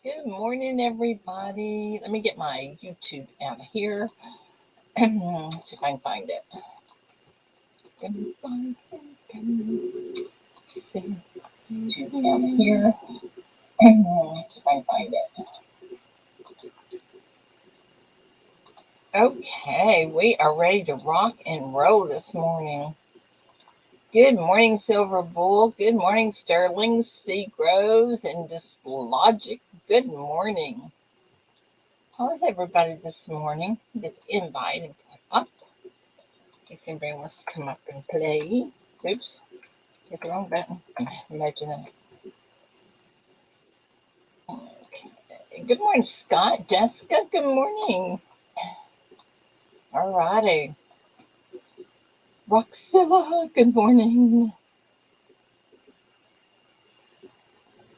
Good morning, everybody. Let me get my YouTube out of here. See if I can find it. Can find it. See YouTube out of here. See if I can find it. Okay, we are ready to rock and roll this morning. Good morning, Silver Bull. Good morning, Sterling, Seagroves, and Dislogic. Good morning. How is everybody this morning? Get the invite and come up. In case anybody wants to come up and play. Oops, hit the wrong button. Imagine that. Okay. Good morning, Scott. Jessica, good morning. Alrighty. Roxilla, good morning.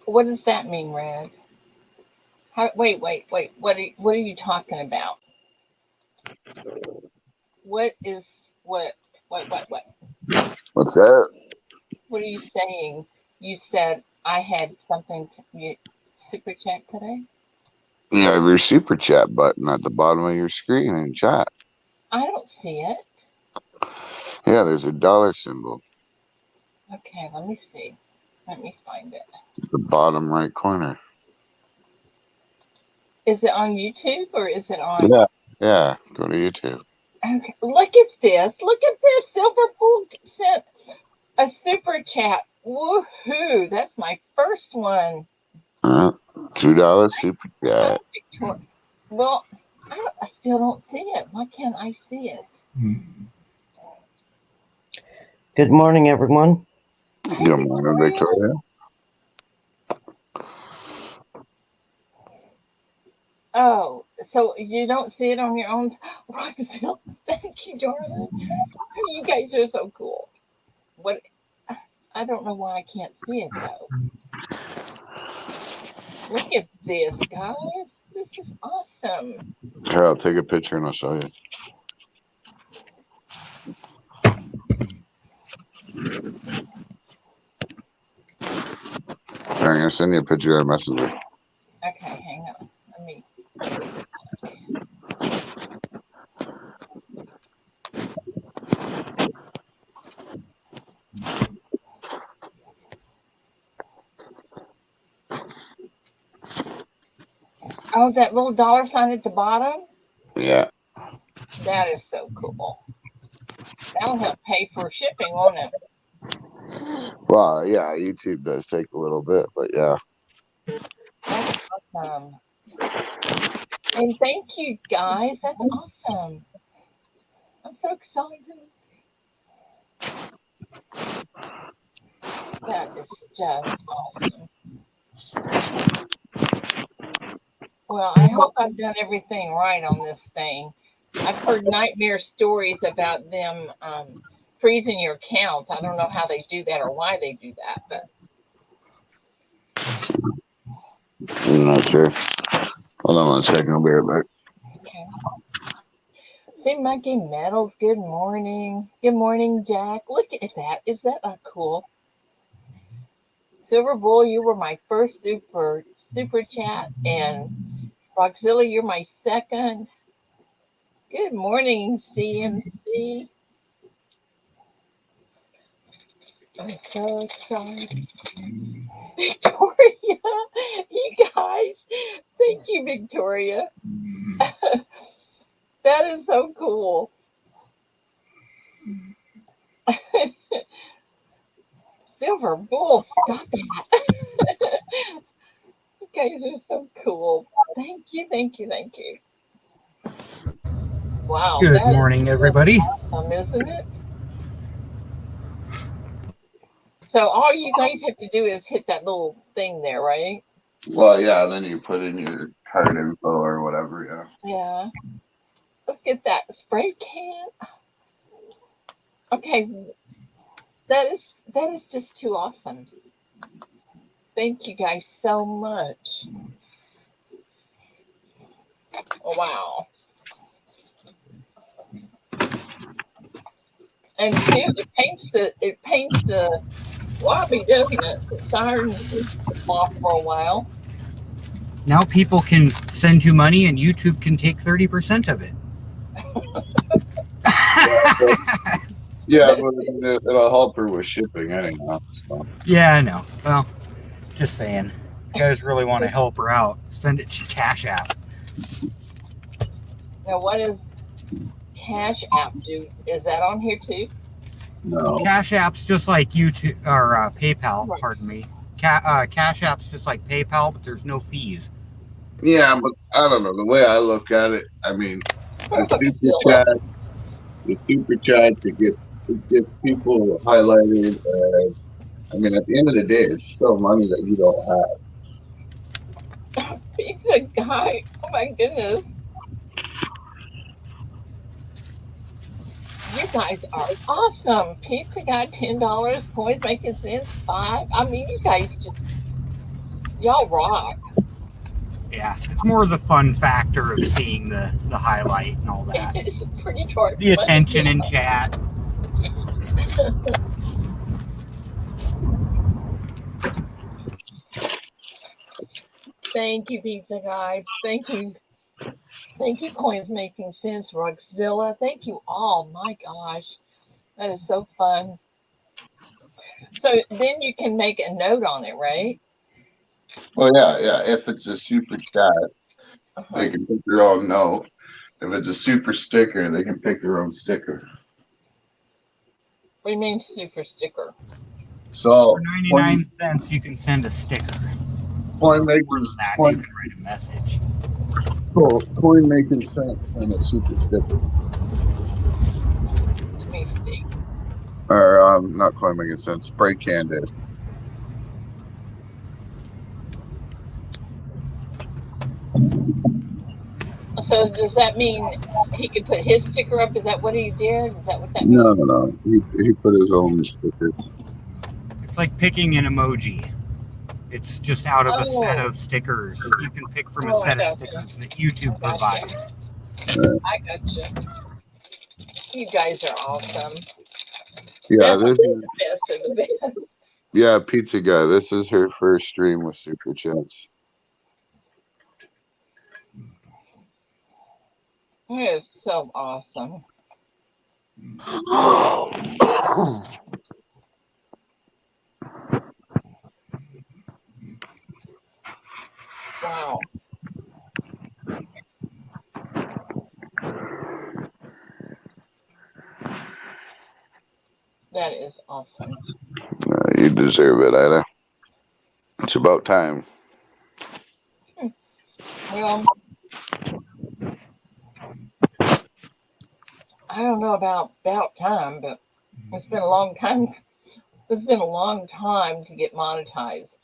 What does that mean, Red? Wait. What are you talking about? What is what? What's that? What are you saying? You said I had something super chat today? You have your super chat button at the bottom of your screen in chat. I don't see it. Yeah, there's a dollar symbol. Okay, let me see. Let me find it. The bottom right corner. Is it on YouTube or is it on? Yeah. Go to YouTube. Okay, look at this. Silver Bull sent a super chat. Woohoo! That's my first one. $2 super chat. Well, I still don't see it. Why can't I see it? Good morning, everyone. Good morning, Victoria. Oh, so you don't see it on your own? Roxelle, thank you, darling. You guys are so cool. What? I don't know why I can't see it though. Look at this, guys. This is awesome. Here, I'll take a picture and I'll show you. I'm going to send you a picture of Messenger. Okay, hang on. Let me. Oh, that little dollar sign at the bottom? Yeah. That is so cool. That'll help pay for shipping, won't it? Well, yeah, YouTube does take a little bit, but yeah. That's awesome. And thank you, guys. That's awesome. I'm so excited. That is just awesome. Well, I hope I've done everything right on this thing. I've heard nightmare stories about them freezing your account. I don't know how they do that or why they do that, but I'm not sure. Hold on 1 second. I'll be right back. okay. See, Monkey Metals, good morning. Good morning, Jack. Look at that. Is that not cool? Silver Bull, you were my first super chat, and Roxilla, you're my second. Good morning, CMC. I'm so excited. Victoria, you guys, thank you, Victoria. That is so cool. Silver Bull, stop that. You guys are so cool. Thank you. Wow. Good morning, everybody. Awesome, isn't it? So all you guys have to do is hit that little thing there, right? Well, yeah, then you put in your card info or whatever, yeah. Yeah. Look at that spray can. Okay. That is just too awesome. Thank you guys so much. Wow. And too, it paints the lobby, doesn't it? Since I heard off for a while. Now people can send you money and YouTube can take 30% of it. Yeah, but it'll help her with shipping anyhow. So. Yeah, I know. Well, just saying. If you guys really want to help her out, send it to Cash App. Now, what does Cash App do? Is that on here too? No. Cash App's just like YouTube or PayPal. Right. Pardon me. Cash App's just like PayPal, but there's no fees. Yeah, but I don't know. The way I look at it, I mean, the super Zilla. chat, the super chats, it gets people highlighted. I mean, at the end of the day, it's still money that you don't have. Pizza guy. Oh my goodness. You guys are awesome. Pizza guy, $10. Coins making sense, 5. I mean, you guys just, y'all rock. Yeah, it's more the fun factor of seeing the highlight and all that. It's pretty short. The attention in chat. Thank you, Pizza Guy. Thank you. Thank you, Coins Making Sense, Ruxzilla. Thank you all. My gosh. That is so fun. So then you can make a note on it, right? Well, yeah. If it's a super chat, they can pick their own note. If it's a super sticker, they can pick their own sticker. What do you mean super sticker? So for 99 cents, you can send a sticker. Coin For makers, that, you can write a message. coin making sense and a super sticker. Let me see. Or not coin making sense. Spray can did. So does that mean he could put his sticker up? Is that what he did? Is that what that No, means? no. He put his own sticker. It's like picking an emoji. It's just out of a set Oh. of stickers. You can pick from a Oh, I set of gotcha. stickers that YouTube I gotcha. provides. I gotcha. You guys are awesome. Yeah, That's this is the best of the best. yeah, pizza guy. This is her first stream with super chats. It is so awesome. Wow. That is awesome. You deserve it, Ida. It's about time. Well, I don't know about time, but it's been a long time. It's been a long time to get monetized.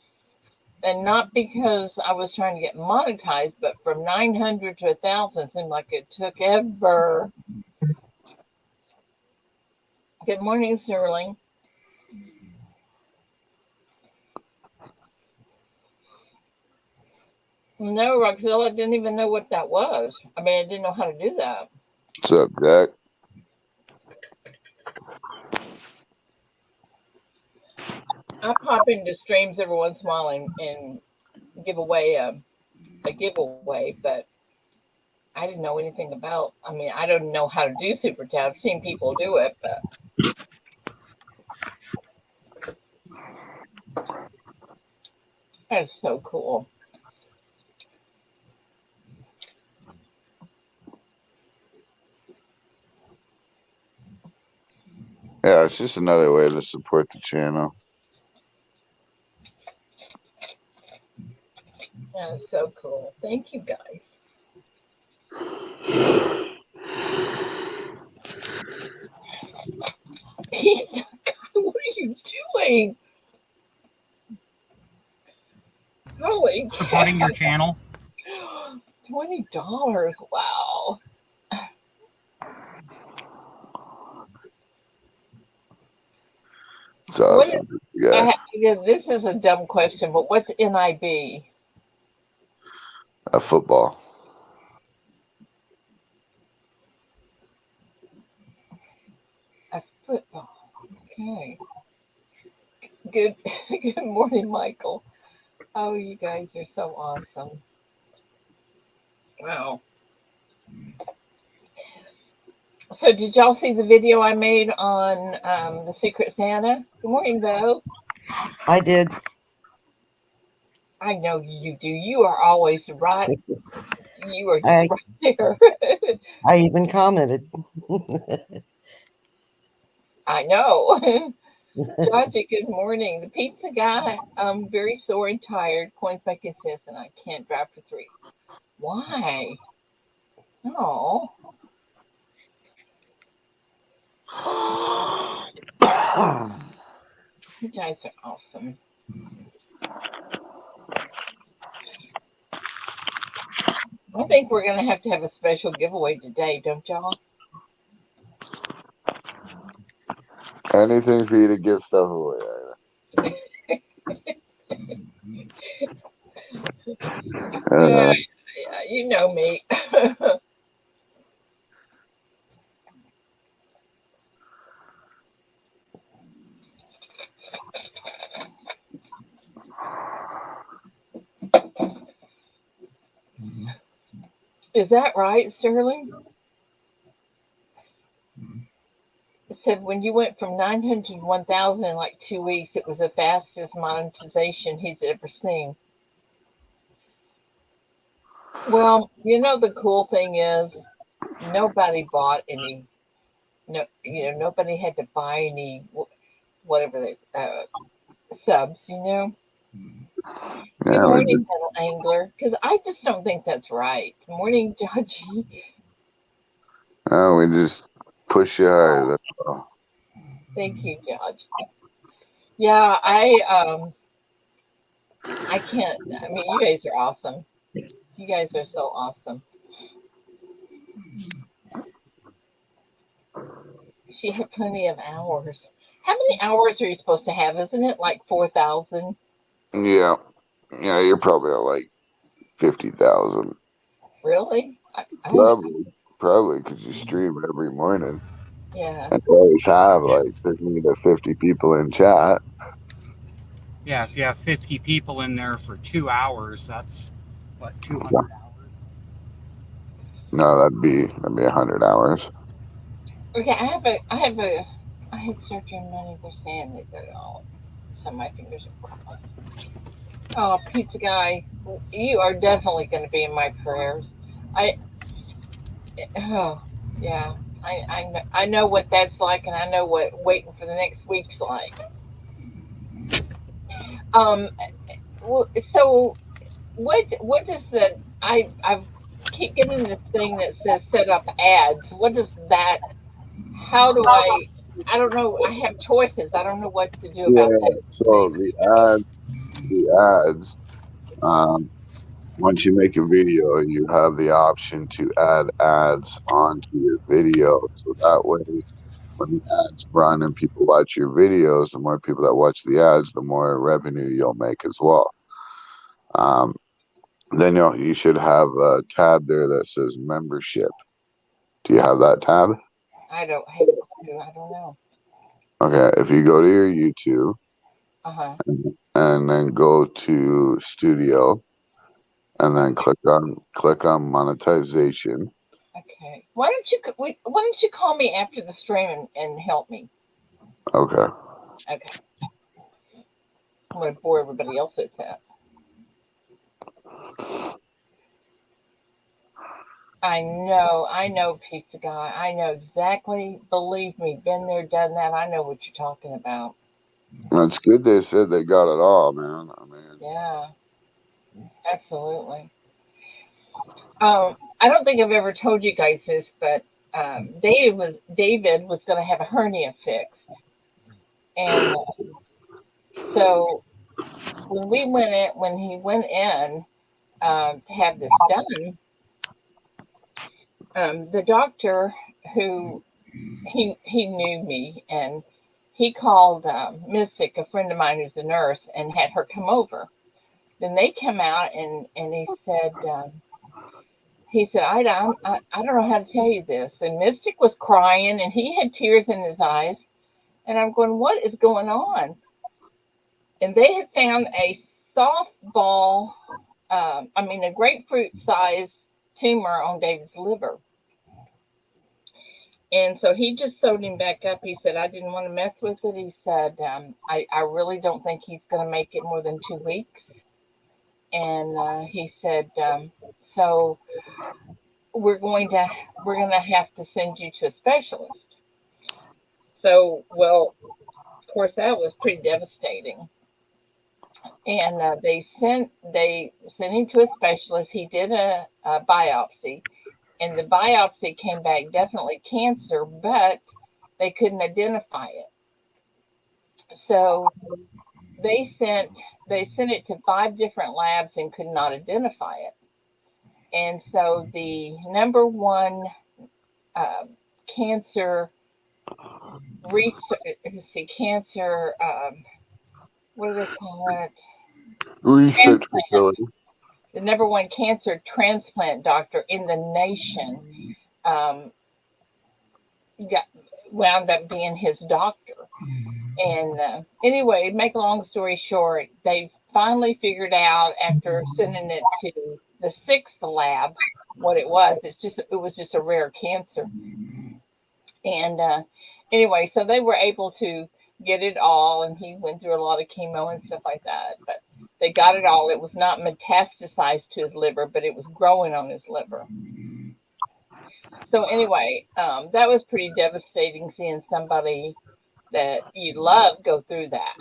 And not because I was trying to get monetized, but from 900 to 1,000 seemed like it took ever. Good morning, Sterling. No, Roxella, didn't even know what that was. I mean, I didn't know how to do that. What's up, Jack? I pop into streams every once in a while and give away a giveaway, but I didn't know anything about. I mean, I don't know how to do super chat. I've seen people do it, but that's so cool. Yeah, it's just another way to support the channel. That is so cool. Thank you, guys. Pizza guy, what are you doing? Holy Supporting your cow. channel. $20. Wow. It's awesome. Yeah, This is a dumb question, but what's NIB? a football. A football. Okay. Good. Good morning, Michael. Oh, you guys are so awesome. Wow. So, did y'all see the video I made on the Secret Santa? Good morning, Bo. I did. I know you do. You are always right. You are just I right there. I even commented. I know. Georgia, good morning. The pizza guy, very sore and tired. Coins back and says, and I can't drive for 3. Why? Oh, you guys are awesome. I think we're gonna have to have a special giveaway today, don't y'all? Anything for you to give stuff away. I don't Yeah, know. you know me. Is that right, Sterling? It said when you went from 900 to 1,000 in like 2 weeks, it was the fastest monetization he's ever seen. Well, the cool thing is nobody bought any. No, nobody had to buy any whatever they subs. Good Yeah, we just morning, Metal Angler. Because I just don't think that's right. Morning, Judgy. push you hard. That's all. Thank you, Judge. Yeah, I can't. I mean, you guys are awesome. You guys are so awesome. She had plenty of hours. How many hours are you supposed to have? Isn't it like 4,000? Yeah, yeah, you're probably at like 50,000. Really? Probably because you stream every morning Yeah. and you always have Yeah. like 50 to 50 people in chat. Yeah, if you have 50 people in there for 2 hours, that's what, 200 hours? No, that'd be 100 hours. Okay, I had surgery on Monday. They're saying that they're all, so my fingers are crossed. Oh, pizza guy, you are definitely going to be in my prayers. I, oh, yeah, I know what that's like, and I know what waiting for the next week's like. Um, so what does the I keep getting this thing that says set up ads. What does that? How do I don't know. I have choices. I don't know what to do Yeah, about that. so the ads, um, once you make a video, you have the option to add ads onto your video. So that way, when the ads run and people watch your videos, the more people that watch the ads, the more revenue you'll make as well. Um, then you should have a tab there that says membership. Do you have that tab? I don't have a clue. I don't know. Okay, if you go to your YouTube Uh huh. and then go to Studio and then click on monetization. Okay. Why don't you call me after the stream and help me? Okay. Okay. I'm going to bore everybody else with that. I know, pizza guy. I know exactly. Believe me, been there, done that. I know what you're talking about. That's good they said they got it all, man. I mean, Yeah, absolutely. I don't think I've ever told you guys this, but David was going to have a hernia fixed, and so when he went in to have this done, the doctor who he knew me, and he called Mystic, a friend of mine who's a nurse, and had her come over. Then they come out and he said, I don't know how to tell you this. And Mystic was crying and he had tears in his eyes. And I'm going, what is going on? And they had found a softball, a grapefruit size tumor on David's liver. And so he just sewed him back up. He said, I didn't want to mess with it. He said, I really don't think he's going to make it more than 2 weeks. And he said, so we're going to have to send you to a specialist. So, well, of course, that was pretty devastating. And they sent him to a specialist. He did a biopsy, and the biopsy came back definitely cancer, but they couldn't identify it. So they sent it to 5 different labs and could not identify it. And so the number one cancer research, cancer, what do they call it? Research Transplant. facility. The number one cancer transplant doctor in the nation wound up being his doctor. And anyway, make a long story short, they finally figured out after sending it to the 6th lab what it was. It was just a rare cancer. And anyway, so they were able to get it all, and he went through a lot of chemo and stuff like that. But they got it all. It was not metastasized to his liver, but it was growing on his liver. So anyway, that was pretty devastating seeing somebody that you love go through that,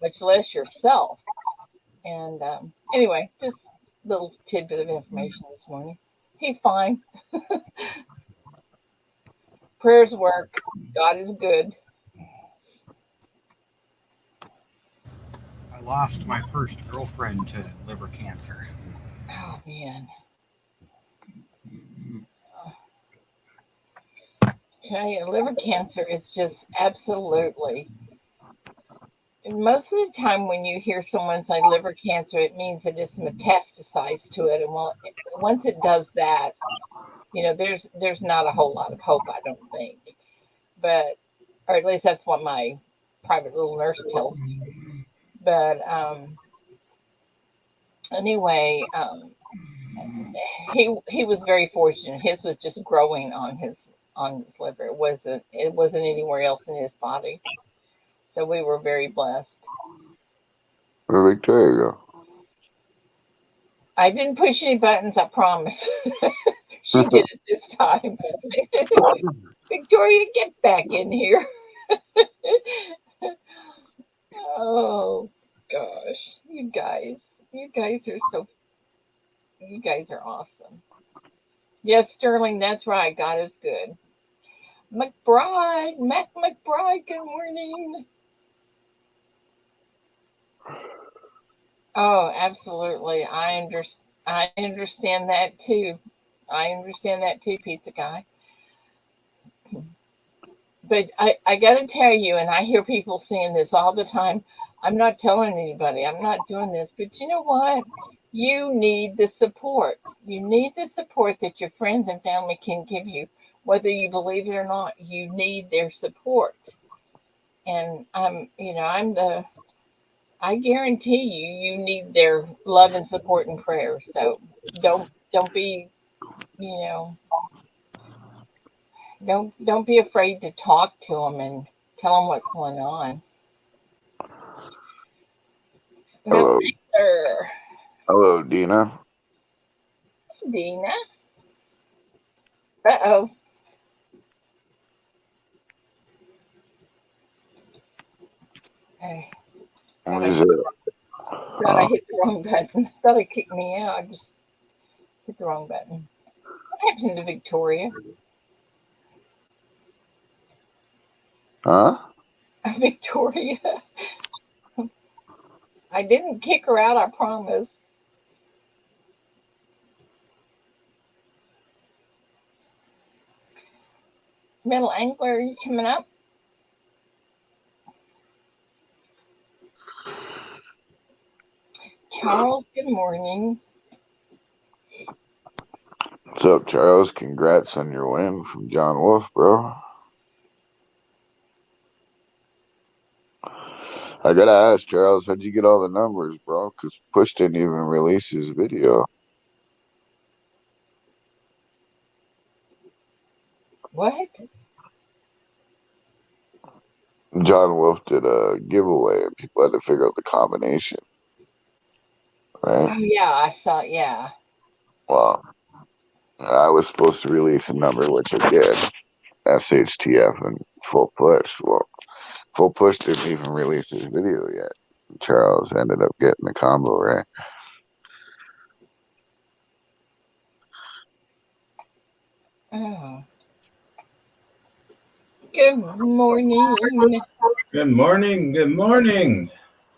much less yourself. And anyway, just a little tidbit of information this morning. He's fine. Prayers work. God is good. I lost my first girlfriend to liver cancer. Oh, man. Tell you, liver cancer is just absolutely. Most of the time, when you hear someone say liver cancer, it means that it's metastasized to it. And once it does that, there's not a whole lot of hope, I don't think. But, or at least that's what my private little nurse tells me. But anyway, he was very fortunate. His was just growing on his liver. It wasn't anywhere else in his body. So we were very blessed. Well, Victoria. I didn't push any buttons, I promise. She did it this time. Victoria, get back in here. Oh gosh, you guys are awesome. Yes, Sterling, that's right. God is good. Mac McBride, good morning. Oh, absolutely. I understand that too. I understand that too, pizza guy. But I got to tell you, and I hear people saying this all the time, I'm not telling anybody, I'm not doing this. But you know what? You need the support. You need the support that your friends and family can give you. Whether you believe it or not, you need their support. And I guarantee you need their love and support and prayers. So don't be, you know, don't be afraid to talk to them and tell them what's going on. Hello. Sir. Hello, Dina. Dina. Uh-oh. Hey. What is it? Thought I hit the wrong button. Thought it kicked me out. I just hit the wrong button. What happened to Victoria? Huh? Victoria. I didn't kick her out, I promise. Middle Angler, are you coming up? Charles, good morning. What's up, Charles? Congrats on your win from John Wolf, bro. I gotta ask, Charles, how'd you get all the numbers, bro? Because Push didn't even release his video. What? John Wolf did a giveaway and people had to figure out the combination, right? Oh yeah, I saw. Yeah. Well, I was supposed to release a number, which I did. SHTF and Full Push. Well, Full Push didn't even release his video yet. Charles ended up getting the combo, right? Oh. Good morning. Good morning. Good morning.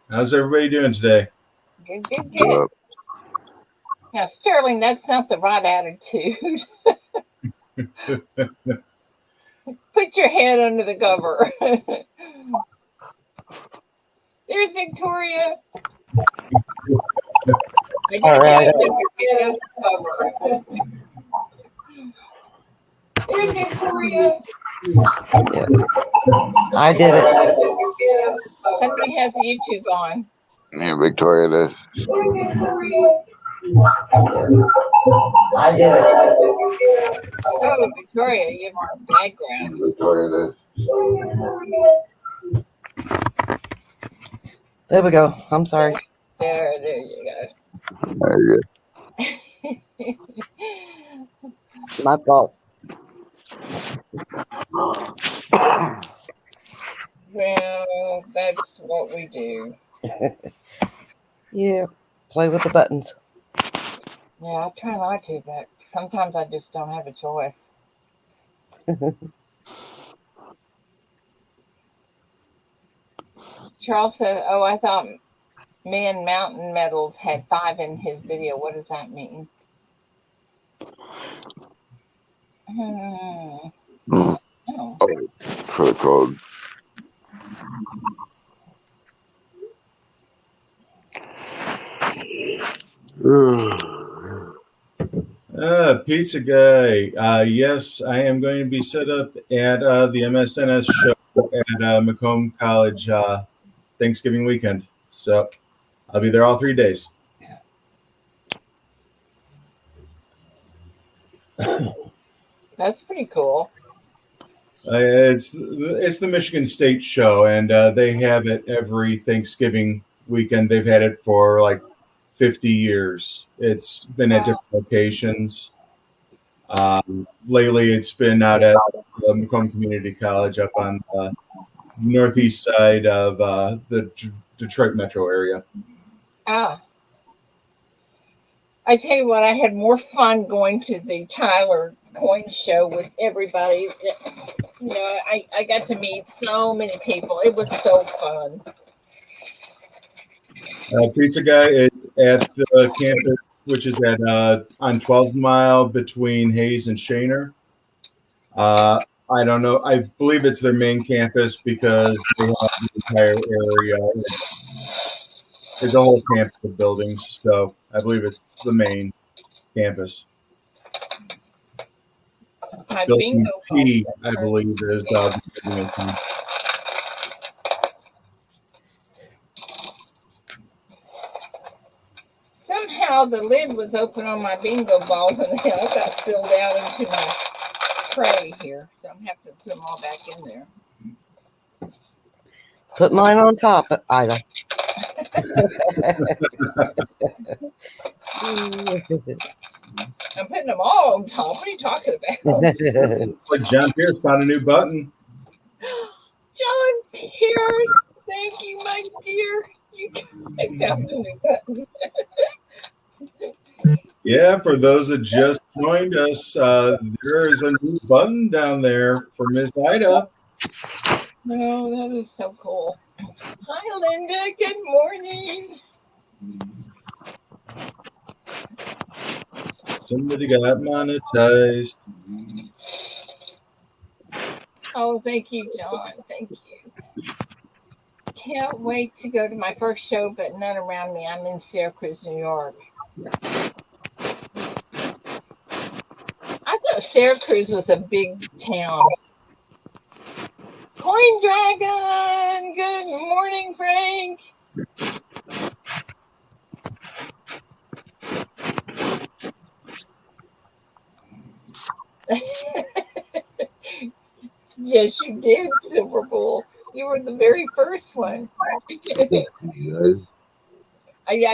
How's everybody doing today? Good, good, What's good. up? Now, Sterling, that's not the right attitude. Put your head under the cover. There's Victoria. Sorry, I Put your head under the cover. There's Victoria. I did it. Somebody has YouTube on. Yeah, Victoria did. I did it. Oh, Victoria, you have background. Victoria There we go. I'm sorry. There you did. Very go. My fault. Well, that's what we do. Yeah. Play with the buttons. Yeah, I try not to, but sometimes I just don't have a choice. Charles said, "Oh, I thought Man Mountain Metals had 5 in his video. What does that mean?" Oh. For the code. Pizza guy. Yes, I am going to be set up at the MSNS show at Macomb College Thanksgiving weekend. So I'll be there all 3 days. That's pretty cool. It's the Michigan State show, and they have it every Thanksgiving weekend. They've had it for like 50 years. It's been at different locations. Lately, it's been out at the Macomb Community College up on the northeast side of the Detroit metro area. Ah. I tell you what, I had more fun going to the Tyler Coin Show with everybody. You know, I got to meet so many people. It was so fun. Pizza Guy is at the campus, which is at on 12 Mile between Hayes and Shaner. I don't know. I believe it's their main campus because they have the entire area. It's a whole campus of buildings, so I believe it's the main campus. My Building bingo P, ball. I believe, is the building name. Somehow the lid was open on my bingo balls and they all got spilled out into my tray here. So I'm going to have to put them all back in there. Put mine on top, Ida. I'm putting them all on top. What are you talking about? It's like John Pierce found a new button. John Pierce, thank you, my dear. You found a new button. Yeah, for those that just joined us, there is a new button down there for Miss Ida. Oh, that is so cool. Hi, Linda. Good morning. Somebody got monetized. Oh, thank you, John. Thank you. Can't wait to go to my first show, but none around me. I'm in Syracuse, New York. I thought Syracuse was a big town. Coin Dragon. Good morning, Frank. Yes, you did, Silver Bull. You were the very first one. I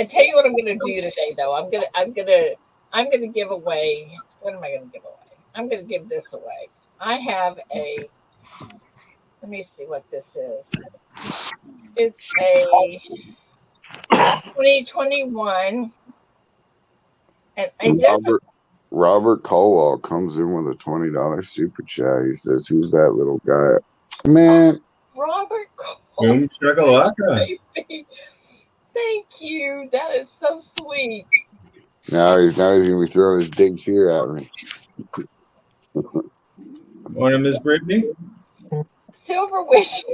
tell you what I'm gonna do today though. I'm gonna give away, what am I gonna give away? I'm gonna give this away. I have a, let me see what this is. It's a 2021, and it doesn't. Robert Colwell comes in with a $20 super chat. He says, "Who's that little guy?" Man, Robert Cole. Boom shakalaka. Thank you. That is so sweet. now he's gonna be throwing his digs here at me. Morning, Miss Brittany. Silver wishes.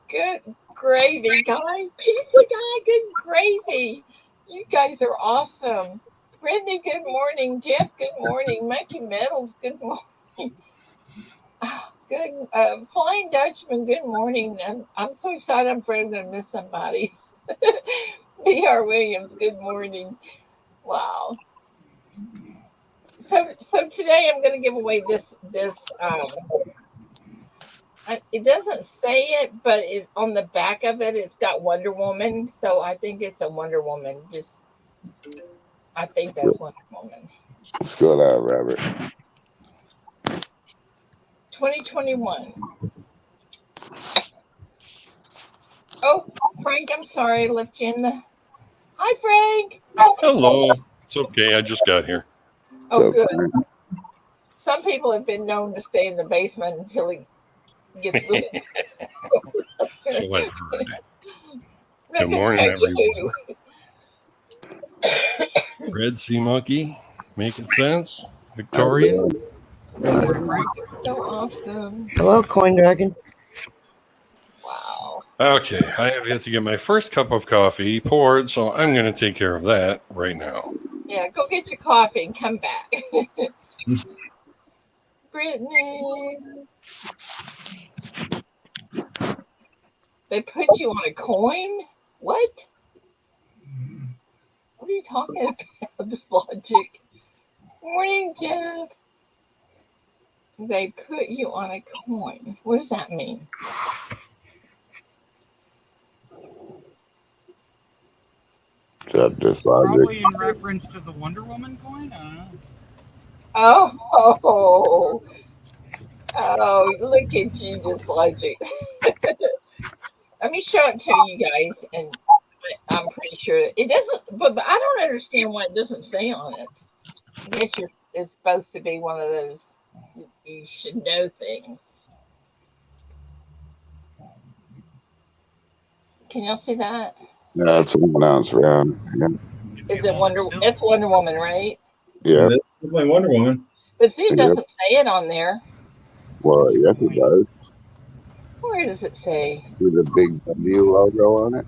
Good gravy, guy. Pizza guy, good gravy. You guys are awesome. Brittany, good morning. Jeff, good morning. Monkey Metals, good morning. Good. Flying Dutchman, good morning. I'm so excited. I'm afraid I'm going to miss somebody. B.R. Williams, good morning. Wow. So today I'm going to give away this. It doesn't say it, but on the back of it, it's got Wonder Woman. So I think it's a Wonder Woman. I think that's Wonder Woman. Let's go that rabbit. 2021. Oh, Frank, I'm sorry. I left you in the. Hi, Frank. Hello. It's okay. I just got here. Oh, good. Some people have been known to stay in the basement until he gets the. So I've heard. Good morning, everyone. Red Sea Monkey, making sense. Victoria. So awesome. Hello, Coin Dragon. Wow. Okay, I have yet to get my first cup of coffee poured, so I'm going to take care of that right now. Yeah, go get your coffee and come back. Brittany. They put you on a coin? What? What are you talking about? This logic. Morning, Jeff. They put you on a coin. What does that mean? Probably in reference to the Wonder Woman coin. I don't know. Oh, look at you, this logic. Let me show it to you guys, and I'm pretty sure it doesn't. But I don't understand why it doesn't say on it. I guess it's supposed to be one of those you should know things. Can y'all see that? Yeah, it's someone else around. Yeah. Is it Wonder? It's Wonder Woman, right? Yeah. It's definitely Wonder Woman. But see, it doesn't say it on there. Well, yes, it does. Where does it say? With a big W logo on it.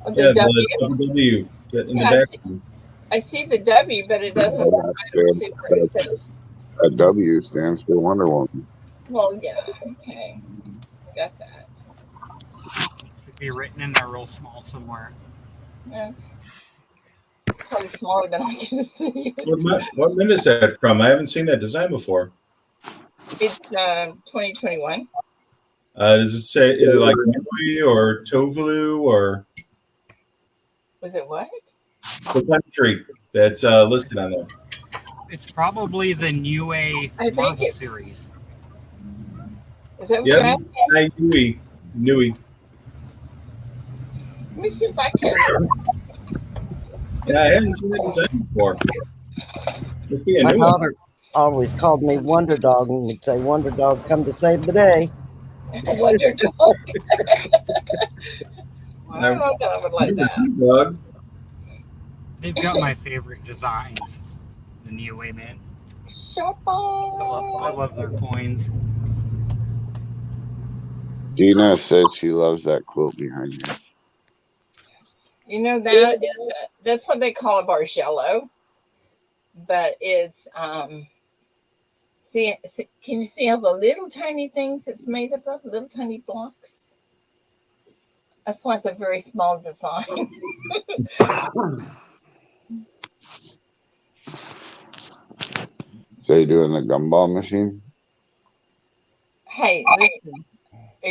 Oh, Yeah, the the W in the back. I see the W, but it doesn't. I don't see where it says. That W stands for Wonder Woman. Well, yeah, okay, got that. Should be written in there real small somewhere. Yeah. Probably smaller than I can see. What minute is that from? I haven't seen that design before. It's 2021. Does it say, is it like Nui or Tovlu or? Was it what? The country that's listed on there. It's probably the New A Marvel series. Is that what you're asking? Nui. Let me see if I can. Yeah, I haven't seen that design before. Must be a My new daughter always called me Wonder Dog and would say, "Wonder Dog, come to save the day." Wonder Dog. I don't know that I would like that. They've got my favorite designs. The New A Man. I love their coins. Dina said she loves that quilt behind you. You know that's what they call a Bargello, but it's see, can you see all the little tiny things it's made up of? Little tiny blocks. That's why it's a very small design. So you doing the gumball machine?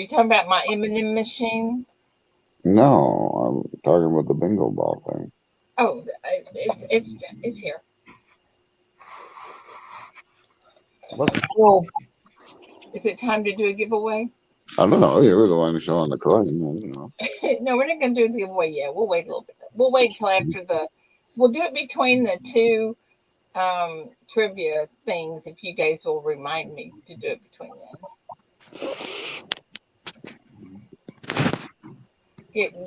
talking about my M&M machine? No, I'm talking about the bingo ball thing. Oh, it's here. What's cool? Is it time to do a giveaway? I don't know. You were the one showing the coin. You know. No, we're not going to do the giveaway yet. We'll wait a little bit. We'll wait till after the. We'll do it between the two trivia things. If you guys will remind me to do it between then.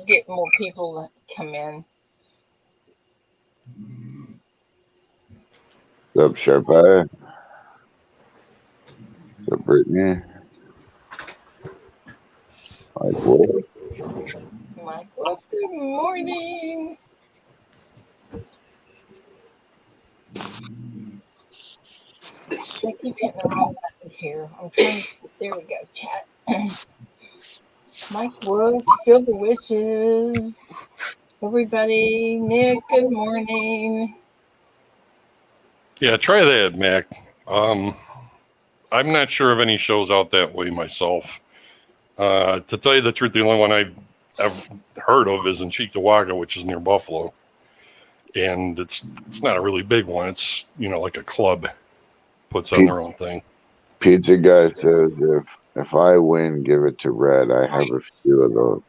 Get more people to come in. What's up, Sharpie? What's up, Brittany? Mike Wolf. Mike Wolf, good morning. I keep hitting the wrong buttons here. I'm trying. There we go. Chat. Mike Wolf, Silver Witches. Everybody, Nick, good morning. Yeah, try that, Mac. I'm not sure of any shows out that way myself. To tell you the truth, the only one I've heard of is in Cheektowaga, which is near Buffalo, and it's not a really big one. It's like a club puts on their own thing. Pizza guy says if I win, give it to Red. I have a few of those.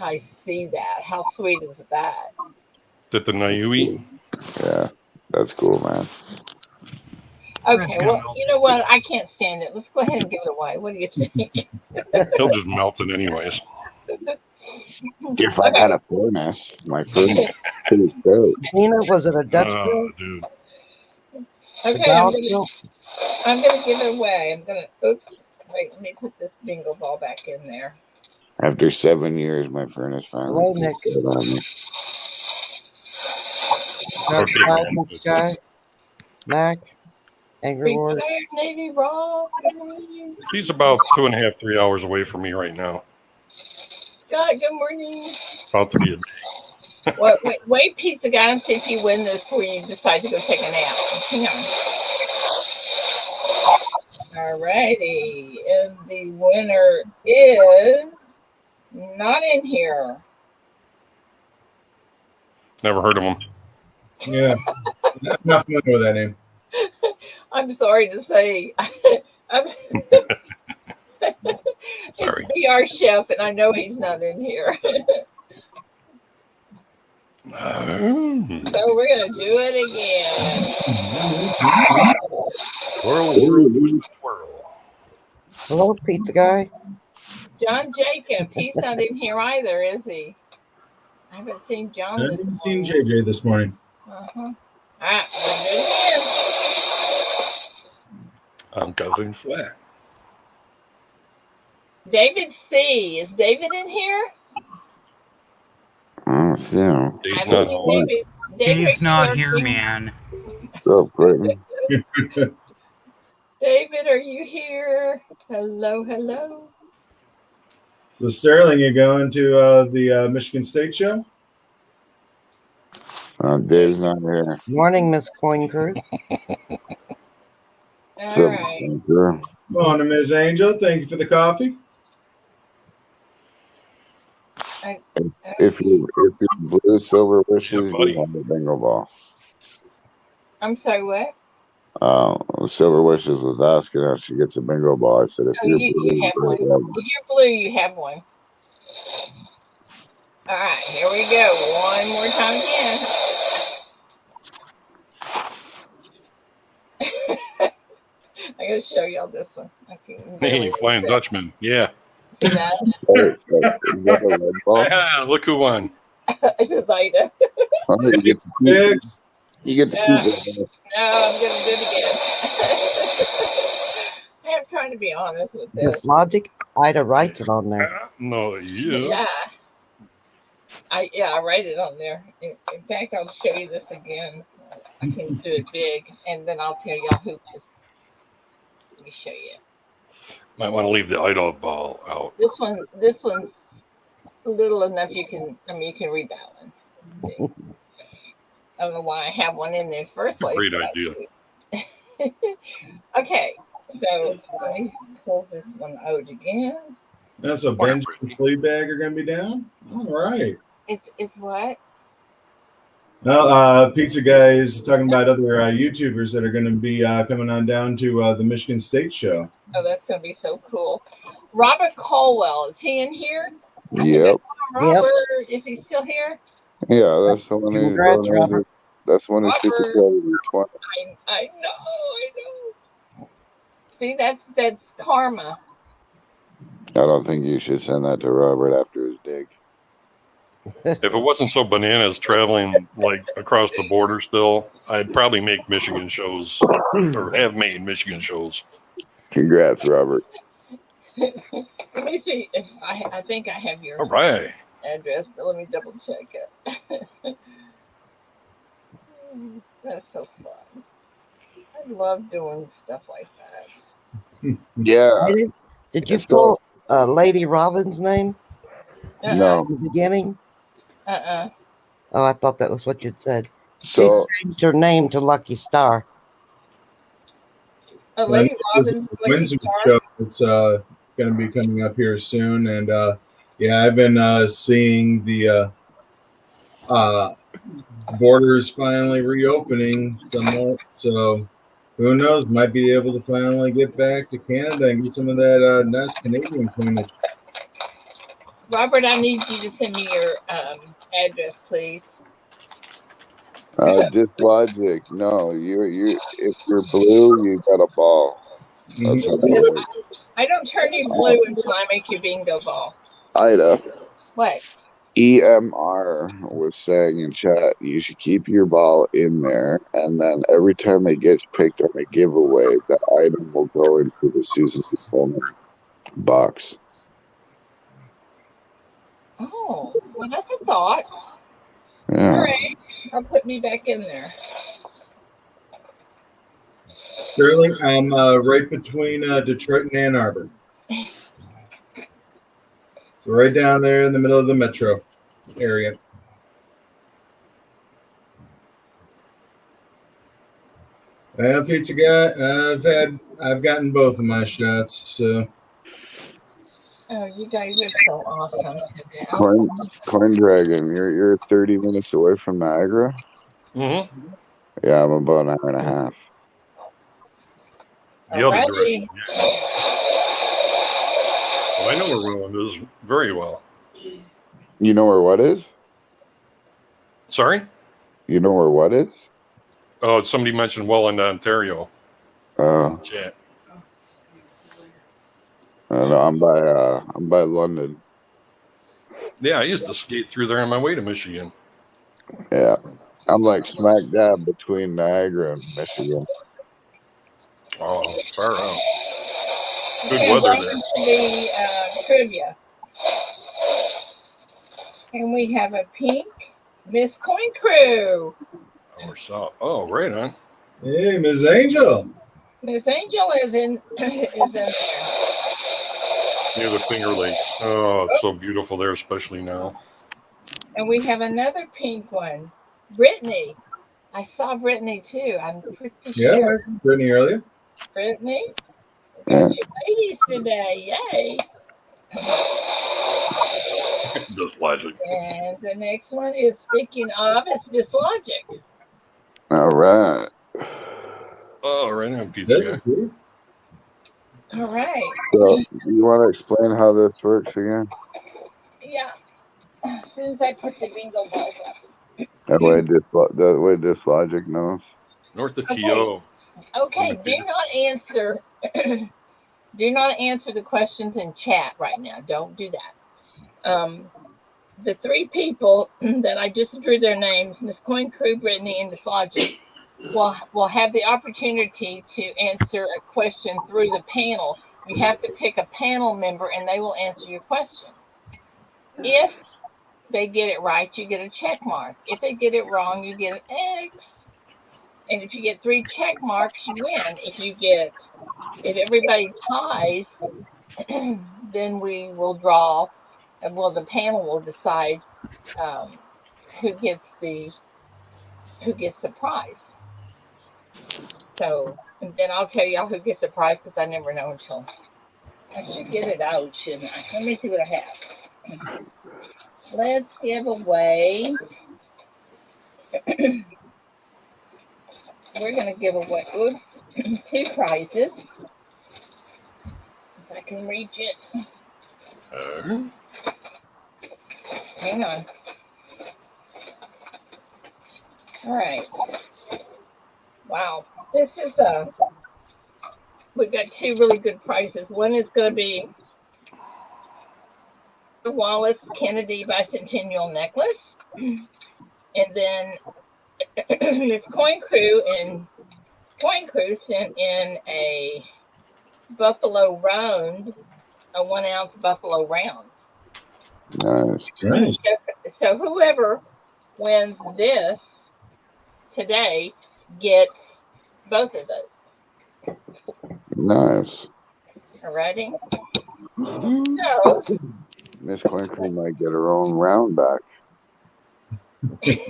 I see that. How sweet is that? Is it the Naiui? Yeah, that's cool, man. Okay, well, you know what? I can't stand it. Let's go ahead and give it away. What do you think? He'll just melt it anyways. If I had a furnace, my furnace is great. Nina, was it a Dutch grill? Dude. Okay, I'm gonna give it away. Oops. Wait, let me put this bingo ball back in there. After 7 years, my furnace finally. Hello, Nick. Okay. Guy, Mac, Angry Ward. Retired Navy Rob. He's about 2.5, 3 hours away from me right now. Scott, good morning. About to be a day. Wait, pizza guy, and see if you win this before you decide to go take a nap. Hang on. Alrighty, and the winner is not in here. Never heard of him. Yeah, not familiar with that name. I'm sorry to say. Sorry. It's PR chef, and I know he's not in here. So we're gonna do it again. Twirl. Hello, pizza guy. John Jacob, he's not in here either, is he? I haven't seen John I this haven't morning. seen JJ this morning. Uh-huh. All right, we'll do it again. I'm going flat. David C. Is David in here? Oh, so. Dave's not home. Dave's not here, man. What's up, Brittany? David, are you here? Hello, hello. So, Sterling, you going to the Michigan State show? Dave's not here. Morning, Miss Coin Crew. All right. Morning, Ms. Angel. Thank you for the coffee. If you blue silver wishes, you have a bingo ball. I'm sorry, what? Silver Wishes was asking how she gets a bingo ball. I said, if you're blue, you have one. If you're blue, you have one. All right, here we go. One more time again. I gotta show y'all this one. Hey, Flying Dutchman. Yeah. See that? Look who won. It's Ida. You get to keep it. No, I'm gonna do it again. I'm trying to be honest with this. This logic, Ida writes it on there. No, yeah. I write it on there. In fact, I'll show you this again. I can do it big, and then I'll tell y'all who just. Let me show you. Might want to leave the idol ball out. This one's little enough. You can read that one. I don't know why I have one in there first place. Great idea. Okay, so let me pull this one out again. Yeah, so Benji and Fleabag are going to be down? All right. It's what? Well, Pizza Guy is talking about other YouTubers that are going to be coming on down to the Michigan State show. Oh, that's going to be so cool. Robert Colwell, is he in here? Yep. Robert, is he still here? Yeah, that's the one who Congrats, Robert. That's the one who's super credit 20. I know. See, that's karma. I don't think you should send that to Robert after his dig. If it wasn't so bananas traveling like across the border still, I'd probably make Michigan shows or have made Michigan shows. Congrats, Robert. Let me see if I think I have your All right. address, but let me double check it. That's so fun. I love doing stuff like that. Yeah. Did you pull Lady Robin's name No. in the beginning? Uh-uh. Oh, I thought that was what you'd said. So she changed her name to Lucky Star. Lady Robin's Lucky Windsor Star? show that's going to be coming up here soon. And yeah, I've been seeing the borders finally reopening somewhat. So who knows? Might be able to finally get back to Canada and get some of that nice Canadian cleanage. Robert, I need you to send me your address, please. just logic. No, you if you're blue, you got a ball. That's how it works. I don't turn you blue until I make you bingo ball. Ida. What? EMR was saying in chat, you should keep your ball in there, and then every time it gets picked on a giveaway, the item will go into the Susan Coleman box. Oh, well, that's a thought. Yeah. All right, I'll put me back in there. Sterling, I'm right between Detroit and Ann Arbor. So right down there in the middle of the metro area. Well, Pizza Guy, I've gotten both of my shots. So. Oh, you guys are so awesome today. Corn Dragon, you're 30 minutes away from Niagara. Mm-hmm. Yeah, I'm about an hour and a half. The other direction. Well, I know where Roland is very well. You know where what is? Sorry? You know where what is? Oh, somebody mentioned Welland, Ontario. Chat. No, I'm by London. Yeah, I used to skate through there on my way to Michigan. Yeah, I'm like smack dab between Niagara and Michigan. Oh, far out. Good weather there. The trivia. And we have a pink Miss Coin Crew. Oh, right on. Hey, Ms. Angel. Miss Angel is in there. Near the Finger Lakes. Oh, it's so beautiful there, especially now. And we have another pink one. Brittany. I saw Brittany too. I'm pretty sure. Yeah, Brittany earlier. Brittany. We got you ladies today. Yay. Dislogic. And the next one is, speaking of, it's Dislogic. All right. Oh, right on, Pizza Guy. All right. So, you want to explain how this works again? Yeah. As soon as I put the bingo balls up. That way Dislogic knows. North of TO. Okay, do not answer the questions in chat right now. Don't do that. The three people that I just drew their names, Miss Coin Crew, Brittany, and Dislogic, will have the opportunity to answer a question through the panel. You have to pick a panel member and they will answer your question. If they get it right, you get a check mark. If they get it wrong, you get an X. And if you get 3 check marks, you win. If everybody ties, then we will draw, and the panel will decide who gets the prize. So, and then I'll tell y'all who gets the prize, because I never know until I should get it out, shouldn't I? Let me see what I have. Let's give away. We're going to give away, oops, 2 prizes. If I can reach it. Hang on. All right. Wow. This is we've got 2 really good prizes. One is going to be the Wallace Kennedy Bicentennial Necklace. And then this Coin Crew sent in a Buffalo Round, a 1 ounce Buffalo Round. Nice. Nice. So whoever wins this today gets both of those. Nice. Alrighty. So Miss Quinckley might get her own round back. she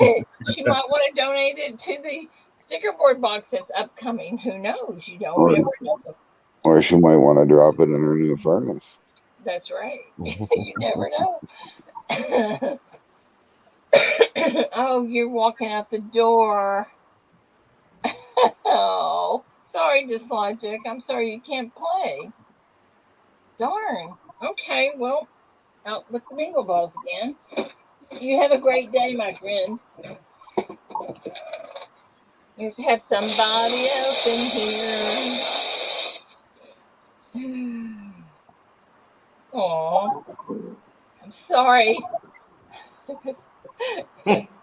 might want to donate it to the sticker board box that's upcoming. Who knows? You don't ever know. Or she might want to drop it in her new furnace. That's right. You never know. Oh, you're walking out the door. Oh, sorry, Dyslogic. I'm sorry you can't play. Darn. Okay, well, out with the bingo balls again. You have a great day, my friend. You have somebody else in here. Oh, I'm sorry.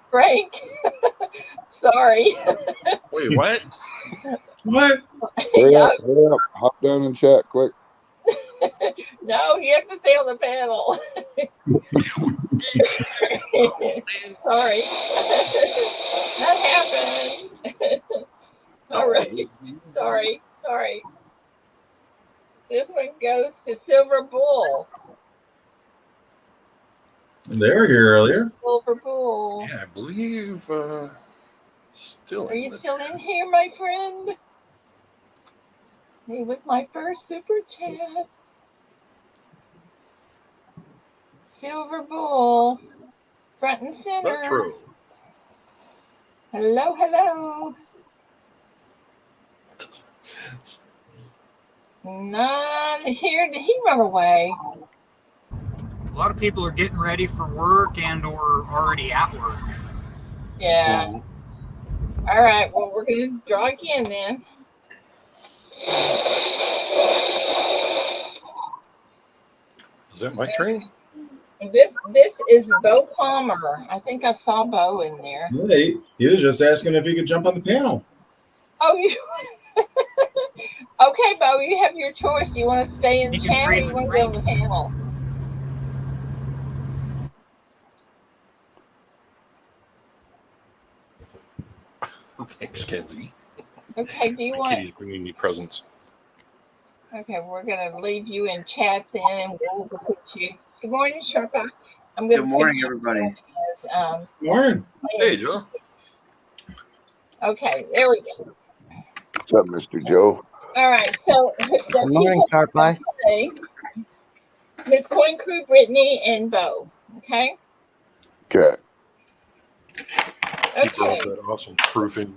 Frank. Sorry. Wait, what? What? Hurry up, hurry up. Hop down and chat quick. No, you have to stay on the panel. Sorry. That happened. All right. Sorry. This one goes to Silver Bull. They were here earlier. Silver Bull. Yeah, I believe still. Are you still in here, my friend? He was my first super chat. Silver Bull. Front and center. Not true. Hello. Not here. Did he run away? A lot of people are getting ready for work and or already at work. Yeah. All right. Well, we're going to draw again then. Is that my train? This is Bo Palmer. I think I saw Bo in there. Yeah, he was just asking if he could jump on the panel. Oh, you. Okay, Bo, you have your choice. Do you want to stay in the chat or you want to go on the panel? Thanks, Kenzie. Okay, do you want... Kitty's bringing me presents. Okay, we're going to leave you in chat then, and we'll put you... Good morning, Sharpa. Good morning, everybody. As, Morning. Hey, Joe. Okay, there we go. What's up, Mr. Joe? All right, so... Good morning, Sharpie. Miss Coin Crew, Brittany, and Bo. Okay? Okay. Keep all that awesome proofing.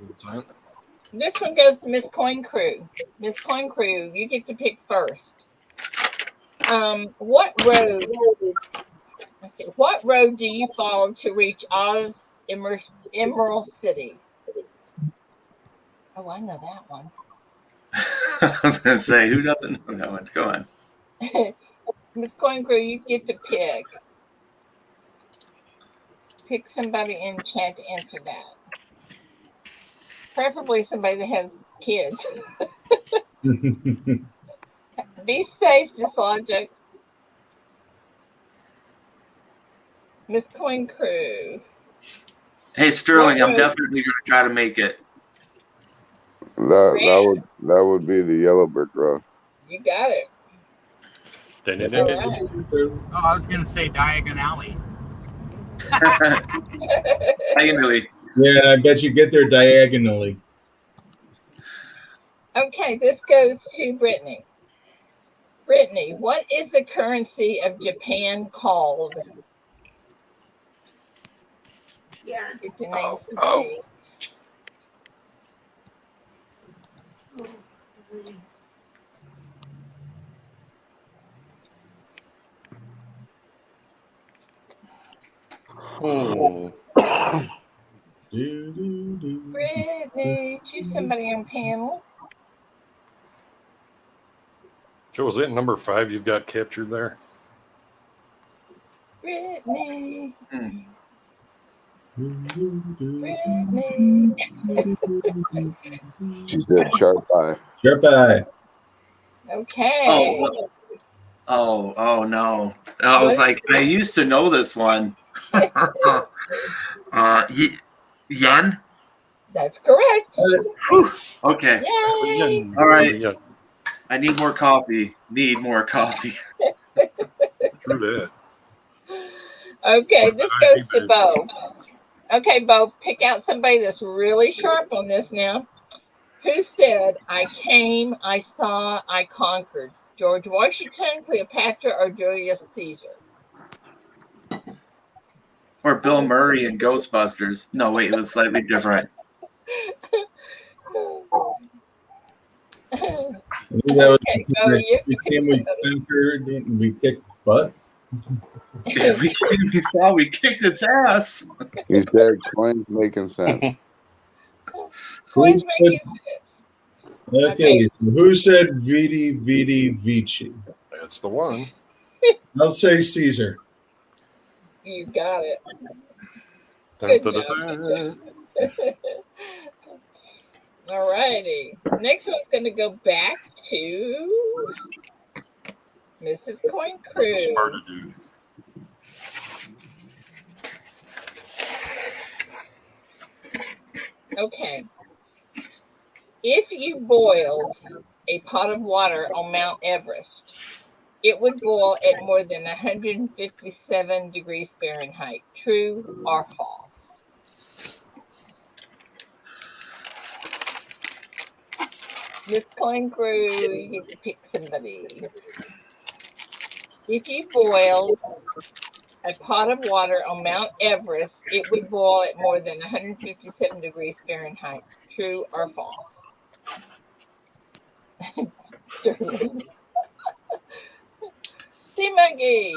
This one goes to Miss Coin Crew. Miss Coin Crew, you get to pick first. What road? Let's see. What road do you follow to reach Oz Emerald City? Oh, I know that one. I was going to say, who doesn't know that one? Go on. Miss Coin Crew, you get to pick. Pick somebody in chat to answer that. Preferably somebody that has kids. Be safe, Dyslogic. Miss Coin Crew. Hey, Sterling, I'm definitely going to try to make it. That would be the yellow brick road. You got it. Oh, I was going to say Diagon Alley. Diagonally. Yeah, I bet you get there diagonally. Okay, this goes to Brittany. Brittany, what is the currency of Japan called? Yeah. It's a name for Oh. tea. Oh. Brittany, choose somebody on panel. Joe, is that number 5 you've got captured there? Brittany. Brittany. She said sharp eye. Sharp eye. Okay. Oh no. I was like, I used to know this one. Yen? That's correct. Whew. Okay. Yay. All right. I need more coffee. True that. Okay, this goes to Bo. Okay, Bo, pick out somebody that's really sharp on this now. Who said, I came, I saw, I conquered? George Washington, Cleopatra, or Julius Caesar? Or Bill Murray in Ghostbusters. No, wait, it was slightly different. Okay, Bo, you Became we conquered and we kicked butt. Yeah, we kicked its ass. He said coins making sense. Coins making sense. Okay, so who said Vidi Vidi Vici? That's the one. I'll say Caesar. You got it. Good job. All righty. Next one's going to go back to Mrs. Coin Crew. Okay. If you boiled a pot of water on Mount Everest, it would boil at more than 157 degrees Fahrenheit. True or false? Miss Coin Crew, you get to pick somebody. If you boiled a pot of water on Mount Everest, it would boil at more than 157 degrees Fahrenheit. True or false? Sterling. Sea Monkey.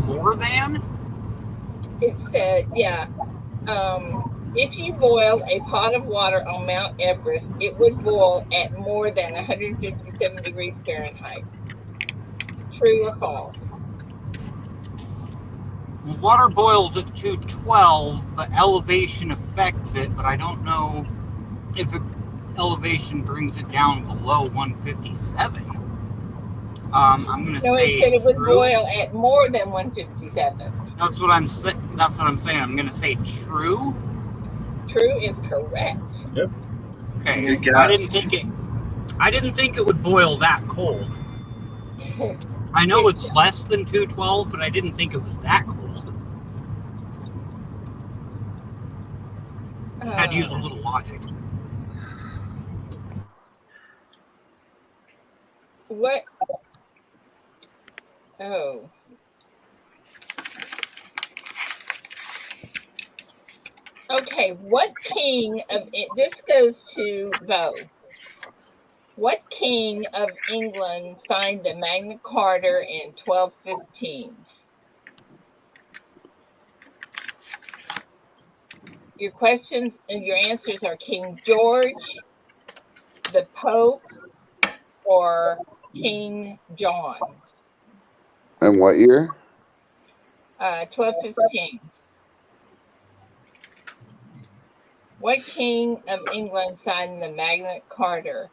More than? It said, yeah. If you boiled a pot of water on Mount Everest, it would boil at more than 157 degrees Fahrenheit. True or false? Water boils at 212, but elevation affects it, but I don't know if elevation brings it down below 157. I'm going to say it said it would boil at more than 157. That's what I'm saying. I'm going to say true. True is correct. Yep. Okay. Good guess. I didn't think it would boil that cold. I know it's less than 212, but I didn't think it was that cold. Just had to use a little logic. What? Oh. Okay, what king of this goes to Bo. What king of England signed the Magna Carta in 1215? Your questions and your answers are King George, the Pope, or King John. And what year? 1215. What king of England signed the Magna Carta?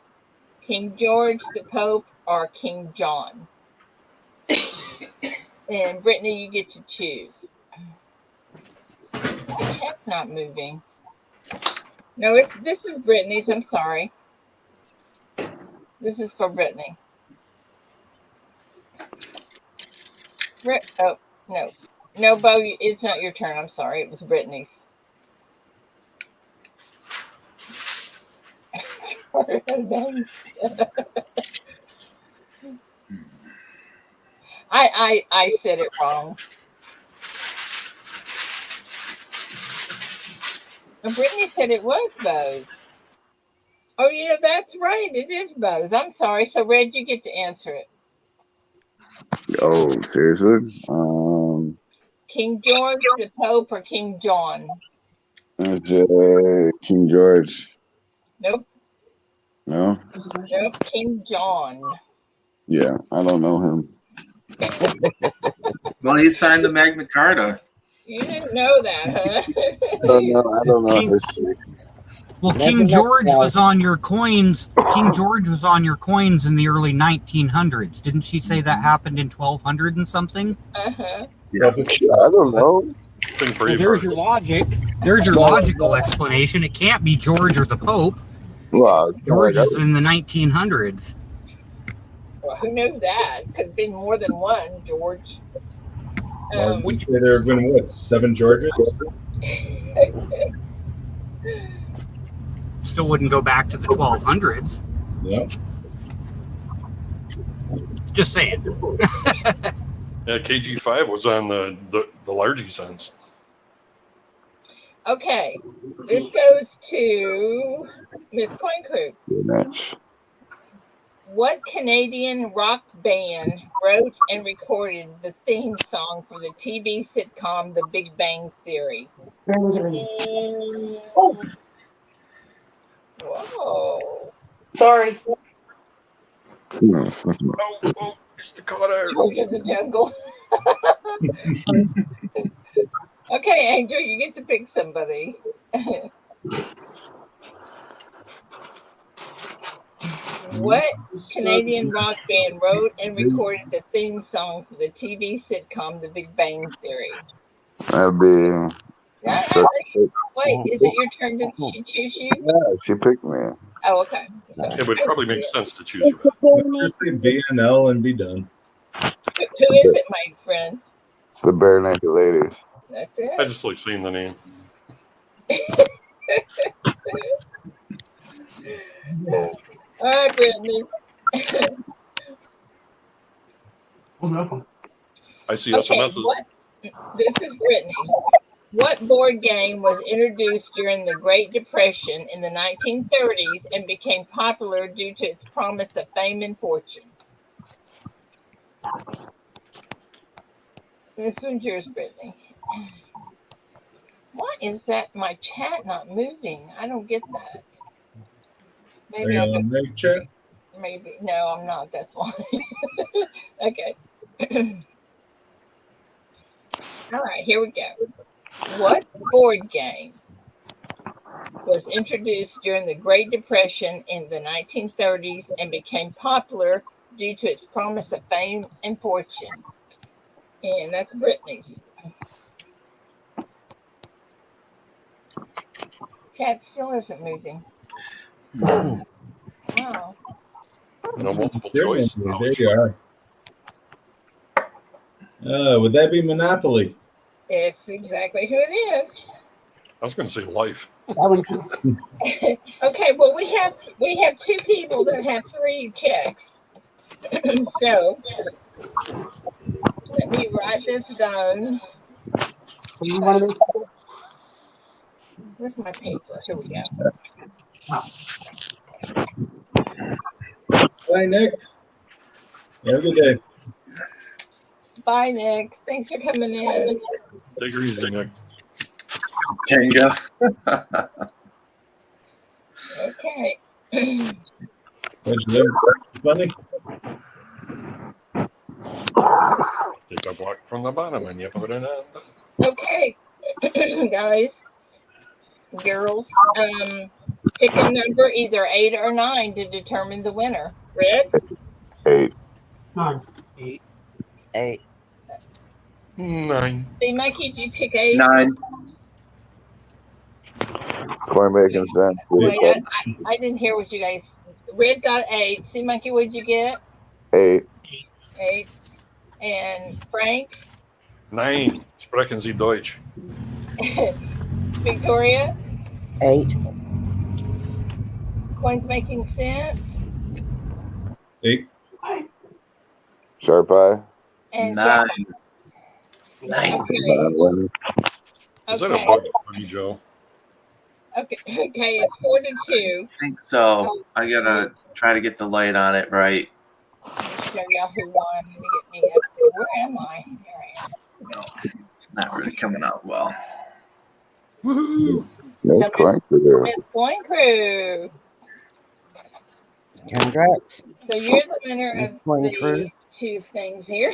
King George, the Pope, or King John? And Brittany, you get to choose. The chat's not moving. No, this is Brittany's. I'm sorry. This is for Brittany. Oh, no. No, Bo, it's not your turn. I'm sorry. It was Brittany's. I said it wrong. And Brittany said it was Bose. Oh, yeah, that's right. It is Bose. I'm sorry. So, Red, you get to answer it. Oh, seriously? King George, the Pope, or King John? It's King George. Nope. No? Nope. King John. Yeah, I don't know him. Well, he signed the Magna Carta. You didn't know that, huh? I don't know King- history. Well, King George was on your coins. King George was on your coins in the early 1900s. Didn't she say that happened in 1200 and something? Uh-huh. Yeah, I don't know. Well, there's your logic. There's your logical explanation. It can't be George or the Pope. Well, George is in the 1900s. Well, who knew that? Could have been more than one, George. Would you say there have been, what, 7 Georges? Still wouldn't go back to the 1200s. Yeah. Just saying. Yeah, KG5 was on the largy sense. Okay, this goes to Miss Coin Crew. What Canadian rock band wrote and recorded the theme song for the TV sitcom The Big Bang Theory? Whoa. Sorry. Oh, it's the Dakota. George of the Jungle. Okay, Angel, you get to pick somebody. What Canadian rock band wrote and recorded the theme song for the TV sitcom The Big Bang Theory? That'd be. Wait, is it your turn to choose you? Yeah, she picked me. Oh, okay. It would probably make sense to choose Red. Just say BNL and be done. Who is it, my friend? It's the Bare Naked Ladies. That's it. I just like seeing the name. All right, Brittany. I see Okay, SMSs. this is Brittany. What board game was introduced during the Great Depression in the 1930s and became popular due to its promise of fame and fortune? This one's yours, Brittany. Why is that my chat not moving? I don't get that. Maybe I'll on make chat? Maybe. No, I'm not. That's why. Okay. All right, here we go. What board game was introduced during the Great Depression in the 1930s and became popular due to its promise of fame and fortune? And that's Brittany's. Chat still isn't moving. Wow. No multiple choice. There you are. Would that be Monopoly? It's exactly who it is. I was going to say life. Okay, well we have 2 people that have 3 checks. So let me write this down. Where's my paper? Here we go. Bye, Nick. Have a good day. Bye, Nick. Thanks for coming in. Take her easy, Nick. Jenga. Okay. What's your funny? Take a block from the bottom and you put it on. Okay, guys, girls, pick a number, either 8 or 9, to determine the winner. Red? 8. 9. 8. 8. 9. See, Mikey, did you pick 8? 9. Coin making sense. Wait, I didn't hear what you guys. Red got 8. See, Mikey, what did you get? 8. 8. And Frank? 9. Sprechen Sie Deutsch. Victoria? 8. Coins making sense. 8. Sharp eye. And Nine. okay. Is that a Okay. Bugs Bunny, Joe? Okay. Okay. It's 4-2. I think so. I gotta try to get the light on it right. Let me show y'all who won. Let me get me up here. Where am I? Here I am. No, it's not really coming out well. Woohoo! No coin crew. It's Coin Crew. Congrats, So you're the winner Miss of Coin the Crew. 2 things here.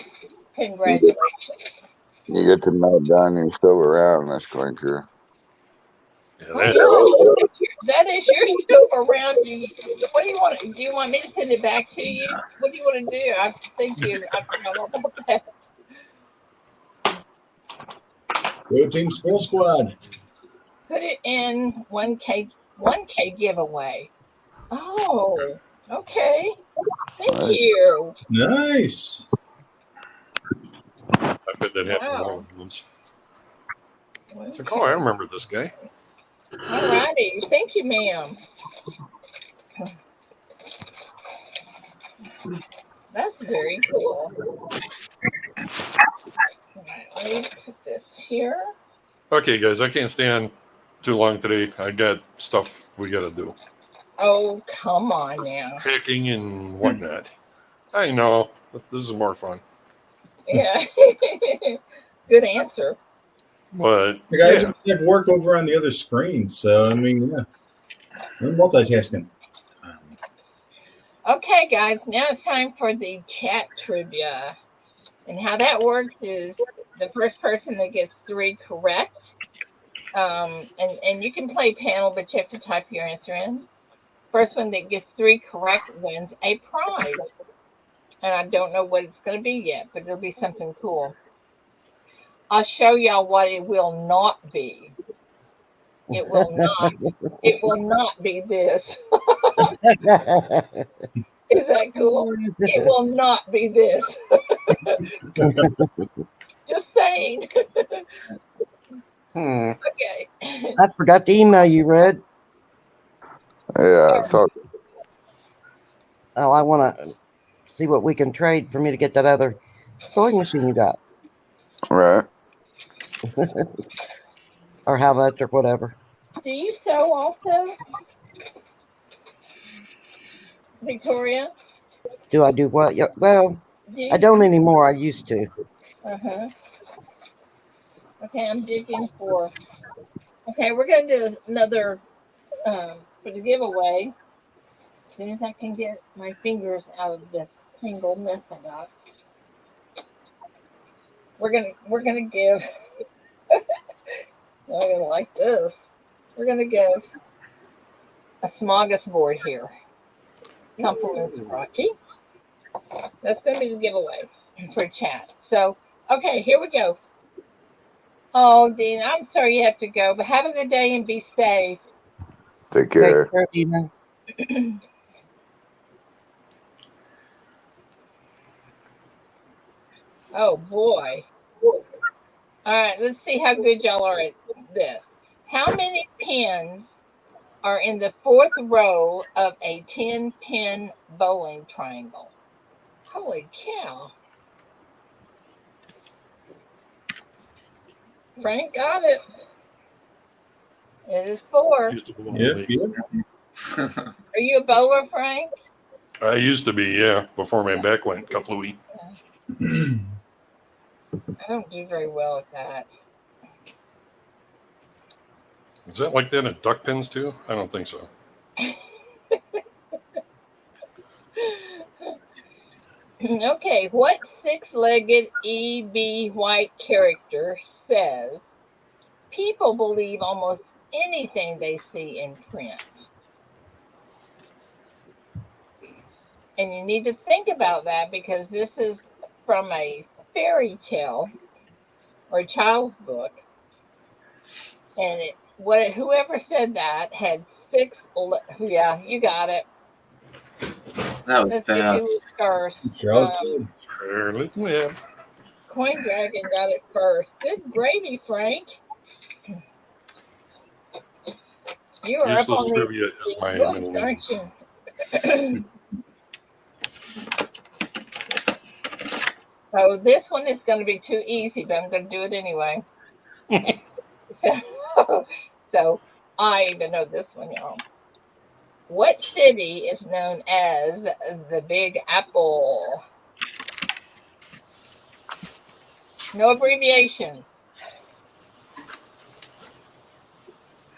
Congratulations. You get to melt down your silver round, Miss Coin Crew. Yeah, Oh, that's yeah, that is your silver round. What do you want? Do you want me to send it back to you? What do you want to do? I forgot all about that. Go Team Skull Squad. Put it in 1K giveaway. Oh, okay. Thank you. Nice. I bet that happened more than once. It's like, oh, I remember this guy. All righty. Thank you, ma'am. That's very cool. All right, let me put this here. Okay, guys, I can't stand too long today. I got stuff we got to do. Oh, come on now. Hacking and whatnot. I know. This is more fun. Yeah. Good answer. But, Like, I yeah. just have work over on the other screen, so I mean, yeah. I'm multitasking. Okay, guys, now it's time for the chat trivia. And how that works is the first person that gets 3 correct, and you can play panel, but you have to type your answer in. First one that gets 3 correct wins a prize. And I don't know what it's going to be yet, but it'll be something cool. I'll show y'all what it will not be. It will not be this. Is that cool? It will not be this. Just saying. Okay. I forgot to email you, Red. Yeah, so Oh, I want to see what we can trade for me to get that other sewing machine you got, right. or how much, or whatever. Do you sew also, Victoria? Do I do what? Yeah, well, Do you? I don't anymore. I used to. Uh-huh. Okay, I'm digging for. Okay, we're going to do another for the giveaway. As soon as I can get my fingers out of this tangled mess I got, we're gonna give. I'm gonna like this. We're gonna give a smorgasbord here. Compliments of Rocky. That's gonna be the giveaway for chat. So, okay, here we go. Oh, Dean, I'm sorry you have to go, but have a good day and be safe. Take care. Take care, Dina. Oh boy. All right, let's see how good y'all are at this. How many pins are in the 4th row of a 10-pin bowling triangle? Holy cow. Frank got it. It is 4. Used to be Yep. Are you a bowler, Frank? I used to be, yeah, before my back went kaflooey. I don't do very well at that. Is that like that in duck pins too? I don't think so. Okay, what 6-legged E.B. White character says people believe almost anything they see in print? And you need to think about that because this is from a fairy tale or a child's book. And whoever said that had 6. Yeah, you got it. That was Let's see who was fast. first. Charlotte's Charlotte Web. Coin Dragon got it first. Good gravy, Frank. You are up Useless on trivia is these my books, middle name. aren't you? So this one is going to be too easy, but I'm going to do it anyway. So I even know this one, y'all. What city is known as the Big Apple? No abbreviation.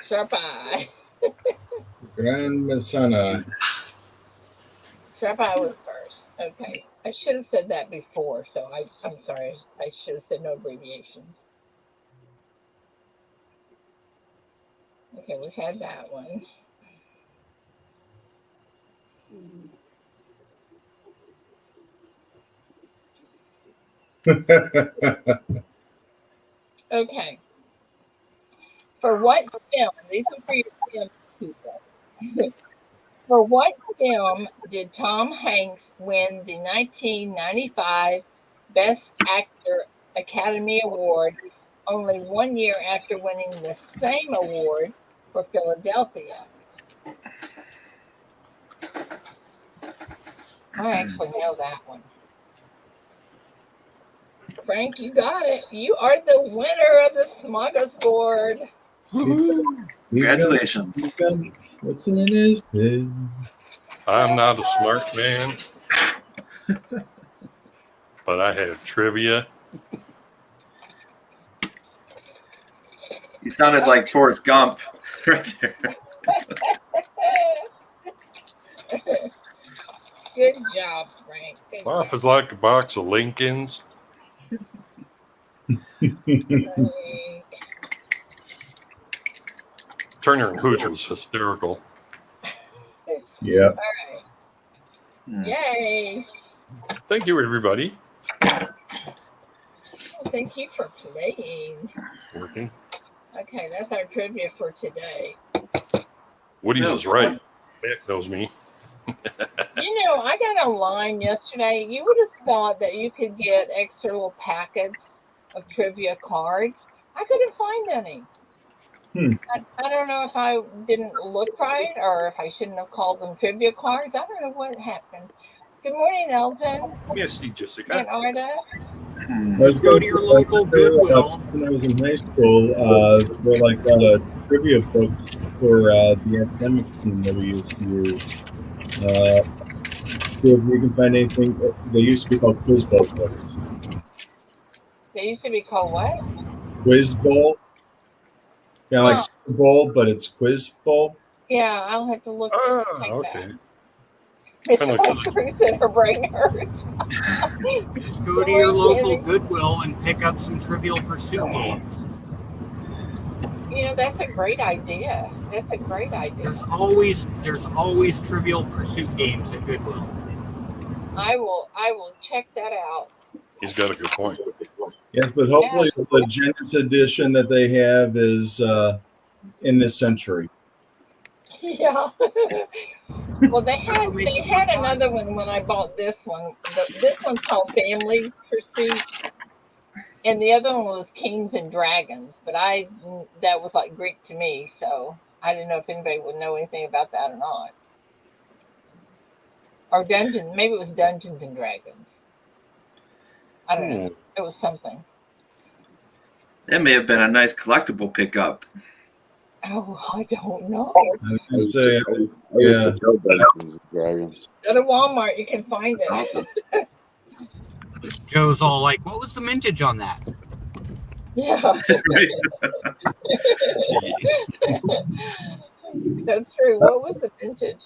Sharp eye. Grand Messana. Sharp eye was first. Okay. I should have said that before, so I'm sorry. I should have said no abbreviations. Okay, we've had that one. Okay. For what film? These are for your film people. For what film did Tom Hanks win the 1995 Best Actor Academy Award only 1 year after winning the same award for Philadelphia? I actually know that one. Frank, you got it. You are the winner of the smorgasbord. Congratulations. What's in his head? I'm not a smart man, but I have trivia. You sounded like Forrest Gump right there. Good job, Frank. Good Life job. is like a box of Lincolns. Frank. Turner and Hooch was hysterical. Yeah. All right. Yay. Thank you, everybody. Thank you for playing. Working. Okay, that's our trivia for today. Woody's is right. Mick knows me. You know, I got online yesterday. You would have thought that you could get extra little packets of trivia cards. I couldn't find any. I don't know if I didn't look right or if I shouldn't have called them trivia cards. I don't know what happened. Good morning, Elton. Yes, Jessica. And Arda. Just go to your local Goodwill. When I was in high school, there were like trivia books for the academic team that we used to use. See if we can find anything. They used to be called quiz bowl books. They used to be called what? Quiz bowl. Yeah, like Super Bowl, but it's quiz bowl. Yeah, I'll have to look. Okay. Miss Cruz said her brain hurts. Just go to your local Goodwill and pick up some Trivial Pursuit games. You know, that's a great idea. That's a great idea. There's always Trivial Pursuit games at Goodwill. I will check that out. He's got a good point. Yes, but hopefully the Genesis edition that they have is in this century. Yeah. Well, they had another one when I bought this one. This one's called Family Pursuit, and the other one was Kings and Dragons. But that was like Greek to me, so I didn't know if anybody would know anything about that or not. Or Dungeons, maybe it was Dungeons and Dragons. I don't know. It was something. That may have been a nice collectible pickup. Oh, I don't know. I used to know Dungeons and Dragons. Go to Walmart, you can find it. Awesome. Joe's all like, what was the mintage on that? Yeah. That's true. What was the vintage?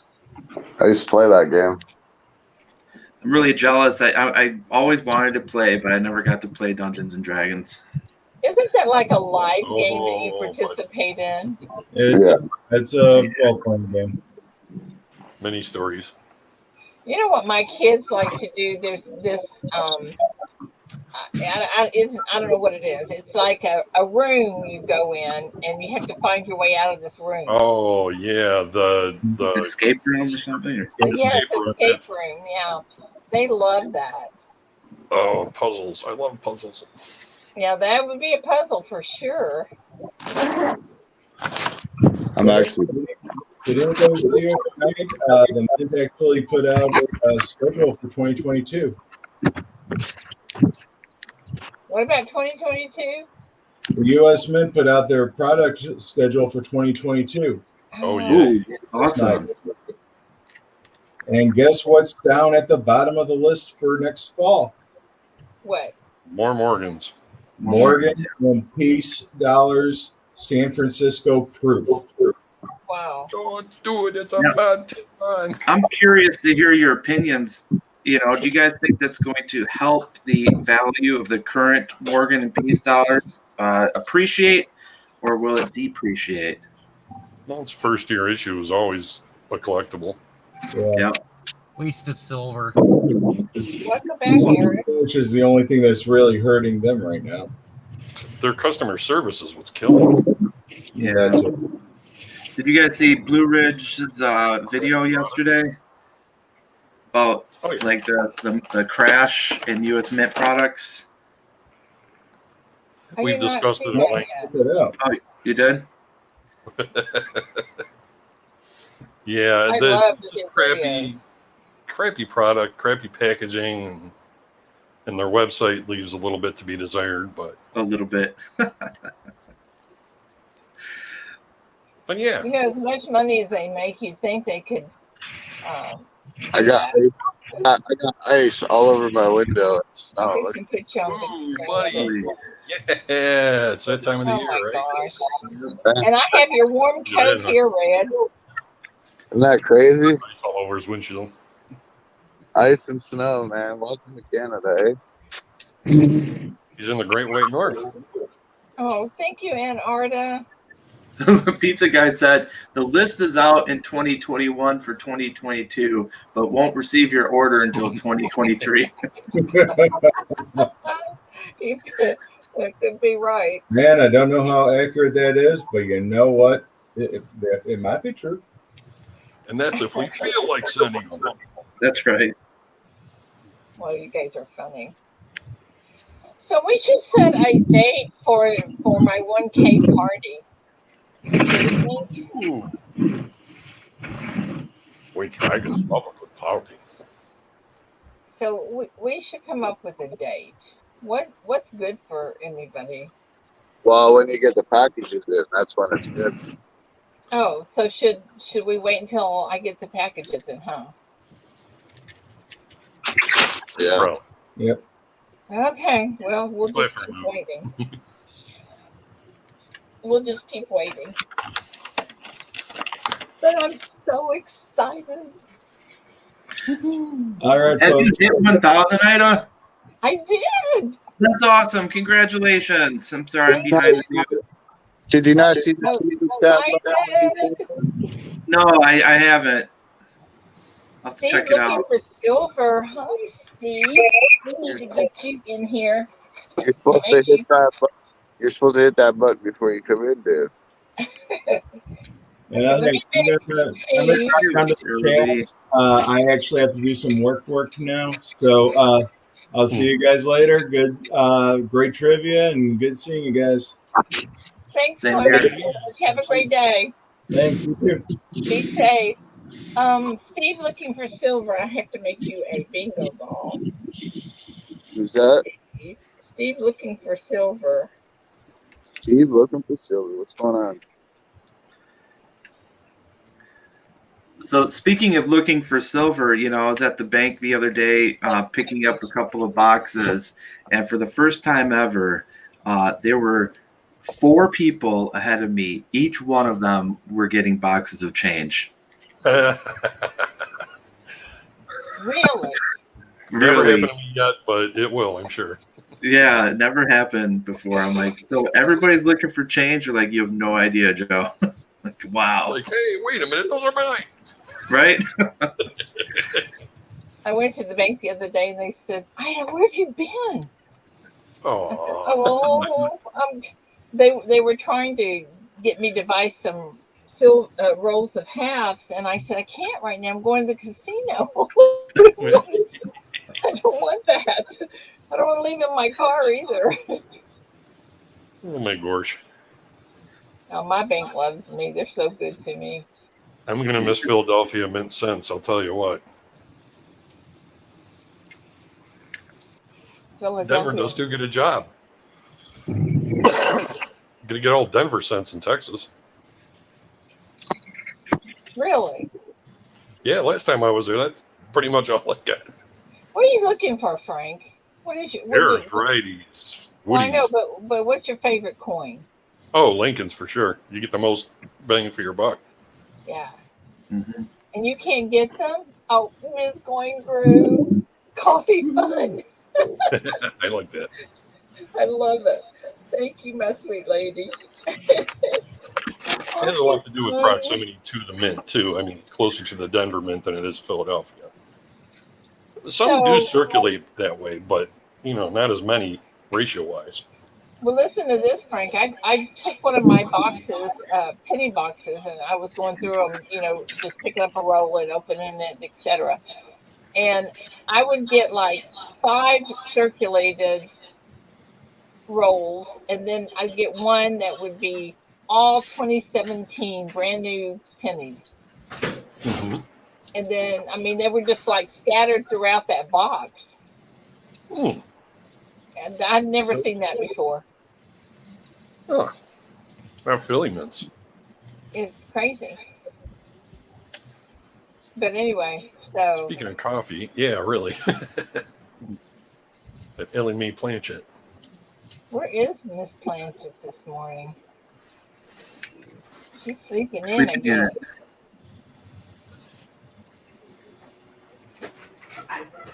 I used to play that game. I'm really jealous. I always wanted to play, but I never got to play Dungeons and Dragons. Isn't that like a live game that you participate in? It's a well-played game. Many stories. You know what my kids like to do? There's this I don't know what it is. It's like a room you go in and you have to find your way out of this room. Oh yeah, the escape room or something. Escape room. Yeah, they love that. Oh, puzzles! I love puzzles. Yeah, that would be a puzzle for sure. I'm actually. Did anybody see overnight? The Mint actually put out a schedule for 2022. What about 2022? The U.S. Mint put out their product schedule for 2022. Oh, yeah. Ooh, Last night. awesome. And guess what's down at the bottom of the list for next fall? What? More Morgans. Morgan and Peace Dollars San Francisco Proof. Wow. Don't do it. It's a Yeah. bad time. I'm curious to hear your opinions. You know, do you guys think that's going to help the value of the current Morgan and Peace dollars appreciate, or will it depreciate? Well, its first year issue is always a collectible. Yeah. Waste of silver. Welcome back, Eric. Which is the only thing that's really hurting them right now. Their customer service is what's killing them. Yeah. Did you guys see Blue Ridge's video yesterday about like the crash in U.S. Mint products? We've discussed it at length. Oh, you did? Yeah, I the love just his crappy product, crappy packaging, and their website leaves a little bit to be desired, but A little bit. but yeah. You know, as much money as they make, you'd think they could. I got ice all over my window. It's I snow. can put you on Ooh, the buddy. screen. Yeah, it's that time of the Oh year, my right? gosh! And I have your warm coat here, Red. Isn't that crazy? Ice all over his windshield. Ice and snow, man. Welcome to Canada, eh? He's in the Great White North. Oh, thank you, Aunt Arda. The pizza guy said the list is out in 2021 for 2022, but won't receive your order until 2023. That could be right. Man, I don't know how accurate that is, but you know what? It might be true. And that's if we feel like sending them. That's right. Well, you guys are funny. So we should set a date for my 1K party. Ooh. We dragons love a good party. So we should come up with a date. What's good for anybody? Well, when you get the packages in, that's when it's good. Oh, so should we wait until I get the packages in, huh? Yeah. Bro. Yep. Okay. Well, we'll just keep waiting. We'll just keep waiting. But I'm so excited. All right, Have you folks. hit 1,000, Ida? I did. That's awesome. Congratulations. I'm sorry I'm behind the news. Did you not see the Steve stat? No, I haven't. I'll have to Steve check it looking out. for silver. Hi, Steve. We need to get you in here. You're supposed to hit that. You're supposed to hit that button before you come in, dude. And I'm gonna come to the chat. I actually have to do some work now, so I'll see you guys later. Good, great trivia, and good seeing you guys. Thanks, Same Chloe. here. Have a great day. Thanks. You too. Be safe. Steve looking for silver. I have to make you a bingo ball. Who's that? Steve looking for silver. Steve looking for silver. What's going on? So speaking of looking for silver, you know, I was at the bank the other day picking up a couple of boxes, and for the first time ever, there were 4 people ahead of me. Each one of them were getting boxes of change. Really? Never Really? happened to me yet, but it will, I'm sure. Yeah, it never happened before. I'm like, so everybody's looking for change? Or like, you have no idea, Joe. Like, wow. It's like, hey, wait a minute, those are mine. Right? I went to the bank the other day and they said, Ida, where have you been? Oh, They were trying to get me to buy some rolls of halves, and I said I can't right now. I'm going to the casino. I don't want that. I don't want to leave in my car either. oh my gosh. Oh, my bank loves me. They're so good to me. I'm going to miss Philadelphia mint cents, I'll tell you what. Denver does do good a job. Gonna get all Denver cents in Texas. Really? Yeah, last time I was there, that's pretty much all I got. What are you looking for, Frank? What is your? Harris varieties. Well, I know, Woody's. but what's your favorite coin? Oh, Lincoln's for sure. You get the most bang for your buck. Yeah. Mm-hmm. And you can't get them? Oh, Miss Going Groove. Coffee fun. I like that. I love it. Thank you, my sweet lady. It has a lot to do with proximity to the mint, too. I mean, it's closer to the Denver mint than it is Philadelphia. Some do circulate that way, but, not as many ratio-wise. Well, listen to this, Frank. I took one of my boxes, penny boxes, and I was going through them, just picking up a roll and opening it, etc. And I would get like 5 circulated rolls, and then I'd get one that would be all 2017 brand new pennies. Mm-hmm. And then, I mean, they were just like scattered throughout that box. Mm. And I'd never seen that before. Oh, about Philly mints. It's crazy. But anyway, so. Speaking of coffee, yeah, really. That Ellie Mae Planchet. Where is Miss Planchet this morning? She's sleeping in again.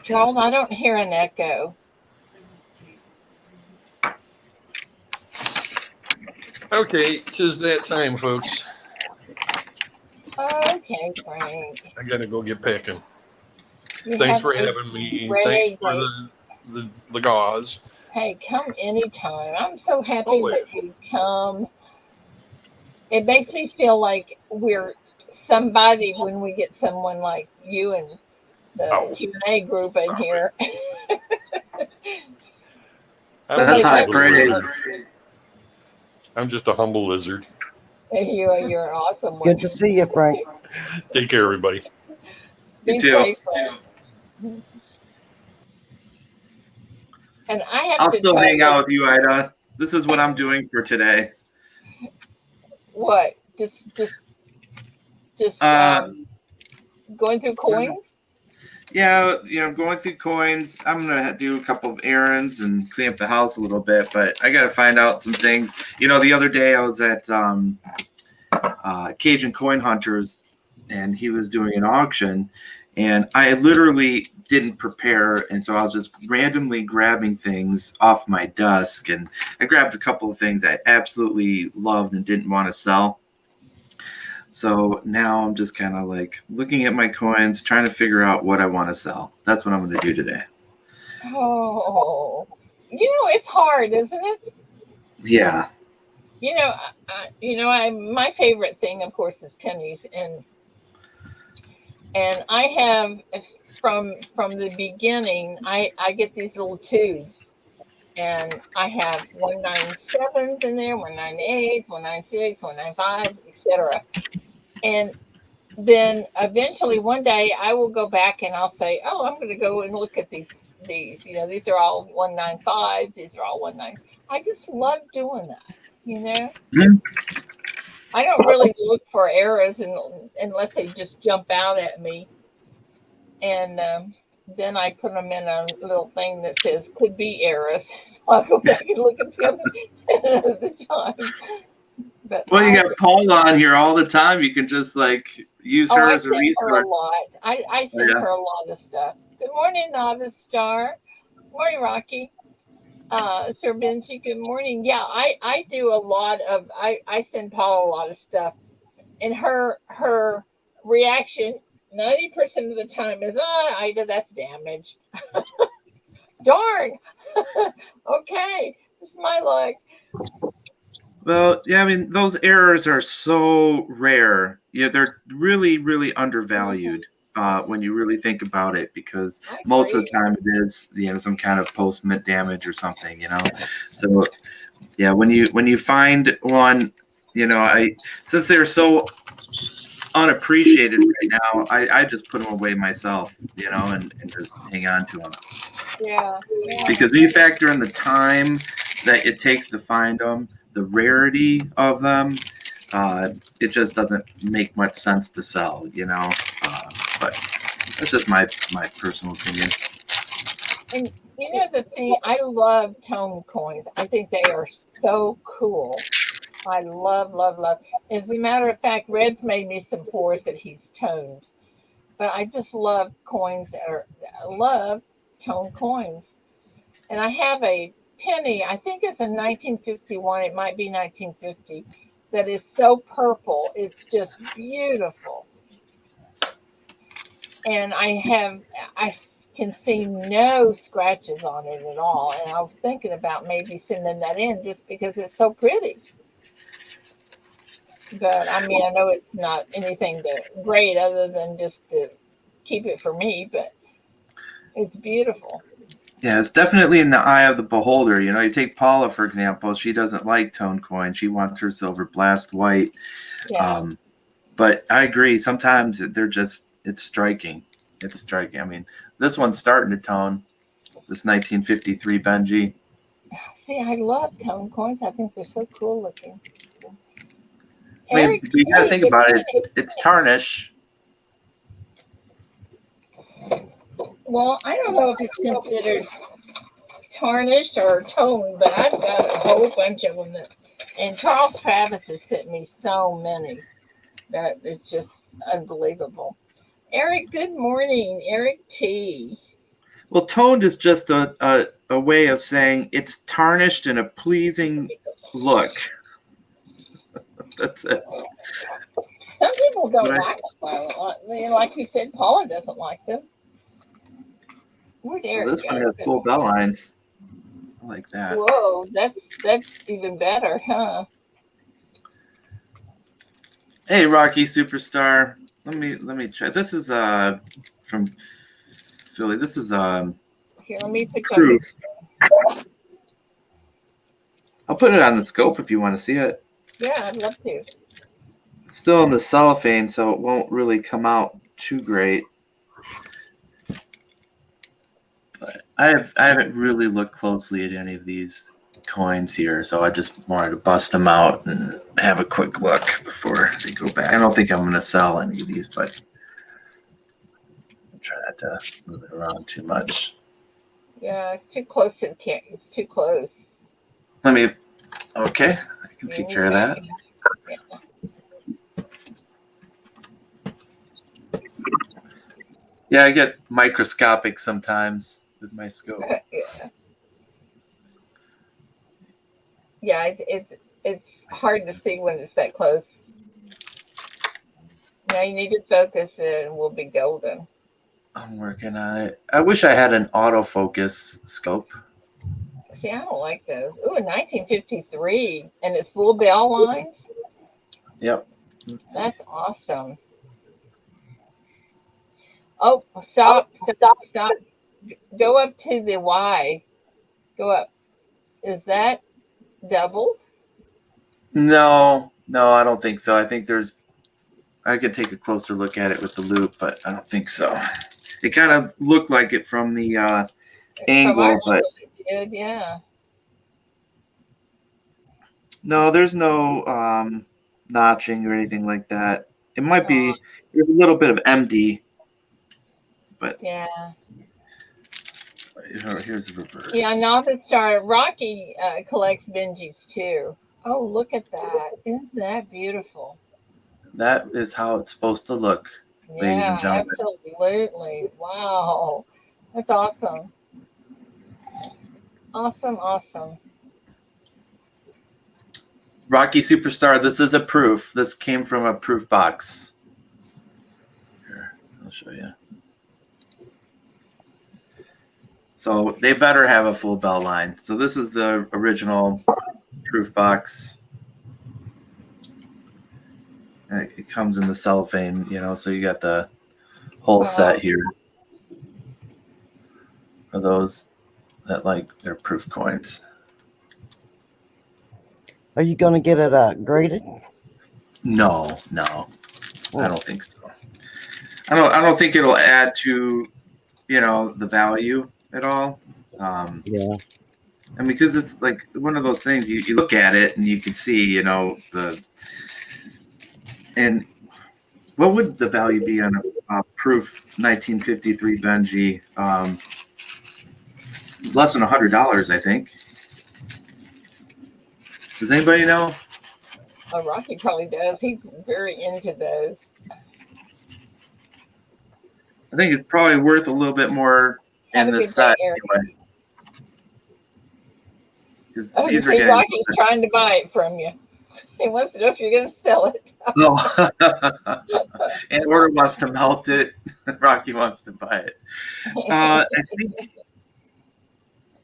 Charles, I don't hear an echo. Okay, 'tis that time, folks. Okay, Frank. I gotta go get packing. Thanks for having me. Thanks for the gauze. Hey, come anytime. I'm so happy that you come. It makes me feel like we're somebody when we get someone like you and the Q&A group in here. That's high praise. I'm just a humble lizard. You're an awesome one. Good to see you, Frank. Take care, everybody. You too. And I'll still hang out with you, Ida. This is what I'm doing for today. What? Just going through coins? Yeah, going through coins. I'm gonna do a couple of errands and clean up the house a little bit, but I gotta find out some things. The other day I was at Cajun Coin Hunters, and he was doing an auction, and I literally didn't prepare, and so I was just randomly grabbing things off my desk, and I grabbed a couple of things I absolutely loved and didn't want to sell. So now I'm just kind of like looking at my coins, trying to figure out what I want to sell. That's what I'm going to do today. Oh, it's hard, isn't it? Yeah. My favorite thing, of course, is pennies, and I have from the beginning. I get these little tubes, and I have 197s in there, 198s, 196, 195, etc. And then eventually one day I will go back and I'll say, oh, I'm going to go and look at these. These are all 195s. These are all 19. I just love doing that. Mm-hmm. I don't really look for errors unless they just jump out at me. And then I put them in a little thing that says could be errors. So I'll go back and look at them at the time. But you got Paul on here all the time. You can just use her as a resource. Her a lot. I send her a lot of stuff. Good morning, Novice Star. Good morning, Rocky. Sir Benji, good morning. Yeah, I do a lot of, I send Paul a lot of stuff. And her reaction 90% of the time is, Ida, that's damage. Darn. Okay, it's my luck. Well, yeah, I mean, those errors are so rare. Yeah, they're really, really undervalued when you really think about it, because most of the time it is, some kind of post-mint damage or something, So, yeah, when you find one you know, since they're so unappreciated right now, I just put them away myself, you know, and just hang on to them. Yeah. Because when you factor in the time that it takes to find them, the rarity of them, it just doesn't make much sense to sell, you know. But that's just my personal opinion. And you know the thing, I love tone coins. I think they are so cool. I love, love, love. As a matter of fact, Red's made me some pours that he's toned. But I just love coins that are, I love tone coins. And I have a penny, I think it's a 1951, it might be 1950, that is so purple. It's just beautiful. And I can see no scratches on it at all. And I was thinking about maybe sending that in just because it's so pretty. But I mean, I know it's not anything great other than just to keep it for me, but it's beautiful. Yeah, it's definitely in the eye of the beholder. You know, you take Paula, for example, she doesn't like tone coin. She wants her silver blast white. Yeah. But I agree. Sometimes it's striking. It's striking. I mean, this one's starting to tone. This 1953 Benji. See, I love tone coins. I think they're so cool looking. I mean, Eric, you gotta hey, think good about it. morning. It's tarnish. Well, I don't know if it's considered tarnished or toned, but I've got a whole bunch of them. And Charles Travis has sent me so many that it's just unbelievable. Eric, good morning. Eric T. Well, toned is just a way of saying it's tarnished in a pleasing look. That's it. Some people don't like them. Like you said, Paula doesn't like them. Where'd Well, Eric this one go? has full bell lines. I like that. Whoa, that's even better, huh? Hey, Rocky Superstar. Let me check. This is from Philly. This is Here, let me put you on proof. this. I'll put it on the scope if you want to see it. Yeah, I'd love to. It's still in the cellophane, so it won't really come out too great. But I haven't really looked closely at any of these coins here, so I just wanted to bust them out and have a quick look before they go back. I don't think I'm going to sell any of these, but I'll try not to move it around too much. Yeah, too close to the camera. Too close. Let me. Okay, I can take care of that. Yeah. Yeah, I get microscopic sometimes with my scope. Yeah, it's hard to see when it's that close. Now you need to focus and we'll be golden. I'm working on it. I wish I had an autofocus scope. See, I don't like those. Ooh, 1953, and it's full bell lines. Yep. That's awesome. Oh, stop. Go up to the Y. Go up. Is that double? No, I don't think so. I think I could take a closer look at it with the loop, but I don't think so. It kind of looked like it from the angle, but it did, yeah. No, there's no notching or anything like that. It might be there's a little bit of MD, but yeah. Here's the reverse. Yeah, Novice Star Rocky collects Benjis too. Oh, look at that! Isn't that beautiful? That is how it's supposed to look, ladies and gentlemen. Absolutely! Wow, that's awesome. Awesome. Rocky Superstar, this is a proof. This came from a proof box. Here, I'll show you. So they better have a full bell line. So this is the original proof box. And it comes in the cellophane, so you got the whole set here for those that like their proof coins. Are you going to get it graded? No, I don't think so. I don't think it'll add to, the value at all. Yeah. I mean, because it's like one of those things you look at it and you can see, and what would the value be on a proof 1953 Benji? Less than $100, I think. Does anybody know? Rocky probably does. He's very into those. I think it's probably worth a little bit more Have in a the good day, set Eric. anyway. Because I was these are gonna say getting. Rocky's trying to buy it from you. He wants to know if you're going to sell it. Oh, and Order wants to melt it. Rocky wants to buy it. I think.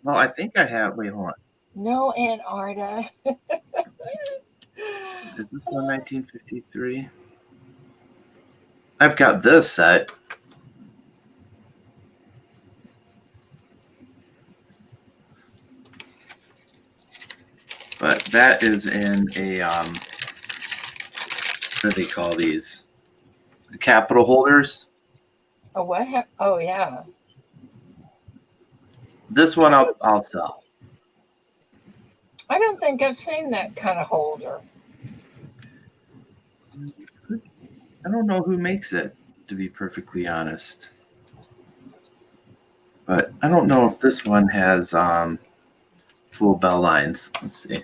Well, I think I have. Wait, hold on. No, Aunt Arda. Is this one 1953? I've got this set. But that is in a what do they call these? The capital holders. Oh, what? Oh, yeah. This one I'll sell. I don't think I've seen that kind of holder. I don't know who makes it, to be perfectly honest. But I don't know if this one has full bell lines. Let's see.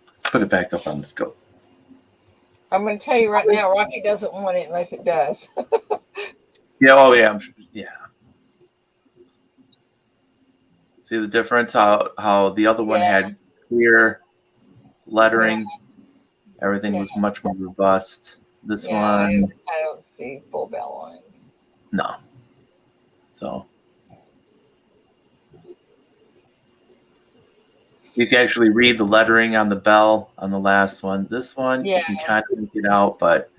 Let's put it back up on the scope. I'm going to tell you right now, Rocky doesn't want it unless it does. Yeah. Oh, yeah. Yeah. See the difference? How the other one had clear lettering. Yeah. Everything was much more robust. This one. I don't see full bell lines. No. So. You can actually read the lettering on the bell on the last one. This one, you can kind of make it out, but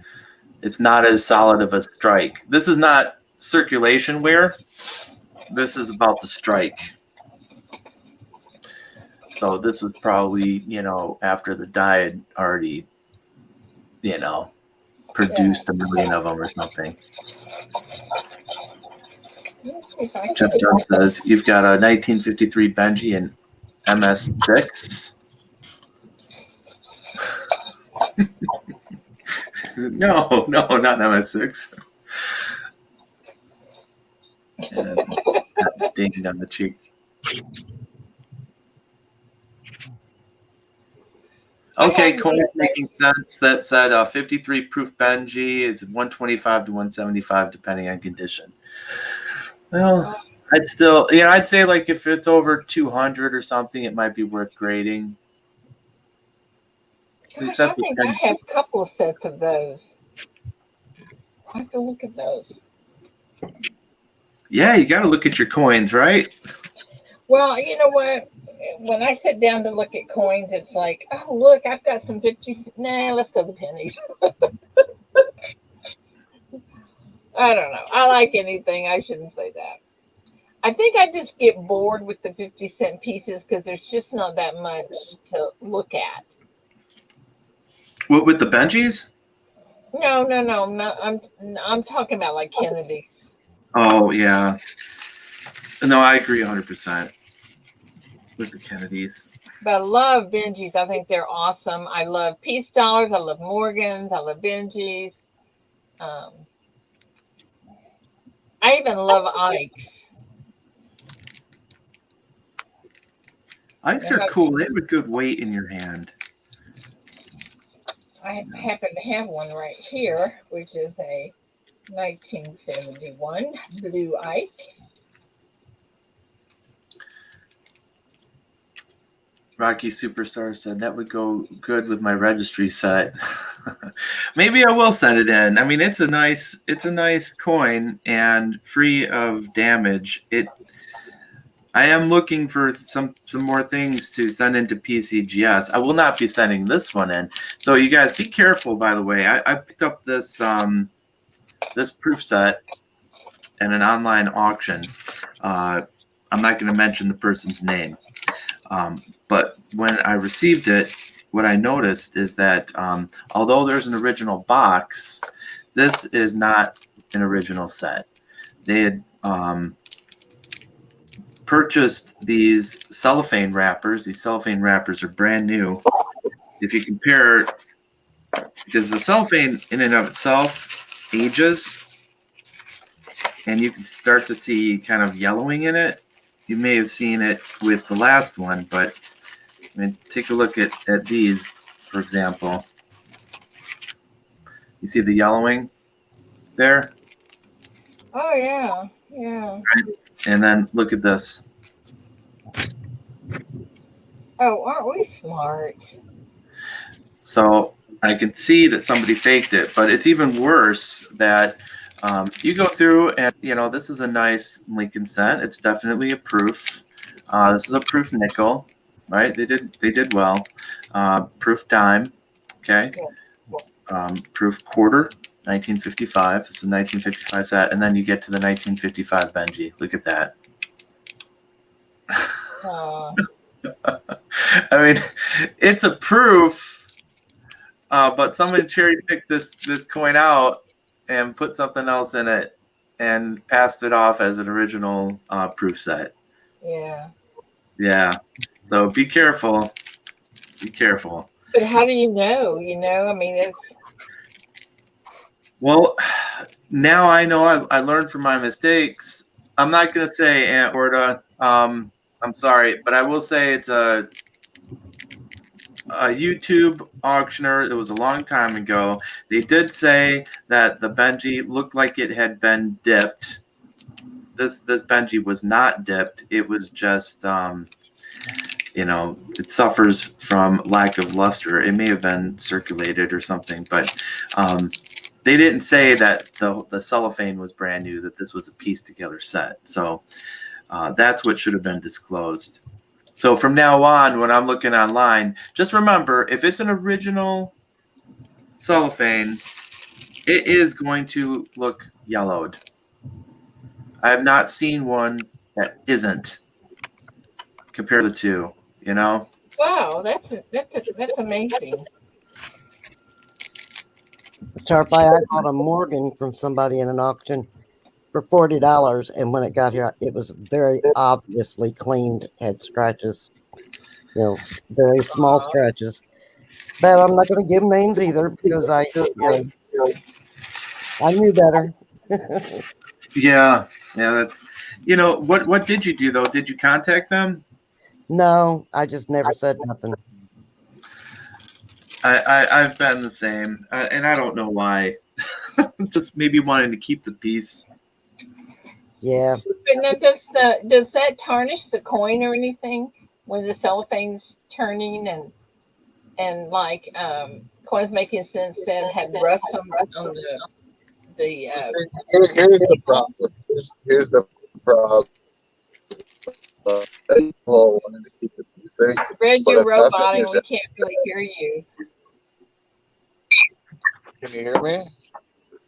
it's not as solid of a strike. This is not circulation wear. This is about the strike. So this was probably, after the dye had already, produced 1 million of them or something. Jeff Dunn says, you've got a 1953 Benji and MS6. No, not MS6. And dinged on the cheek. Okay, coin's making sense. That said 53 proof Benji is 125 to 175 depending on condition. Well, I'd say like if it's over 200 or something, it might be worth grading. Gosh, I think I have a couple of sets of those. I have to look at those. Yeah, you got to look at your coins, right? Well, you know what? When I sit down to look at coins, it's like, oh, look, I've got some 50s. Nah, let's go to pennies. I don't know. I like anything. I shouldn't say that. I think I just get bored with the 50-cent pieces because there's just not that much to look at. What, with the Benjis? No. I'm talking about like Kennedy's. Oh, yeah. No, I agree 100% with the Kennedys. But I love Benjis. I think they're awesome. I love Peace Dollars. I love Morgans. I love Benjis. I even love Ikes. Ikes are cool. They have a good weight in your hand. I happen to have one right here, which is a 1971 blue Ike. Rocky Superstar said that would go good with my registry set. Maybe I will send it in. I mean, it's a nice coin and free of damage. I am looking for some more things to send into PCGS. I will not be sending this one in. So you guys be careful, by the way. I picked up this this proof set in an online auction. I'm not going to mention the person's name. But when I received it, what I noticed is that although there's an original box, this is not an original set. They had purchased these cellophane wrappers. These cellophane wrappers are brand new. If you compare, because the cellophane in and of itself ages, and you can start to see kind of yellowing in it. You may have seen it with the last one, but I mean, take a look at these, for example. You see the yellowing there? Oh yeah, yeah. Right? And then look at this. Oh, aren't we smart? So I can see that somebody faked it, but it's even worse that you go through and, you know, this is a nice Lincoln cent. It's definitely a proof. This is a proof nickel, right? They did well. Proof dime, okay. Proof quarter, 1955. This is a 1955 set, and then you get to the 1955 Benji. Look at that. I mean, it's a proof, but someone cherry picked this coin out and put something else in it and passed it off as an original proof set. Yeah. Yeah. So be careful. Be careful. But how do you know? You know, I mean, it's. Well, now I know I learned from my mistakes. I'm not going to say Aunt Orta. I'm sorry, but I will say it's a YouTube auctioneer. It was a long time ago. They did say that the Benji looked like it had been dipped. This Benji was not dipped. It was just, you know, it suffers from lack of luster. It may have been circulated or something, but they didn't say that the cellophane was brand new, that this was a pieced together set. So that's what should have been disclosed. So from now on, when I'm looking online, just remember, if it's an original cellophane, it is going to look yellowed. I have not seen one that isn't. Compare the two, you know? Wow, that's amazing. Sharpie, I bought a Morgan from somebody in an auction for $40, and when it got here, it was very obviously cleaned, had scratches, you know, very small scratches. But I'm not going to give names either because I knew better. Yeah, that's, you know, what did you do though? Did you contact them? No, I just never said nothing. I've been the same, and I don't know why. Just maybe wanting to keep the peace. Yeah. But now, does that tarnish the coin or anything when the cellophane's turning and like coins making sense that had rust on the Here's the problem. Here's the problem. People wanted to keep it moving, Red, but you're if nothing roboting. is, We can't really hear you. can you hear me?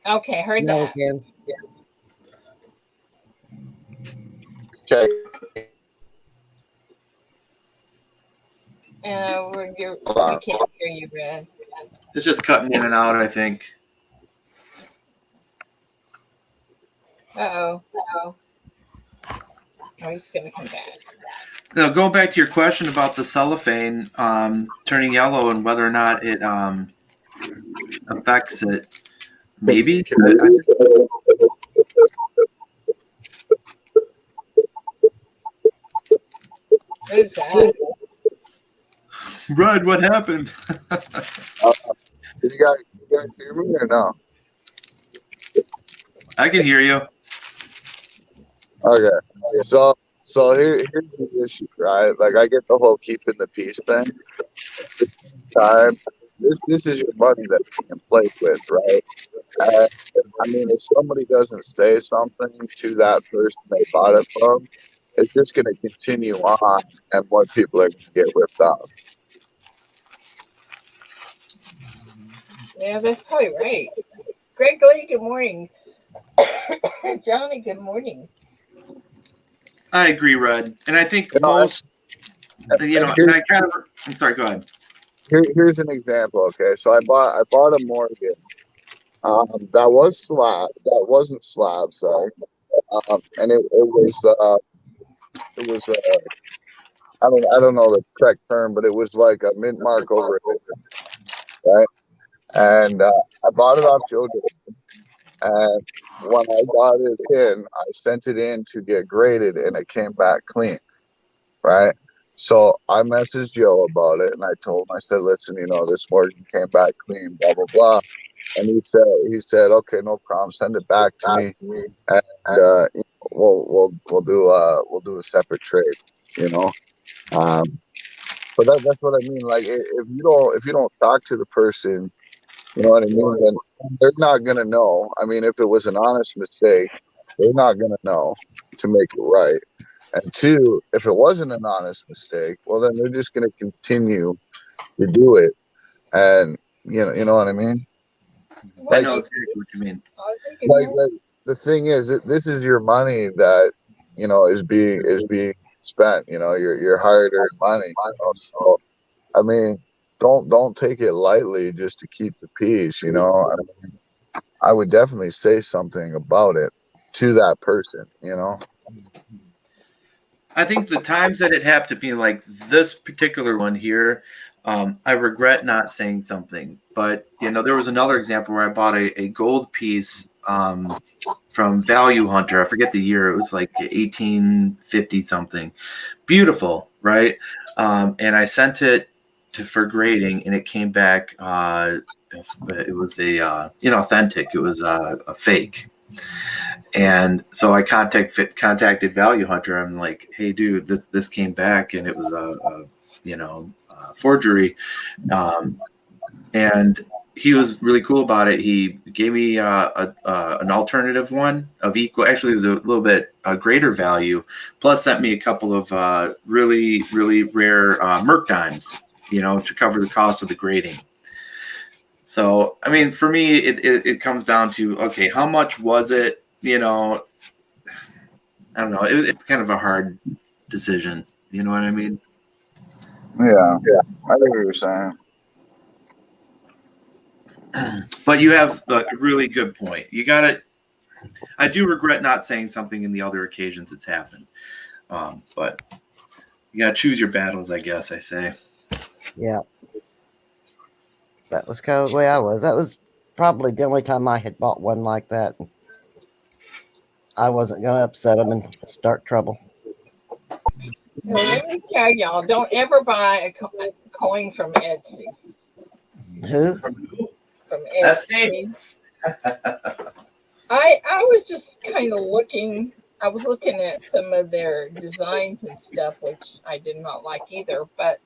Okay, heard No, that. Ken. Okay. We can't hear you, Red. It's just cutting in and out, I think. Uh-oh. Oh, he's going to come back. Now, going back to your question about the cellophane turning yellow and whether or not it affects it, maybe. Who's that? Red, what happened? Did you guys hear me or no? I can hear you. Okay. So here's the issue, right? Like, I get the whole keeping the peace thing. Time. This is your money that you can play with, right? I mean, if somebody doesn't say something to that person they bought it from, it's just going to continue on, and more people are going to get ripped off. Yeah, that's probably right. Greg Lee, good morning. Johnny, good morning. I agree, Red. And I think most, you know, and I kind of, I'm sorry, go ahead. here's an example. Okay, so I bought a Morgan. That wasn't slab. Sorry. And it was I don't know the correct term, but it was like a mint mark over it, right? And I bought it off Joe. And when I got it in, I sent it in to get graded, and it came back clean, right? So I messaged Joe about it, and I told him, I said, listen, this Morgan came back clean, blah blah blah. And he said, okay, no problem, send it back to me, and we'll do a separate trade, you know. But that's what I mean. Like, if you don't talk to the person, you know what I mean, then they're not gonna know. I mean, if it was an honest mistake, they're not gonna know to make it right. And two, if it wasn't an honest mistake, well, then they're just gonna continue to do it. And you know what I mean. I Like, know exactly what you mean. like the thing is, this is your money that is being spent. Your hard-earned money. So I mean, don't take it lightly just to keep the peace. I would definitely say something about it to that person. I think the times that it happened to me, like this particular one here, I regret not saying something. But there was another example where I bought a gold piece from Value Hunter. I forget the year. It was like 1850 something. Beautiful, right? And I sent it for grading, and it came back. It was a inauthentic. It was a fake. And so I contacted Value Hunter. I'm like, hey, dude, this came back, and it was a forgery. And he was really cool about it. He gave me an alternative one of equal. Actually, it was a little bit greater value. Plus, sent me a couple of really, really rare Merc dimes, to cover the cost of the grading. So, I mean, for me, it comes down to, okay, how much was it? I don't know. It's kind of a hard decision. You know what I mean? Yeah. I think what you're saying. But you have a really good point. I do regret not saying something in the other occasions it's happened. But you got to choose your battles, I guess I say. Yeah. That was kind of the way I was. That was probably the only time I had bought one like that. I wasn't going to upset them and start trouble. Well, let me tell y'all, don't ever buy a coin from Etsy. Who? From Etsy. I was just kind of looking. I was looking at some of their designs and stuff, which I did not like either. But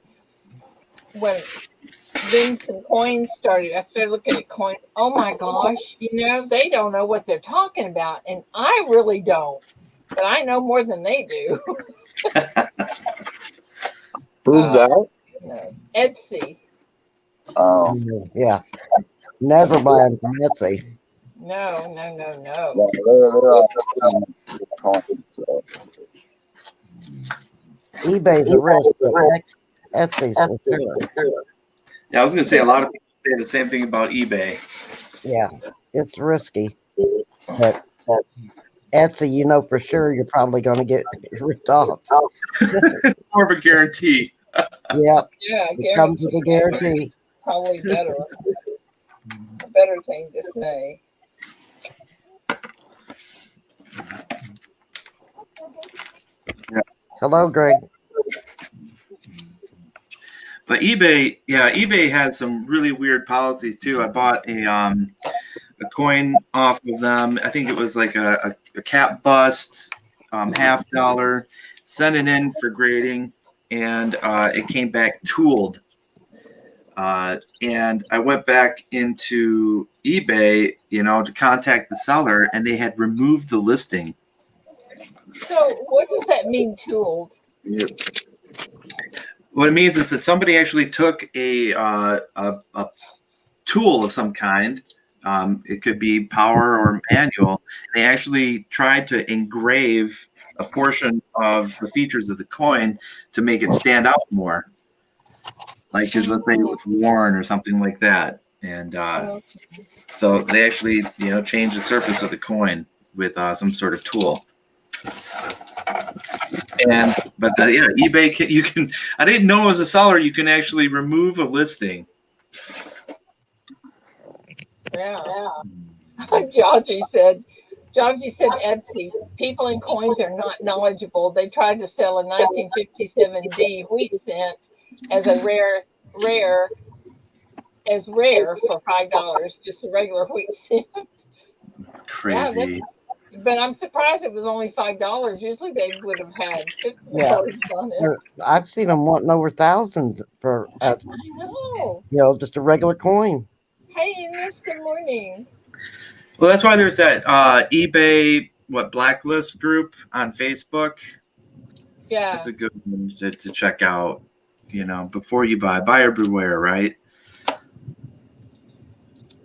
then some coins started. I started looking at coins. Oh my gosh, they don't know what they're talking about, and I really don't. But I know more than they do. Who's that? Etsy. Oh, yeah. Never buy them from Etsy. No. they're all so. eBay's a risk, but Etsy's secure. Yeah, I was going to say, a lot of people say the same thing about eBay. Yeah, it's risky, but Etsy, for sure you're probably going to get ripped off. More of a guarantee. Yep. Yeah, It comes with a guarantee. Probably better. A better thing to say. Yeah. Hello, Greg. But eBay has some really weird policies too. I bought a coin off of them. I think it was like a cap bust, $50. Sent it in for grading, and it came back tooled. And I went back into eBay, to contact the seller, and they had removed the listing. So what does that mean, tooled? Yeah. What it means is that somebody actually took a tool of some kind. It could be power or manual. They actually tried to engrave a portion of the features of the coin to make it stand out more. like because let's say it was worn or something like that, and so they actually change the surface of the coin with some sort of tool. But yeah, eBay you can. I didn't know as a seller you can actually remove a listing. Yeah. Georgie said Etsy. People in coins are not knowledgeable. They tried to sell a 1957 D wheat cent as a rare for $5, just a regular wheat cent. It's crazy. Yeah, but I'm surprised it was only $5. Usually they would have had $50 on it. I've seen them wanting over thousands for I know. Just a regular coin. Hey, Eunice, good morning. Well, that's why there's that eBay blacklist group on Facebook. Yeah, that's a good one to check out. Before you buy, buyer beware, right?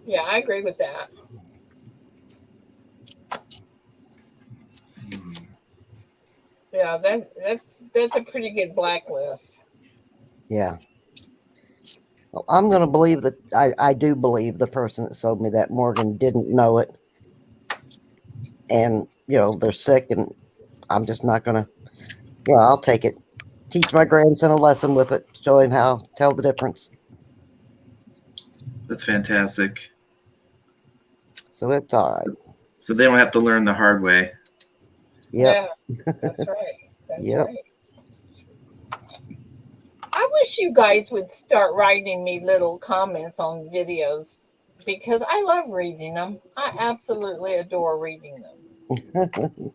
Yeah, I agree with that. Yeah, that's a pretty good blacklist. Yeah. Well, I'm going to believe that I do believe the person that sold me that Morgan didn't know it. And, they're sick, and I'm just not going to, I'll take it. Teach my grandson a lesson with it, show him how, tell the difference. That's fantastic. So it's all right. So they don't have to learn the hard way. Yep. Yeah, that's right. That's Yep. right. I wish you guys would start writing me little comments on videos because I love reading them. I absolutely adore reading them.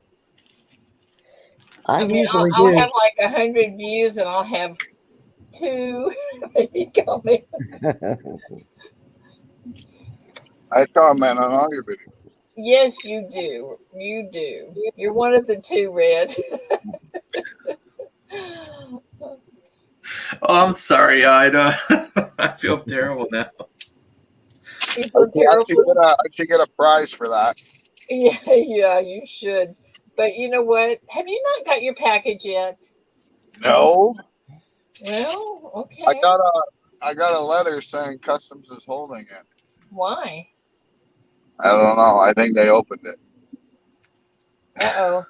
I mean, usually I'll do. have like 100 views and I'll have 2 maybe comments. I comment on all your videos. Yes, you do. You do. You're one of the 2, Red. Oh, I'm sorry, Ida. I feel terrible now. You feel terrible? I should get a prize for that. Yeah, you should. But you know what? Have you not got your package yet? No. Well, okay. I got a letter saying customs is holding it. Why? I don't know. I think they opened it. Uh-oh.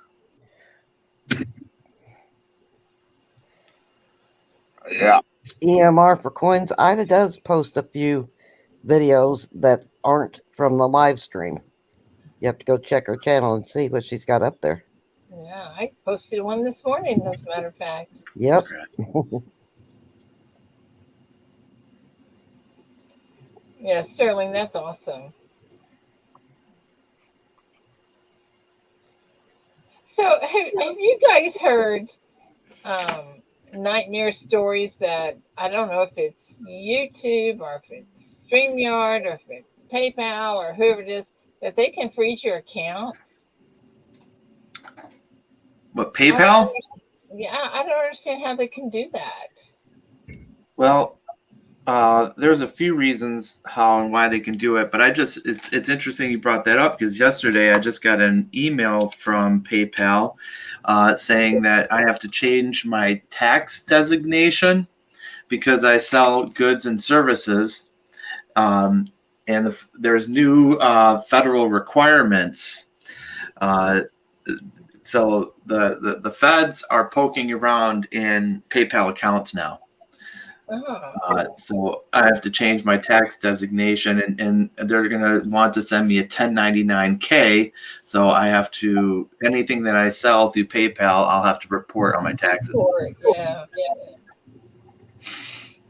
Yeah. EMR for coins. Ida does post a few videos that aren't from the live stream. You have to go check her channel and see what she's got up there. Yeah, I posted one this morning, as a matter of fact. Yep. Yeah, Sterling, that's awesome. So, have you guys heard nightmare stories that, I don't know if it's YouTube or if it's StreamYard or if it's PayPal or whoever it is, that they can freeze your account? What, PayPal? I don't understand how they can do that. Well, there's a few reasons how and why they can do it, but it's interesting you brought that up because yesterday I just got an email from PayPal saying that I have to change my tax designation because I sell goods and services, and there's new federal requirements. So the feds are poking around in PayPal accounts now. So I have to change my tax designation, and they're going to want to send me a 1099-K. So I have to, anything that I sell through PayPal, I'll have to report on my taxes. Yeah.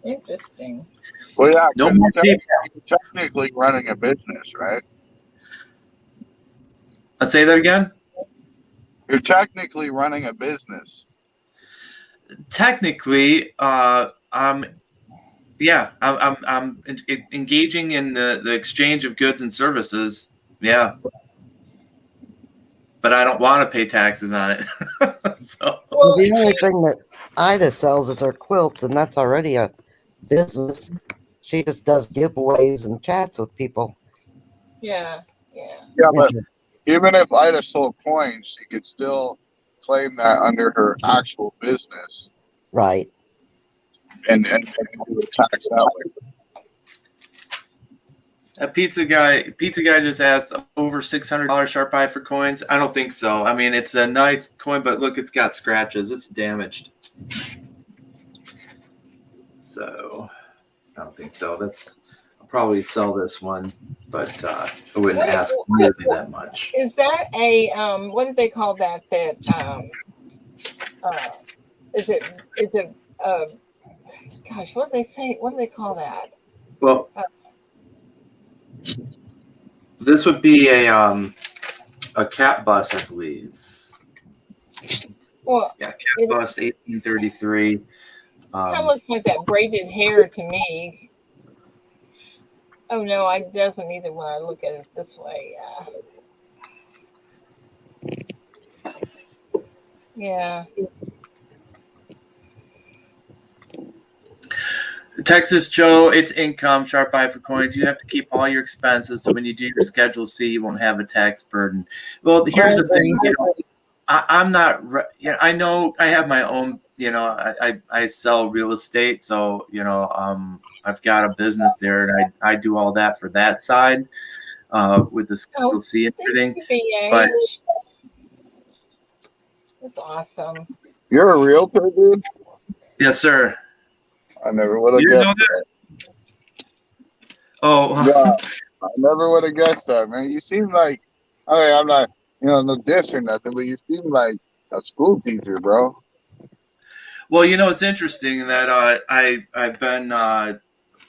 Interesting. Well, yeah, No more PayPal. you're technically running a business, right? Let's say that again. You're technically running a business. Technically, I'm engaging in the exchange of goods and services. Yeah. But I don't want to pay taxes on it. Well, the only thing that Ida sells is her quilts, and that's already a business. She just does giveaways and chats with people. Yeah, but even if Ida sold coins, she could still claim that under her actual business. Right. and do the tax that way. A pizza guy just asked over $600 sharp eye for coins. I don't think so. I mean, it's a nice coin, but look, it's got scratches. It's damaged. So I don't think so. I'll probably sell this one, but I wouldn't ask nearly that much. Is that a what do they call that? That is it gosh, what do they say? What do they call that? Well, this would be a cat bus, I believe. Well, yeah, cat bus, 1833. Kind of looks like that braided hair to me. Oh no, it doesn't either when I look at it this way. Yeah. Texas Joe, it's income, sharp eye for coins. You have to keep all your expenses, so when you do your Schedule C, you won't have a tax burden. Well, here's the thing. I'm not. I know I have my own. I sell real estate, so I've got a business there, and I do all that for that side with the Schedule C and everything. But that's awesome. You're a realtor, dude? Yes, sir. I never would have guessed that. Oh, yeah, I never would have guessed that, man. You seem like, I'm not, no diss or nothing, but you seem like a school teacher, bro. Well, it's interesting that I've been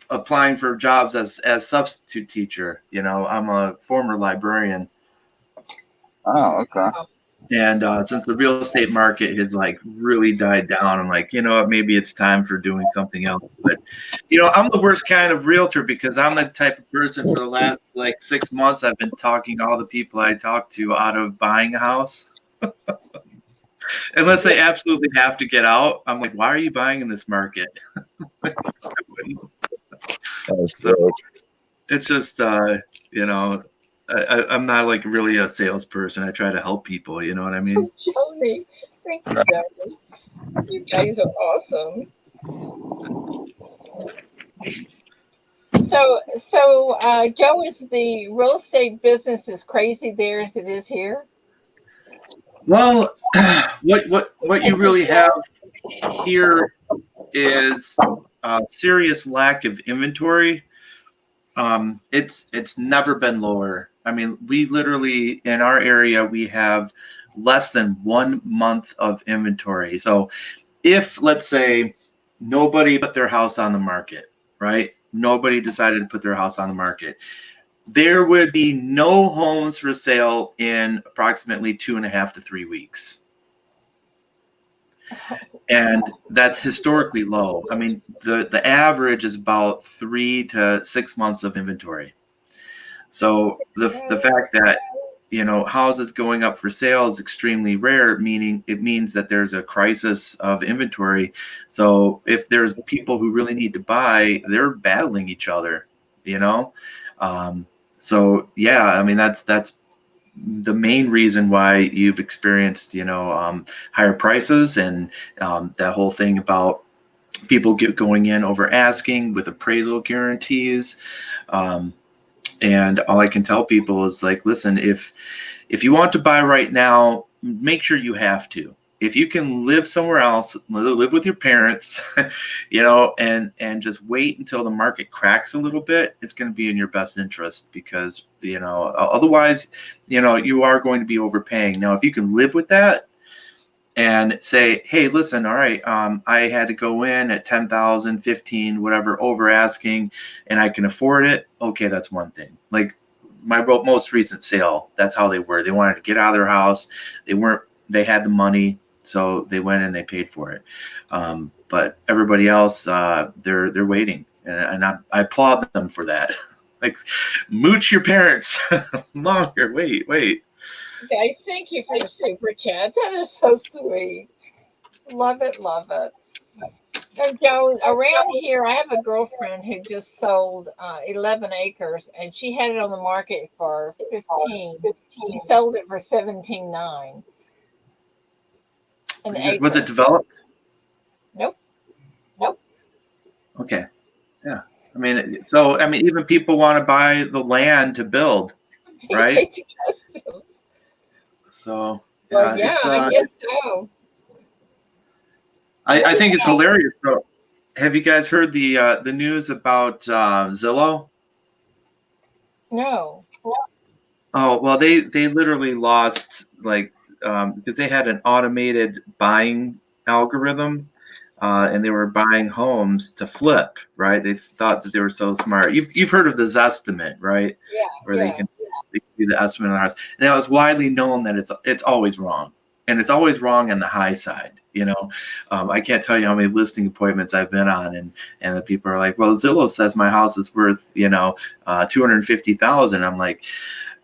applying for jobs as substitute teacher. I'm a former librarian. Oh, okay. And since the real estate market has really died down, I'm like, maybe it's time for doing something else. But I'm the worst kind of realtor because I'm the type of person for the last 6 months I've been talking all the people I talk to out of buying a house. Unless they absolutely have to get out. I'm like, why are you buying in this market? So it's just, I'm not really a salesperson. I try to help people. You know what I mean? Joni, thank you, Joni. You guys are awesome. So, Joe, is the real estate business as crazy there as it is here? Well, what you really have here is a serious lack of inventory. It's never been lower. I mean, we literally in our area we have less than 1 month of inventory. So if let's say nobody put their house on the market, right? Nobody decided to put their house on the market. There would be no homes for sale in approximately 2.5 to 3 weeks. And that's historically low. I mean, the average is about 3 to 6 months of inventory. So the fact that houses going up for sale is extremely rare, meaning it means that there's a crisis of inventory. So if there's people who really need to buy, they're battling each other. So yeah, I mean that's the main reason why you've experienced higher prices and that whole thing about people going in over asking with appraisal guarantees. And all I can tell people is listen, if you want to buy right now, make sure you have to. If you can live somewhere else, live with your parents, and just wait until the market cracks a little bit, it's going to be in your best interest because, otherwise, you are going to be overpaying. Now, if you can live with that and say, hey, listen, all right, I had to go in at 10,000, 15, whatever, over asking, and I can afford it. Okay, that's one thing. Like my most recent sale, that's how they were. They wanted to get out of their house. They had the money. So they went and they paid for it. But everybody else, they're waiting. And I applaud them for that. Mooch your parents longer. Wait. Guys, thank you for the super chat. That is so sweet. Love it. And Joe, around here, I have a girlfriend who just sold 11 acres, and she had it on the market for 15. She sold it for 17.9. Was it developed? Nope. Okay. Yeah. I mean, even people want to buy the land to build, right? So Well, yeah, I guess so. I think it's hilarious though. Have you guys heard the news about Zillow? No. Oh well, they literally lost because they had an automated buying algorithm, and they were buying homes to flip. Right? They thought that they were so smart. You've heard of the Zestimate, right? Yeah. Where they can do the estimate of the house, and it was widely known that it's always wrong, and it's always wrong on the high side. I can't tell you how many listing appointments I've been on, and the people are like, "Well, Zillow says my house is worth $250,000." I'm like,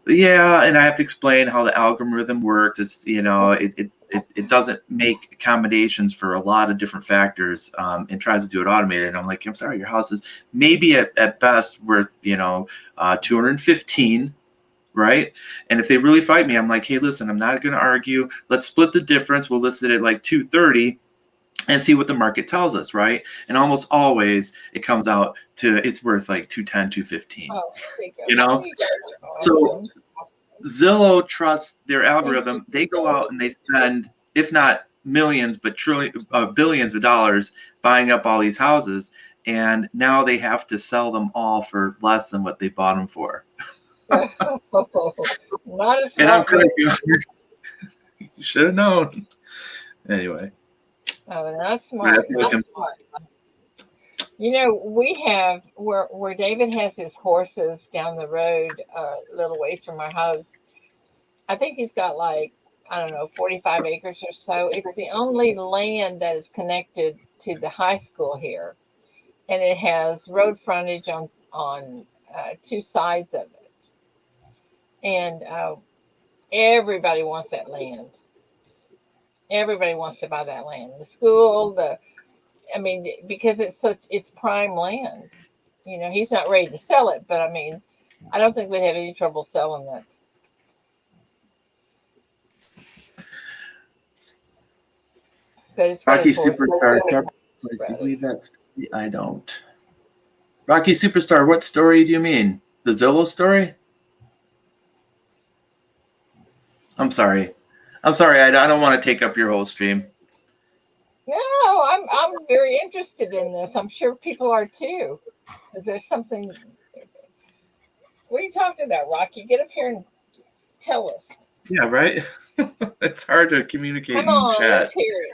yeah, and I have to explain how the algorithm works. It's it doesn't make accommodations for a lot of different factors, and tries to do it automated. And I'm like, I'm sorry, your house is maybe at best worth 215, right? And if they really fight me, I'm like, hey, listen, I'm not going to argue. Let's split the difference. We'll list it at like 230. And see what the market tells us, right? And almost always it comes out to it's worth like 210, 215. Oh, So Zillow trusts their algorithm. They go out and they spend, if not millions, but billions of dollars buying up all these houses, and now they have to sell them all for less than what they bought them for. Not a smart. And I'm crazy. You should have known. Anyway. Oh, that's smart. That's smart. We have where David has his horses down the road, a little ways from our house. I think he's got 45 acres or so. It's the only land that is connected to the high school here, and it has road frontage on two sides of it, and everybody wants that land. Everybody wants to buy that land. The school, because it's prime land. He's not ready to sell it, but I don't think we'd have any trouble selling that. But it's Rocky Superstar. Do you believe that story? I don't. Rocky Superstar, what story do you mean? The Zillow story? I'm sorry. I don't want to take up your whole stream. No, I'm very interested in this. I'm sure people are too. Is there something? What are you talking about, Rocky? Get up here and tell us. Yeah, right. It's hard to communicate Come on, in chat. let's hear it.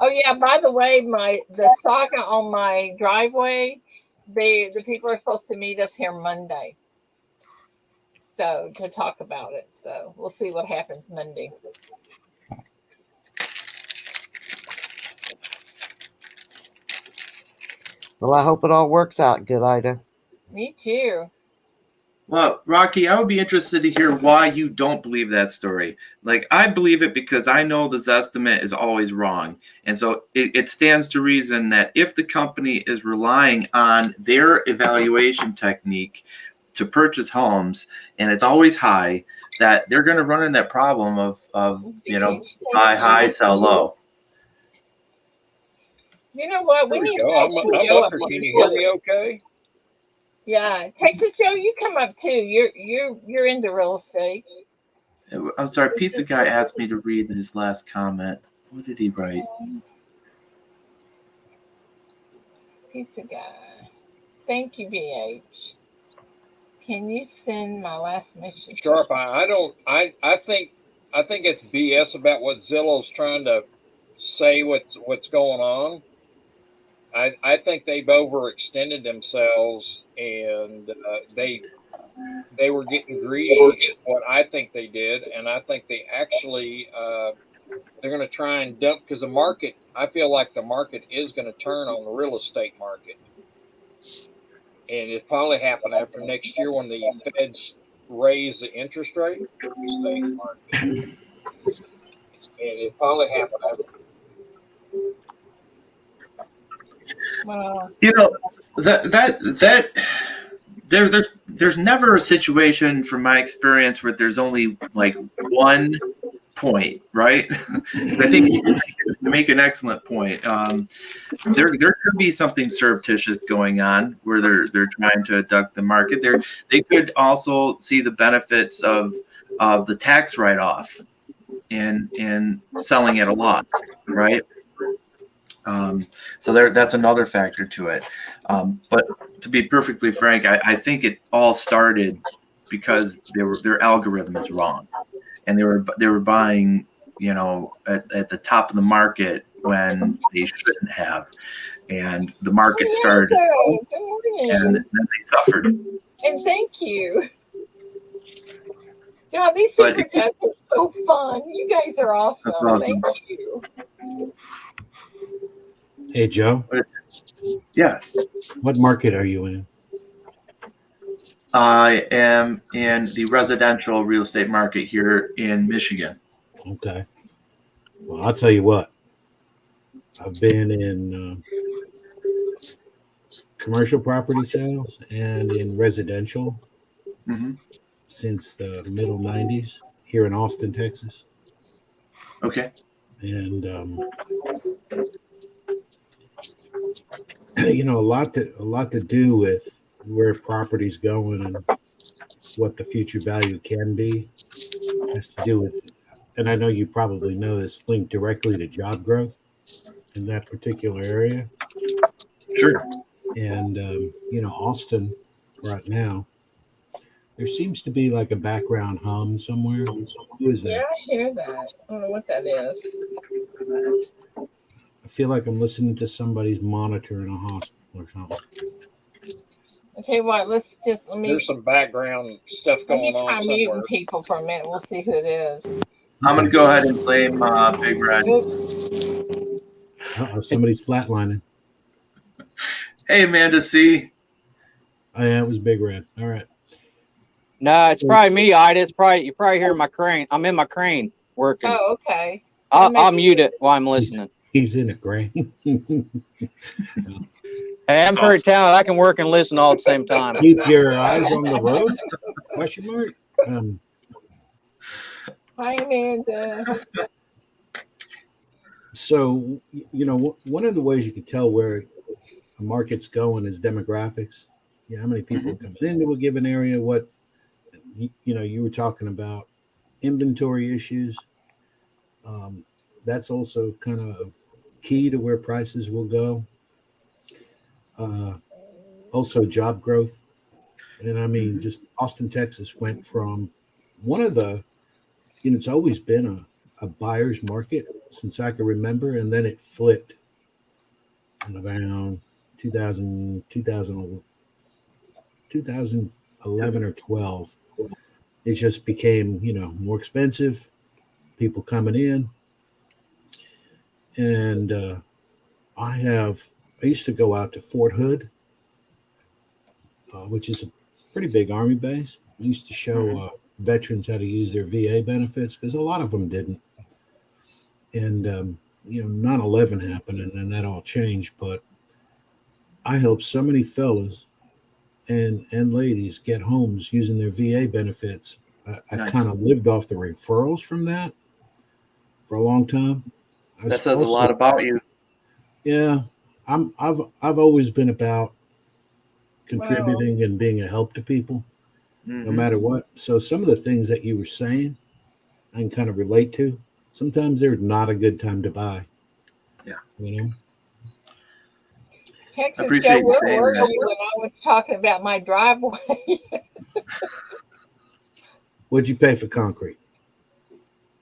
Oh yeah, by the way, the saga on my driveway, the people are supposed to meet us here Monday. So to talk about it. So we'll see what happens Monday. Well, I hope it all works out good, Ida. Me too. Well, Rocky, I would be interested to hear why you don't believe that story. Like, I believe it because I know this estimate is always wrong. And so it stands to reason that if the company is relying on their evaluation technique to purchase homes, and it's always high, that they're going to run in that problem of buy high, sell low. You know what? We need to talk to Joe up. Can you hear me okay? Yeah, Texas Joe, you come up too. You're into real estate. I'm sorry, Pizza Guy asked me to read his last comment. What did he write? Pizza Guy. Thank you, BH. Can you send my last message? Sharp, I think it's BS about what Zillow's trying to say what's going on. I think they've overextended themselves, and they were getting greedy is what I think they did, and I think they actually they're going to try and dump, because the market, I feel like the market is going to turn on the real estate market, and it probably happen after next year when the Feds raise the interest rate for the estate market, and it probably happen after. Well, there's never a situation from my experience where there's only like one point, right? I think you make an excellent point. There could be something surreptitious going on where they're trying to abduct the market. They could also see the benefits of the tax write-off and selling at a loss, right? So that's another factor to it. But to be perfectly frank, I think it all started because their algorithm is wrong, and they were buying, at the top of the market when they shouldn't have, and the market started to slow, Good morning. and then they suffered. And thank you. God, these But super chats are so fun. You guys are awesome. awesome. Thank you. Hey, Joe. Yeah, What market are you in? I am in the residential real estate market here in Michigan. Okay. Well, I'll tell you what. I've been in commercial property sales and in residential Mm-hmm. since the middle 90s here in Austin, Texas. Okay. And, a lot to do with where property's going and what the future value can be has to do with, and I know you probably know this, linked directly to job growth in that particular area. Sure. And, Austin right now, there seems to be like a background hum somewhere. Who is that? Yeah, I hear that. I don't know what that is. I feel like I'm listening to somebody's monitor in a hospital or something. Okay, well, let me. There's some background stuff Let me going try on muting somewhere. people for a minute. We'll see who it is. I'm going to go ahead and blame Big Red. Somebody's flatlining. Hey, Amanda C. Oh, yeah, it was Big Red. All right. No, it's probably me, Ida. You're probably hearing my crane. I'm in my crane working. Oh, okay. I'll mute it while I'm listening. He's in a crane. Hey, I'm very talented. I can work and listen all at the same time. Keep your eyes on the road? Question mark. Hi, Amanda. So, one of the ways you can tell where a market's going is demographics. How many people are coming into a given area? What, you were talking about inventory issues. That's also kind of key to where prices will go. Also job growth. And I mean, just Austin, Texas went from one of the, it's always been a buyer's market since I can remember. And then it flipped in around 2011 or 12. It just became, more expensive, people coming in. And I used to go out to Fort Hood, which is a pretty big Army base. I used to show veterans how to use their VA benefits because a lot of them didn't. And, 9/11 happened and then that all changed. But I helped so many fellas and ladies get homes using their VA benefits. I kind of lived off the referrals from that for a long time. That says a lot about you. Yeah, I've always been about contributing and being a help to people, no matter what. So some of the things that you were saying, I can kind of relate to. Sometimes they're not a good time to buy. Yeah. Texas, appreciate Joe, where saying were that. you when I was talking about my driveway? What'd you pay for concrete?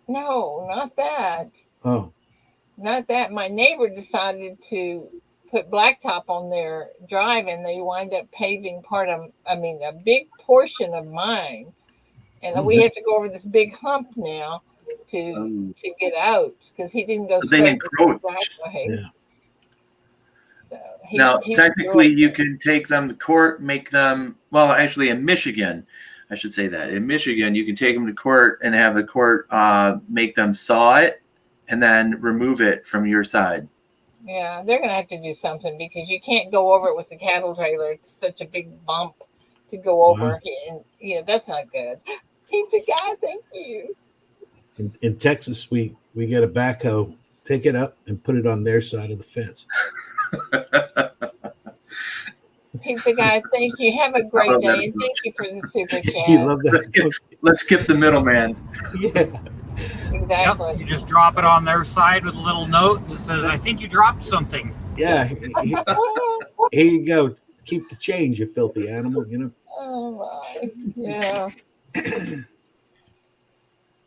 No, not that. Oh. Not that. My neighbor decided to put blacktop on their drive, and they wind up paving a big portion of mine. And we have to go over this big hump now to get out because he didn't go straight to the driveway. Yeah. So Now, technically, you can take them to court, actually in Michigan, I should say that. In Michigan, you can take them to court and have the court make them saw it and then remove it from your side. Yeah, they're going to have to do something because you can't go over it with the cattle trailer. It's such a big bump to go over. And, that's not good. Pizza guy, thank you. In Texas, we get a backhoe, take it up, and put it on their side of the fence. Pizza guy, thank you. Have a great love that day, and thank you for the super You chat. love that? Let's skip the middleman. Yeah. Exactly. Yep, you just drop it on their side with a little note that says, "I think you dropped something." Yeah. Here you go. Keep the change, you filthy animal. You know. Oh my. Yeah.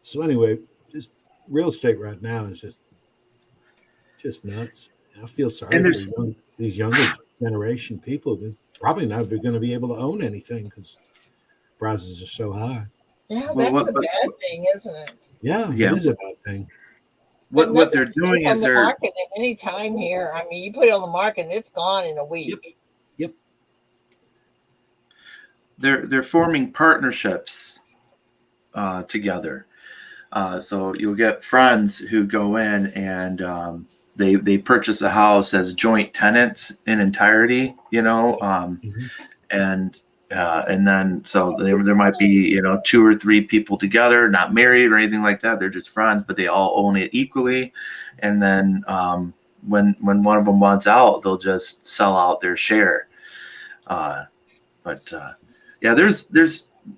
So anyway, just real estate right now is just nuts. I feel sorry And for there's these younger generation people. They're probably not going to be able to own anything because prices are so high. Yeah, well, that's a bad thing, isn't it? Yeah, Yeah. it is a bad thing. But what they're nothing doing stays on is the market at any time here. I mean, you put it on the market and it's gone in a week. Yep. they're forming partnerships together. So you'll get friends who go in and they purchase a house as joint tenants in entirety, and then so there might be 2 or 3 people together, not married or anything like that. They're just friends, but they all own it equally. And then when one of them wants out, they'll just sell out their share. Yeah, there's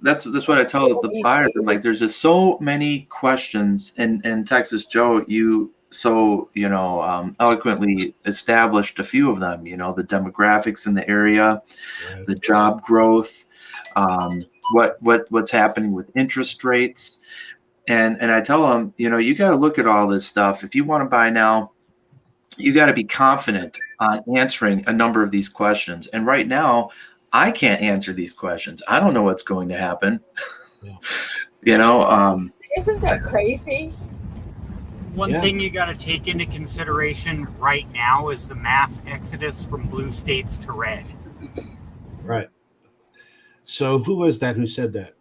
that's what I tell the buyer. Like, there's just so many questions. And Texas Joe, you so eloquently established a few of them. The demographics in the area, Right. the job growth, what's happening with interest rates, and I tell them, you got to look at all this stuff. If you want to buy now, you got to be confident on answering a number of these questions. And right now, I can't answer these questions. I don't know what's going to happen. Yeah. Isn't that crazy? One thing you got to take into consideration right now is the mass exodus from blue states to red. Right. So who was that who said that?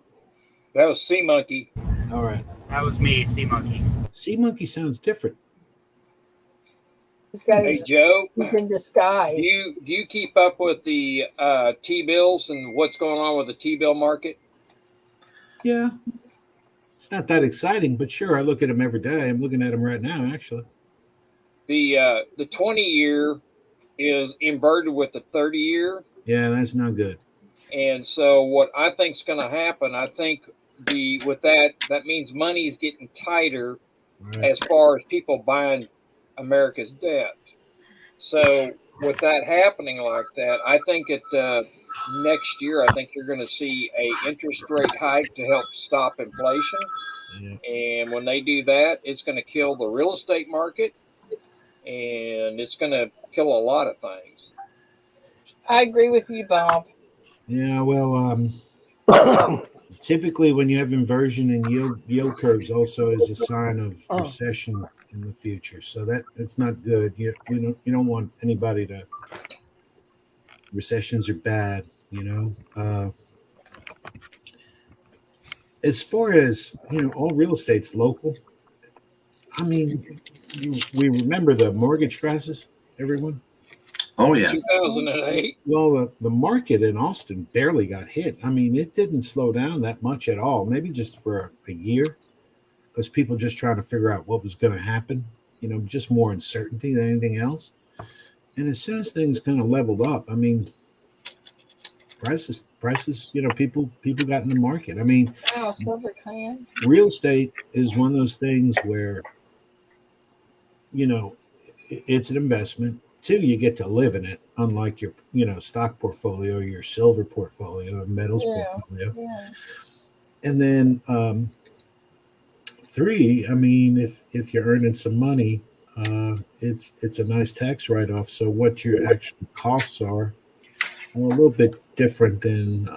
That was Sea Monkey. All right. That was me, Sea Monkey. Sea Monkey sounds different. Hey Joe, he's in disguise. Do you keep up with the T-bills and what's going on with the T-bill market? Yeah. It's not that exciting, but sure, I look at them every day. I'm looking at them right now, actually. The 20-year is inverted with the 30-year. Yeah, that's not good. And so what I think is going to happen, I think with that means money is getting tighter as far as people buying America's debt. So with that happening like that, I think next year, I think you're going to see a interest rate hike to help stop inflation. Yeah. And when they do that, it's going to kill the real estate market, and it's going to kill a lot of things. I agree with you, Bob. Yeah, well, typically when you have inversion in yield curves, also is a sign of recession in the future. So that's not good. You don't want anybody to. Recessions are bad, As far as all real estate's local. I mean, we remember the mortgage crisis, everyone. Oh yeah, 2008. Well, the market in Austin barely got hit. I mean, it didn't slow down that much at all. Maybe just for a year, because people just trying to figure out what was going to happen. Just more uncertainty than anything else. And as soon as things kind of leveled up, I mean, prices, people got in the market. I mean, silver can. Real estate is one of those things where, it's an investment. 2, you get to live in it, unlike your, stock portfolio, your silver portfolio, metals portfolio. Yeah. And then 3, I mean, if you're earning some money, it's a nice tax write-off. So what your actual costs are a little bit different than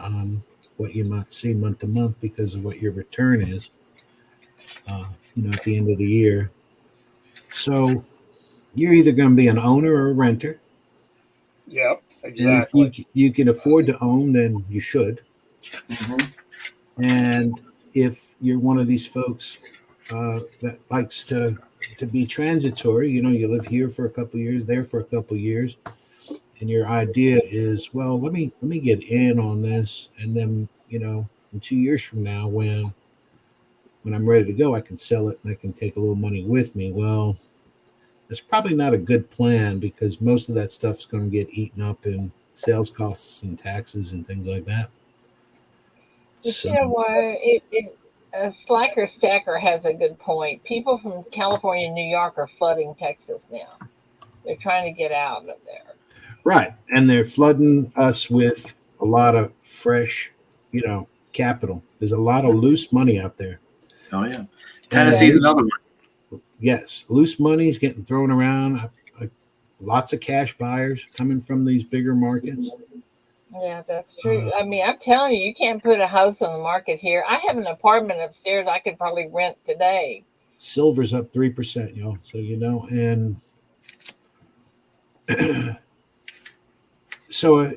what you might see month to month because of what your return is, at the end of the year. So you're either going to be an owner or a renter. Yep, exactly. And if you can afford to own, then you should. Mm-hmm. And if you're one of these folks that likes to be transitory, you live here for a couple of years, there for a couple of years, and your idea is, well, let me get in on this, and then in 2 years from now, when when I'm ready to go, I can sell it and I can take a little money with me. Well, it's probably not a good plan because most of that stuff's going to get eaten up in sales costs and taxes and things like that. But So, you know what? Slacker Stacker has a good point. People from California and New York are flooding Texas now. They're trying to get out of there. right. And they're flooding us with a lot of fresh, capital. There's a lot of loose money out there. Oh yeah, Tennessee's another one. Yes, loose money is getting thrown around. Lots of cash buyers coming from these bigger markets. Yeah, that's true. I mean, I'm telling you, you can't put a house on the market here. I have an apartment upstairs I could probably rent today. Silver's up 3%, y'all. So and so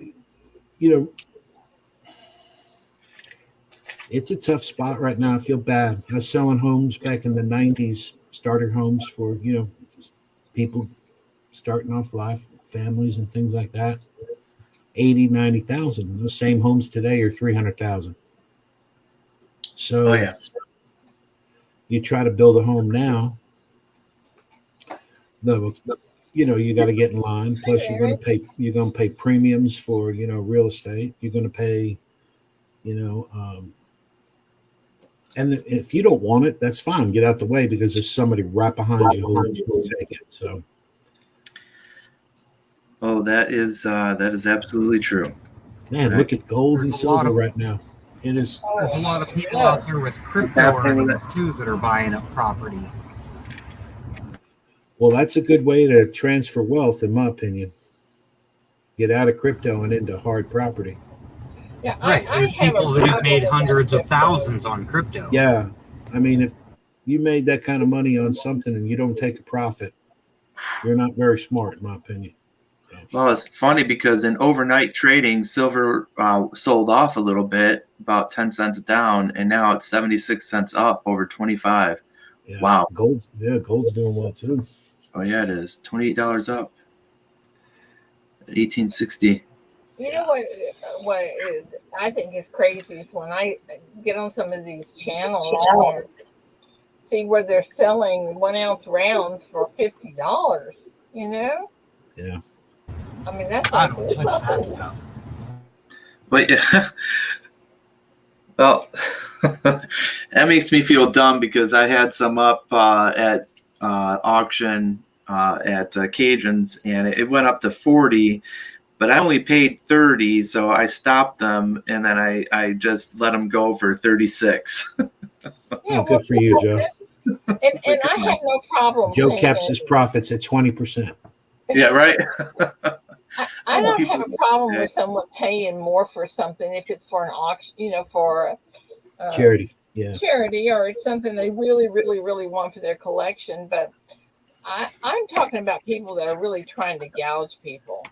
it's a tough spot right now. I feel bad. I was selling homes back in the 90s, starter homes for, just people starting off life, families and things like that. 80, 90,000. Those same homes today are 300,000. So you try to build a home now, you got to get in line. Plus you're going to pay premiums for, real estate. You're going to pay, and if you don't want it, that's fine. Get out the way because there's somebody right behind you who will take it. So. Oh, that is absolutely true. Man, look at gold and silver right now. It is. There's a lot of people out there with crypto earnings too that are buying up property. Well, that's a good way to transfer wealth, in my opinion. Get out of crypto and into hard property. Yeah, right. There's people that have made hundreds of thousands on crypto. Yeah. I mean, if you made that kind of money on something and you don't take a profit, you're not very smart, in my opinion. Well, it's funny because in overnight trading, silver sold off a little bit, about 10 cents down, and now it's 76 cents up, over 25. Yeah. Wow. Gold's doing well too. Oh yeah, it is. $28 up. 1860. You know what I think is crazy is when I get on some of these channels and see where they're selling 1 ounce rounds for $50. Yeah. I mean, that's I don't touch that stuff. But yeah, well, that makes me feel dumb because I had some up at auction at Cajun's, and it went up to 40, but I only paid 30, so I stopped them, and then I just let them go for 36. Yeah, good for you, Joe. And I have no problem. Joe caps his profits at 20%. Yeah, right. I don't have a problem with someone paying more for something if it's for an auction, for charity. Yeah. Charity, or it's something they really, really, really want for their collection. But I'm talking about people that are really trying to gouge people.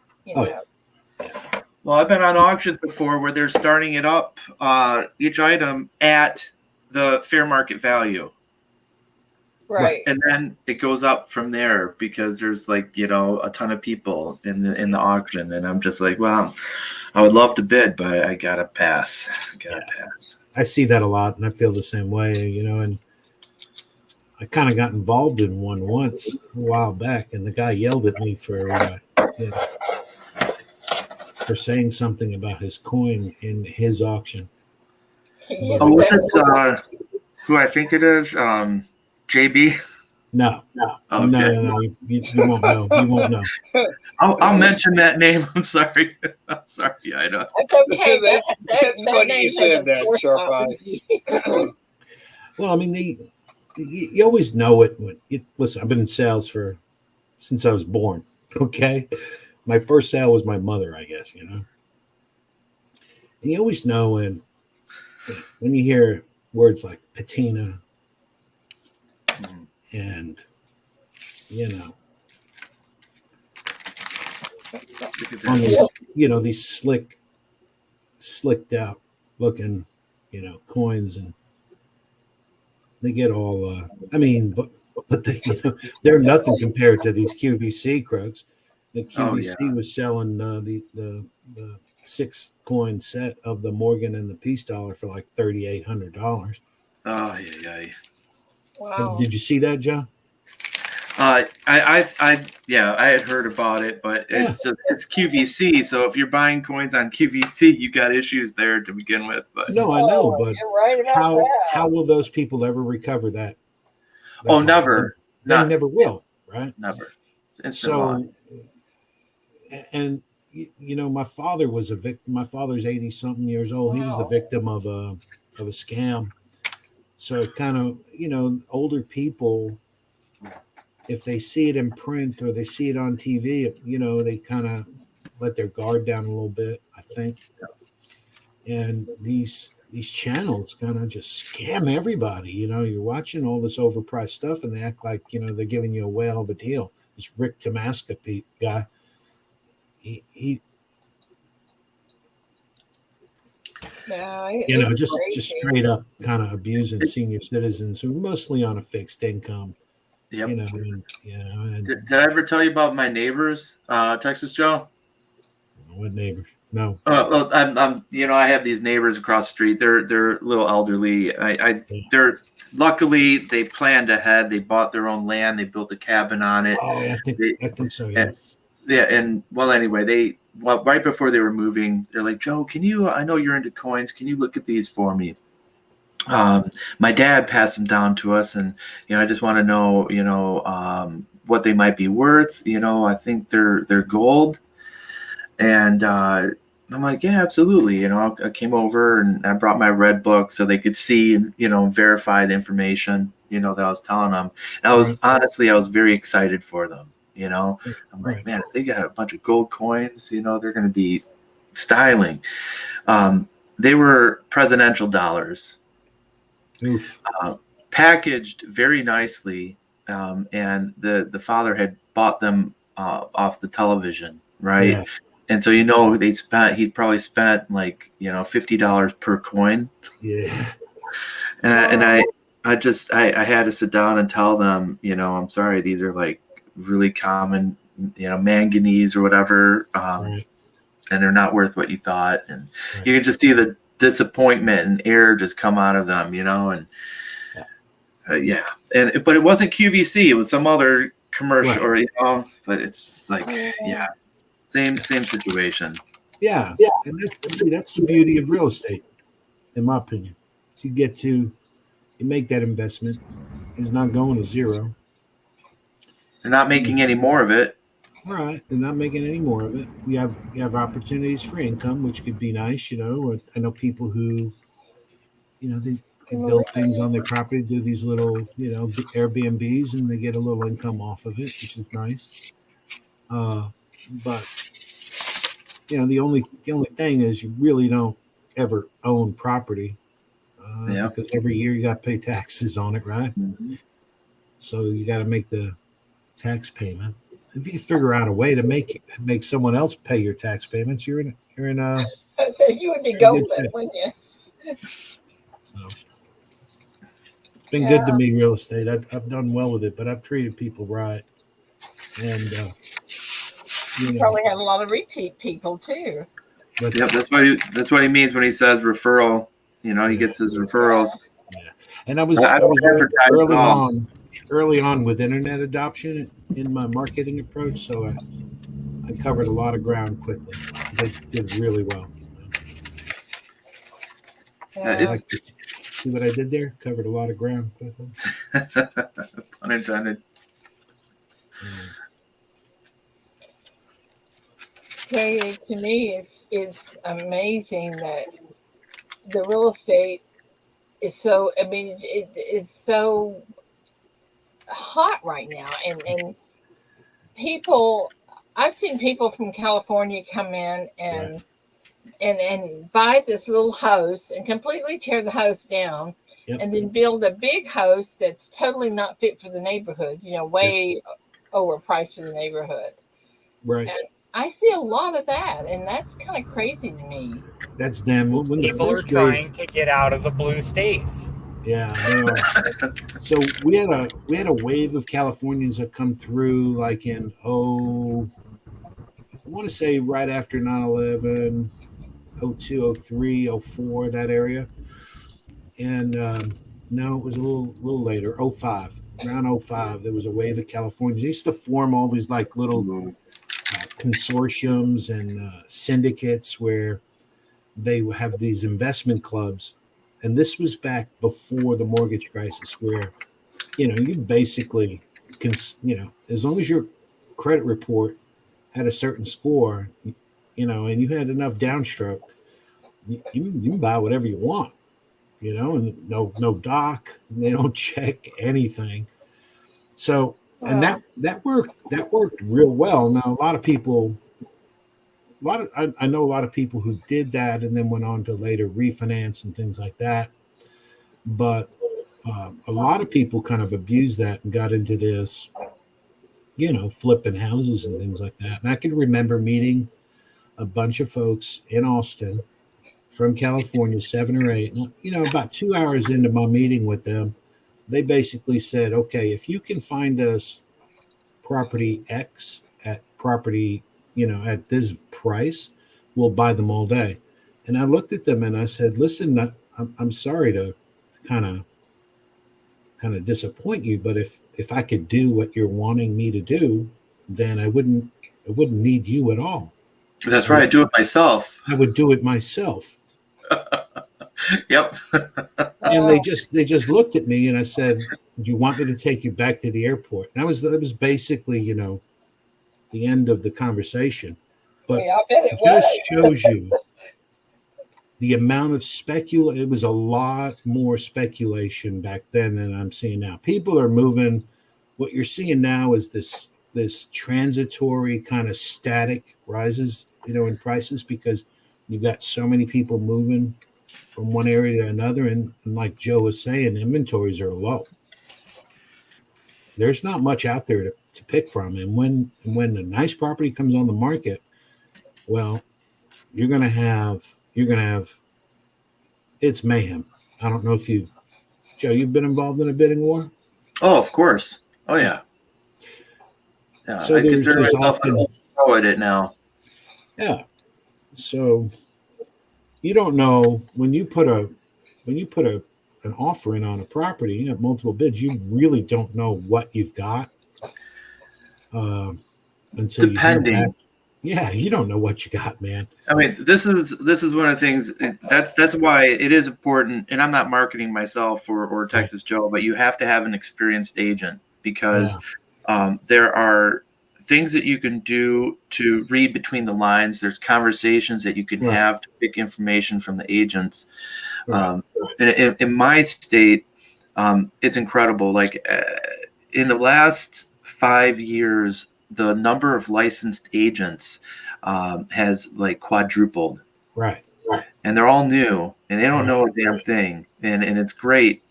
Well, I've been on auctions before where they're starting it up, each item at the fair market value. Right. And then it goes up from there because there's a ton of people in the auction, and I'm just like, well, I would love to bid, but I gotta pass. I see that a lot, and I feel the same way, and I kind of got involved in one once a while back, and the guy yelled at me for saying something about his coin in his auction. Oh, was it who I think it is? JB? No. Okay. No. You won't know. You won't know. I'll mention that name. I'm sorry. I'm sorry. I know. It's okay. That's funny you said that, Sharp Eye. Well, I mean, you always know it. Listen, I've been in sales since I was born. Okay, my first sale was my mother, I guess. And you always know when you hear words like patina. And on these slicked out looking coins, and they get all but they, they're nothing compared to these QVC crooks. The QVC was selling the 6 coin set of the Morgan and the Peace dollar for like $3,800. Oh yeah. Wow. Did you see that, Joe? I had heard about it, but it's QVC. So if you're buying coins on QVC, you got issues there to begin with. But No, I know, Oh, but you're right about how that. will those people ever recover that? oh, money? never, They not never will, right? never. It's instant So, loss. and you know, my father was a victim. My father's 80 something years old. He was the Wow. victim of a scam. So it kind of, you know, older people, if they see it in print or they see it on TV, you know, they kind of let their guard down a little bit, I think. And these channels kind of just scam everybody. You know, you're watching all this overpriced stuff, and they act like, you know, they're giving you a whale of a deal. This Rick Tamaska guy, he No, you know, it's just crazy. straight up kind of abusing senior citizens who are mostly on a fixed income. Yep. You know, and Did I ever tell you about my neighbors, Texas Joe? what neighbors? No. Well, I have these neighbors across the street. They're a little elderly. They're luckily they planned ahead. They bought their own land. They built a cabin on it. Oh, I think so. Yeah. And well, anyway, right before they were moving, they're like, Joe, I know you're into coins. Can you look at these for me? My dad passed them down to us, and I just want to know, what they might be worth. I think they're gold. And I'm like, yeah, absolutely. I came over and I brought my red book so they could see and, verify the information, that I was telling them. And I was very excited for them. I'm like, man, if they got a bunch of gold coins, they're going to be styling. They were presidential dollars, packaged very nicely. And the father had bought them off the television, right? Yeah. And so he probably spent like $50 per coin. Yeah. And I had to sit down and tell them, I'm sorry, these are like really common, manganese or whatever, and they're not worth what you thought. And you can just see the disappointment and air just come out of them, and but it wasn't QVC, it was some other commercial, or but it's just like same situation. Yeah. And that's the beauty of real estate, in my opinion. You make that investment. It's not going to zero. They're not making any more of it. Right. They're not making any more of it. You have opportunities for income, which could be nice. I know people who, they build things on their property, do these little, Airbnbs, and they get a little income off of it, which is nice. But the only thing is you really don't ever own property because every year you got to pay taxes on it, right? Mm-hmm. So you got to make the tax payment. If you figure out a way to make someone else pay your tax payments, you're in a You would be golden, wouldn't you? So it's been good to me, real estate. I've done well with it, but I've treated people right, and you probably have a lot of repeat people too. That's what he means when he says referral. He gets his referrals. Yeah. And I was early on with internet adoption in my marketing approach, so I covered a lot of ground quickly. They did really well. See what I did there? Covered a lot of ground quickly. Pun intended. Okay, to me, it's amazing that the real estate is so. I mean, it's so hot right now, and people. I've seen people from California come in and buy this little house and completely tear the house down, and then build a big house that's totally not fit for the neighborhood. Way overpriced for the neighborhood. Right. And I see a lot of that, and that's kind of crazy to me. That's them. When people are trying to get out of the blue states. Yeah, so we had a wave of Californians that come through, like in I want to say right after 9/11, 02, 03, 04, that area, and No, it was a little later. '05, around '05, there was a wave of California. They used to form all these like little consortiums and syndicates where they have these investment clubs. And this was back before the mortgage crisis, where you basically can, as long as your credit report had a certain score, and you had enough downstroke, you can buy whatever you want, and no doc, they don't check anything. So, and Well, that worked real well. Now, a lot of people, I know a lot of people who did that and then went on to later refinance and things like that. But a lot of people kind of abused that and got into this, flipping houses and things like that. And I can remember meeting a bunch of folks in Austin from California, 7 or 8. About 2 hours into my meeting with them, they basically said, okay, if you can find us property X at property, at this price, we'll buy them all day. And I looked at them and I said, listen, I'm sorry to kind of disappoint you, but if I could do what you're wanting me to do, then I wouldn't need you at all. That's right. I do it myself. I would do it myself. Yep. And they just looked at me and I said, do you want me to take you back to the airport? And that was basically, the end of the conversation. But yeah, I bet it just was. shows you the amount of it was a lot more speculation back then than I'm seeing now. People are moving. What you're seeing now is this transitory kind of static rises, in prices, because you've got so many people moving from one area to another. And like Joe was saying, inventories are low. There's not much out there to pick from. And when a nice property comes on the market, well, you're gonna have it's mayhem. I don't know if Joe, you've been involved in a bidding war? Oh, of course. Oh yeah. Yeah, So I consider there's myself often, a pro at it now. yeah. So you don't know when you put an offer in on a property, you have multiple bids, you really don't know what you've got until you hear back. Depending. Yeah, you don't know what you got, man. I mean, this is one of the things that's why it is important. And I'm not marketing myself or Texas Joe, but you have to have an experienced agent, because there are things that you can do to read between the lines. There's conversations that you can have to pick information from the agents. In my state, it's incredible. Like in the last 5 years, the number of licensed agents has like quadrupled. Right. And they're all new and they don't know a damn thing. And it's great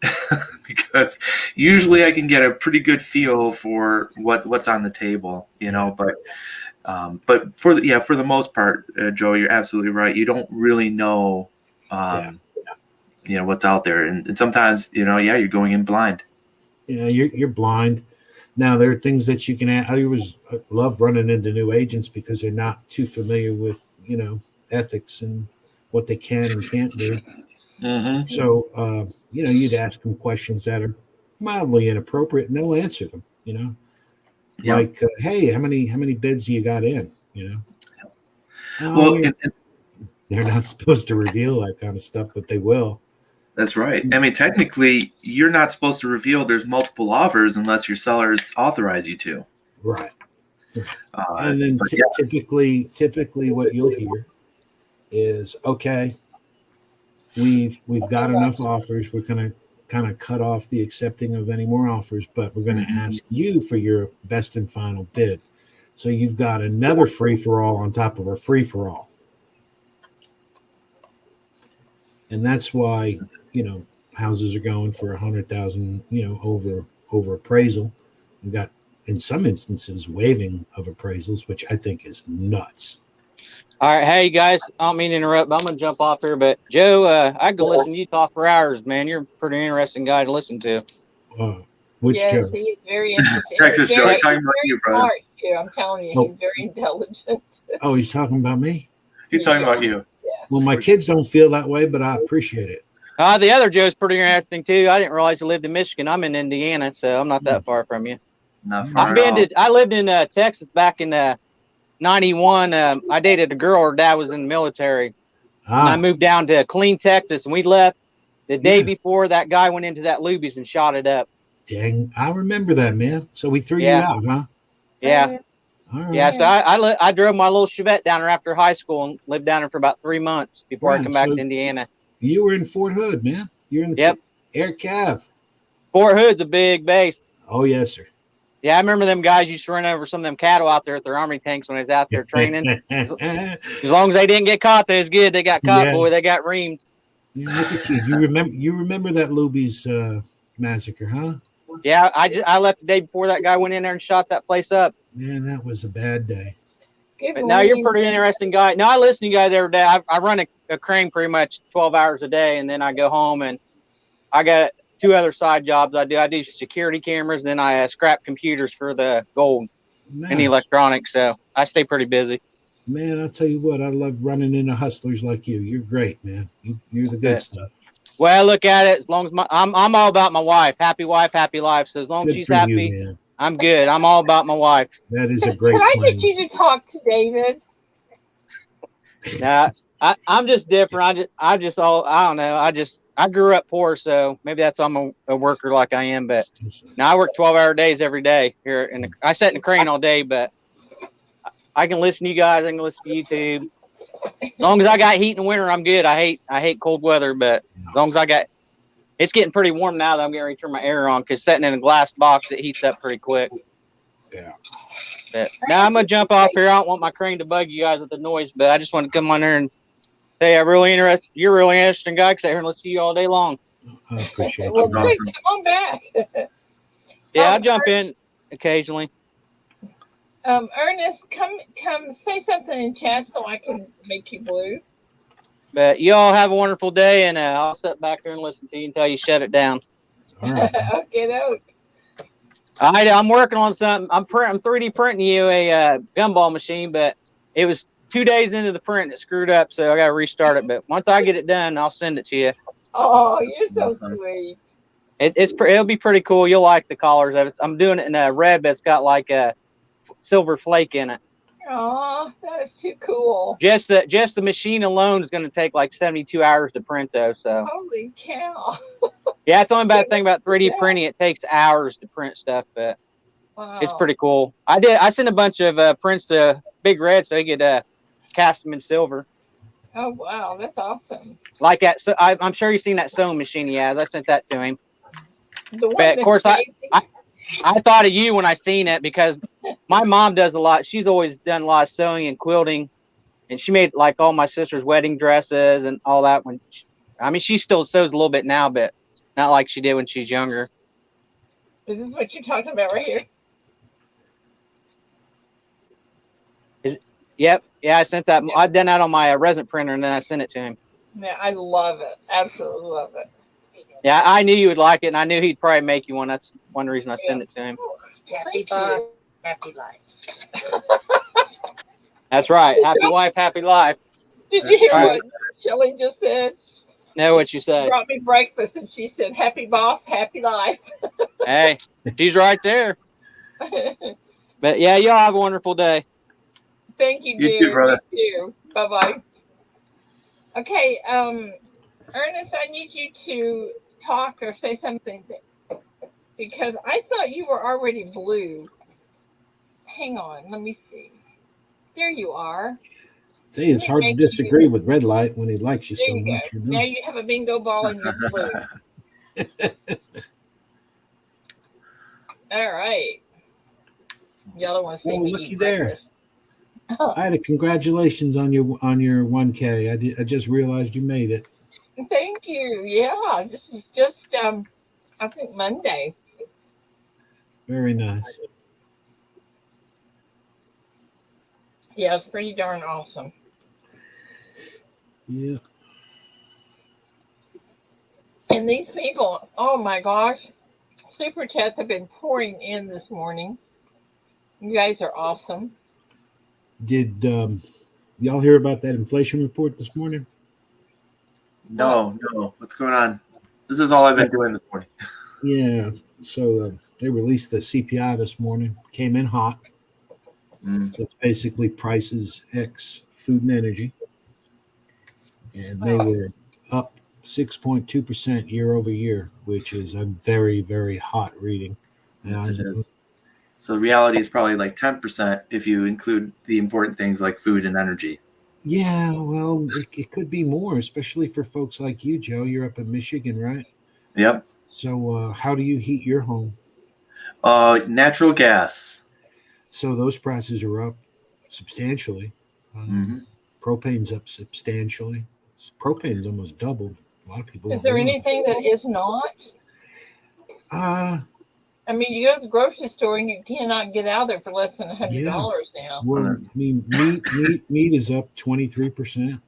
because usually I can get a pretty good feel for what's on the table, but for the most part, Joe, you're absolutely right. You don't really know, what's out there. And sometimes, you're going in blind. Yeah, you're blind. Now there are things that you can add. I love running into new agents because they're not too familiar with, ethics and what they can and can't do. Mm-hmm. So, you'd ask them questions that are mildly inappropriate and they'll answer them, like, hey, how many bids you got in, Well, they're not supposed to reveal that kind of stuff, but they will. That's right. I mean, technically, you're not supposed to reveal there's multiple offers unless your sellers authorize you to. Right. And then typically what you'll hear is, okay, we've got enough offers. We're going to kind of cut off the accepting of any more offers, but we're going to ask you for your best and final bid. So you've got another free-for-all on top of a free-for-all. And that's why, houses are going for 100,000, over appraisal. We've got, in some instances, waiving of appraisals, which I think is nuts. All right, hey guys, I don't mean to interrupt, but I'm gonna jump off here. But Joe, I can listen to you talk for hours, man. You're a pretty interesting guy to listen to. Which Joe? He's very interesting. Texas Joe, he's talking about you, brother. Smart, too. I'm telling you, he's very intelligent. He's talking about me. He's talking about you. Yeah. Well, my kids don't feel that way, but I appreciate it. The other Joe's pretty interesting too. I didn't realize he lived in Michigan. I'm in Indiana, so I'm not that far from you. Not far at all. I lived in Texas back in 91. I dated a girl. Her dad was in the military. And I moved down to Killeen, Texas, and we left the day before that guy went into that Luby's and shot it up. Dang, I remember that, man. So we threw you out, huh? Yeah. All right. Yeah, so I drove my little Chevette down there after high school and lived down there for about 3 months before I come back to Indiana. You were in Fort Hood, man. You're in Air Cav. Fort Hood's a big base. Oh, yes, sir. Yeah, I remember them guys used to run over some of them cattle out there at their army tanks when I was out there training. As long as they didn't get caught, they was good. They got caught, boy. They got reamed. Yeah, look at you. You remember that Luby's massacre, huh? Yeah, I left the day before that guy went in there and shot that place up. Man, that was a bad day. But now you're a pretty interesting guy. Now I listen to you guys every day. I run a crane pretty much 12 hours a day, and then I go home and I got 2 other side jobs I do. I do security cameras, and then I scrap computers for the gold and electronics. So I stay pretty busy. Man, I'll tell you what, I love running into hustlers like you. You're great, man. You're the good stuff. Well, I look at it as long as I'm all about my wife. Happy wife, happy life. So as long as she's happy, I'm good. I'm all about my wife. That is a great Can I get you to talk to David? Nah, I'm just different. I don't know. I grew up poor, so maybe that's why I'm a worker like I am. But now I work 12-hour days every day here, and I sit in the crane all day. But I can listen to you guys. I can listen to YouTube. As long as I got heat in the winter, I'm good. I hate cold weather, but as long as it's getting pretty warm now that I'm getting ready to turn my air on, because sitting in a glass box, it heats up pretty quick. Yeah. But now I'm going to jump off here. I don't want my crane to bug you guys with the noise, but I just want to come on there and say you're a really interesting guy, because I hear and listen to you all day long. I appreciate Well, you. good. Come on back. Yeah, I'll jump in occasionally. Ernest, come say something in chat so I can make you blue. But you all have a wonderful day, and I'll sit back here and listen to you until you shut it down. All right. Okay, doke. I'm working on something. I'm 3D printing you a gumball machine, but it was 2 days into the print it screwed up, so I got to restart it. But once I get it done, I'll send it to you. Oh, you're so sweet. It'll be pretty cool. You'll like the colors of it. I'm doing it in a red, but it's got like a silver flake in it. Oh, that is too cool. Just the machine alone is going to take like 72 hours to print, though. So holy cow. Yeah, it's the only bad thing about 3D printing. It takes hours to print stuff, but it's pretty cool. I sent a bunch of prints to Big Red so he could cast them in silver. Oh wow, that's awesome. Like that. So I'm sure you've seen that sewing machine he has. I sent that to him. But of course, I thought of you when I seen it, because my mom does a lot. She's always done a lot of sewing and quilting, and she made like all my sister's wedding dresses and all that. She still sews a little bit now, but not like she did when she's younger. Is this what you're talking about right here? Yep. Yeah, I sent that. Yep. I done that on my resin printer, and then I sent it to him. Yeah, I love it. Absolutely love it. Yeah, I knew you would like it, and I knew he'd probably make you one. That's one reason I sent it to him. Happy life, happy life. That's right. Happy wife, happy life. Did you hear what Shelly just said? No, what you said. She brought me breakfast, and she said, "Happy boss, happy life." Hey, she's right there. But yeah, y'all have a wonderful day. Thank you, dear. You too, brother. You too. Bye-bye. Okay, Ernest, I need you to talk or say something, because I thought you were already blue. Hang on, let me see. There you are. See, it's hard to disagree with Red Light when he likes you so much. You know? Now you have a bingo ball and you're blue. All right. Y'all don't want to see me looky eat there. breakfast. I had a congratulations on your 1K. I just realized you made it. Thank you. Yeah, this is just I think Monday. Very nice. Yeah, it's pretty darn awesome. Yeah. And these people, oh my gosh, super chats have been pouring in this morning. You guys are awesome. Did y'all hear about that inflation report this morning? No. What's going on? This is all I've been doing this morning. Yeah. So they released the CPI this morning. Came in hot. So it's basically prices X food and energy. And they were up 6.2% year over year, which is a very, very hot reading. Yes, it is. So reality is probably like 10% if you include the important things like food and energy. Yeah, well, it could be more, especially for folks like you, Joe. You're up in Michigan, right? Yep. So how do you heat your home? Natural gas. So those prices are up substantially. Propane's up substantially. Propane's almost doubled. A lot of people Is don't there realize. anything that is not? I mean, you go to the grocery store and you cannot get out there for less than $100 now. Well, I mean, meat is up 23%.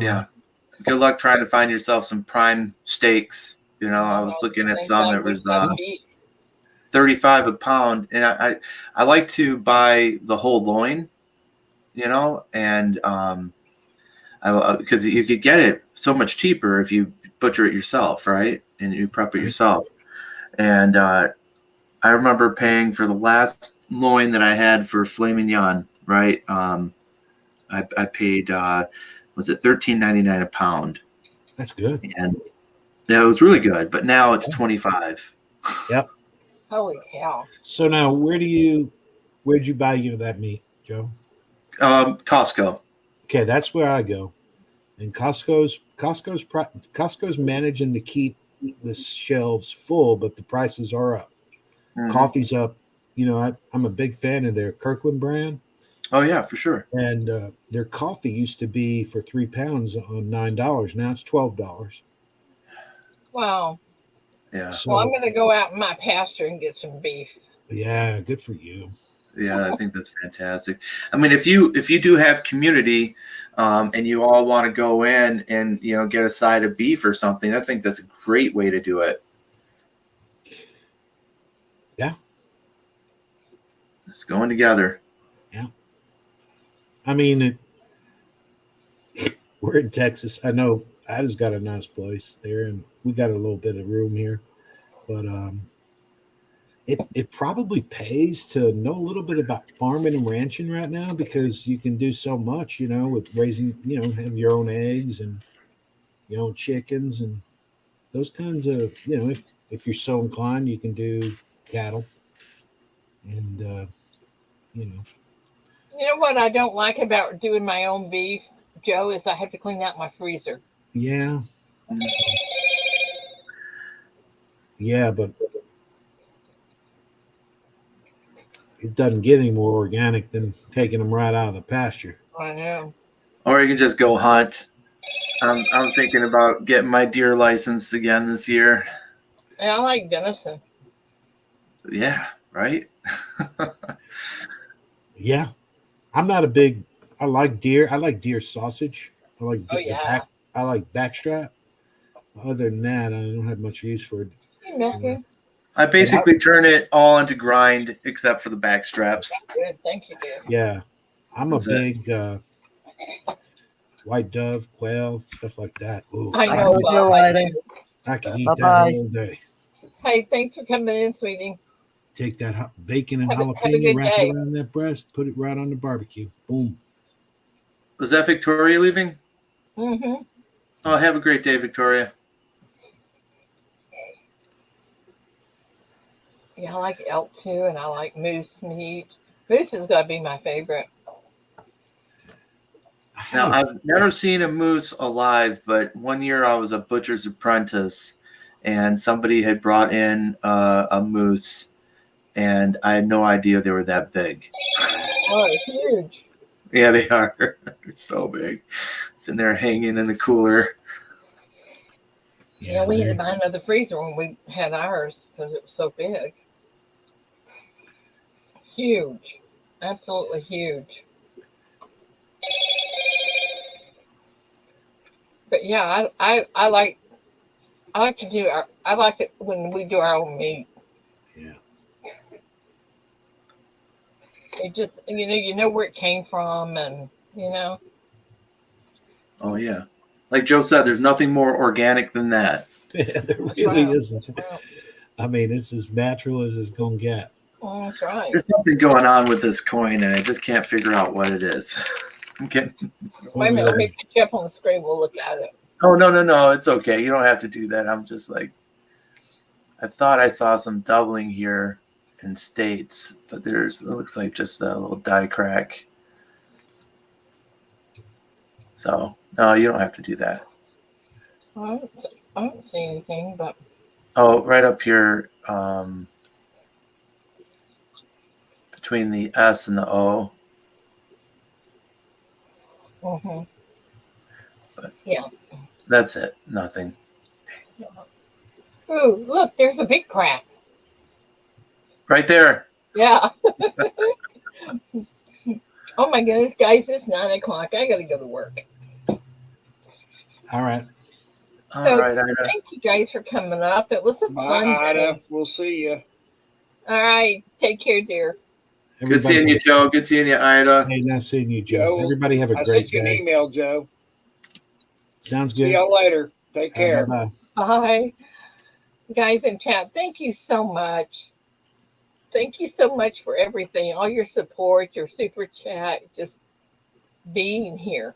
Yeah. Good luck trying to find yourself some prime steaks. You know, I was looking at some that was 35 a pound, and I like to buy the whole loin, you know, and because you could get it so much cheaper if you butcher it yourself, right? And you prep it yourself. And I remember paying for the last loin that I had for filet mignon, right? I paid was it $13.99 a pound? That's good. And that was really good, but now it's 25. Yep. Holy cow! So now, where'd you buy that meat, Joe? Costco. Okay, that's where I go. And Costco's managing to keep the shelves full, but the prices are up. Coffee's up. You know, I'm a big fan of their Kirkland brand. Oh yeah, for sure. And their coffee used to be for £3 on $9. Now it's $12. Wow. Yeah. So I'm going to go out in my pasture and get some beef. Yeah, good for you. Yeah, I think that's fantastic. I mean, if you do have community, and you all want to go in and get a side of beef or something, I think that's a great way to do it. Yeah. It's going together. Yeah. I mean, we're in Texas. I know Ada's got a nice place there, and we got a little bit of room here. But it probably pays to know a little bit about farming and ranching right now, because you can do so much, with raising, have your own eggs and your own chickens and those kinds of, if you're so inclined, you can do cattle. And, You know what I don't like about doing my own beef, Joe, is I have to clean out my freezer. Yeah. Yeah, but it doesn't get any more organic than taking them right out of the pasture. I know. Or you can just go hunt. I'm thinking about getting my deer license again this year. Yeah, I like venison. Yeah, right? Yeah. I'm not a big. I like deer. I like deer sausage. I like I like backstrap. Other than that, I don't have much use for it. Hey, Matthew. I basically turn it all into grind except for the back straps. Good, thank you, dear. Yeah, I'm a big white dove, quail, stuff like that. Ooh, I know. I can eat that all day. Hey, thanks for coming in, sweetie. Take that bacon and have a jalapeno, good wrap day. it around that breast, put it right on the barbecue. Boom. Was that Victoria leaving? Mm-hmm. Oh, have a great day, Victoria. Yeah, I like elk too, and I like moose meat. Moose has got to be my favorite. Now, I've never seen a moose alive, but one year I was a butcher's apprentice, and somebody had brought in a moose, and I had no idea they were that big. Oh, huge. Yeah, they are. They're so big. Sitting there hanging in the cooler. Yeah, we had to buy another freezer when we had ours because it was so big. Huge. Absolutely huge. But yeah, I like to do I like it when we do our own meat. Yeah. It just you know where it came from, and Oh yeah, like Joe said, there's nothing more organic than that. Yeah, there really isn't. I mean, it's as natural as it's going to get. That's right. There's something going on with this coin, and I just can't figure out what it is. I'm getting. Wait a minute, let me put you up on the screen. We'll look at it. Oh, no. It's okay. You don't have to do that. I'm just like, I thought I saw some doubling here in states, but it looks like just a little die crack. So, no, you don't have to do that. I don't see anything, but. Oh, right up here, between the S and the O. Mm-hmm. Yeah. That's it. Nothing. Ooh, look, there's a big crack. Right there. Yeah. Oh my goodness, guys, it's 9 o'clock. I gotta go to work. All right. All right, Ida. Thank you guys for coming up. It was a fun day. Ida. We'll see you. All right. Take care, dear. Good seeing you, Joe. Good seeing you, Ida. Hey, nice seeing you, Joe. Everybody have a I great sent you an day. email, Joe. Sounds good. See y'all later. Take care. Bye-bye. Bye. Guys in chat, thank you so much. Thank you so much for everything, all your support, your super chat, just being here.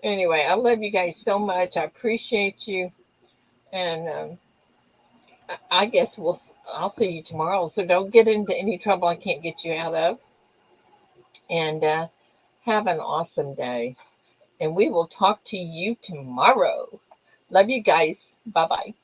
Anyway, I love you guys so much. I appreciate you. And I guess I'll see you tomorrow. So don't get into any trouble I can't get you out of. And have an awesome day. And we will talk to you tomorrow. Love you guys. Bye-bye.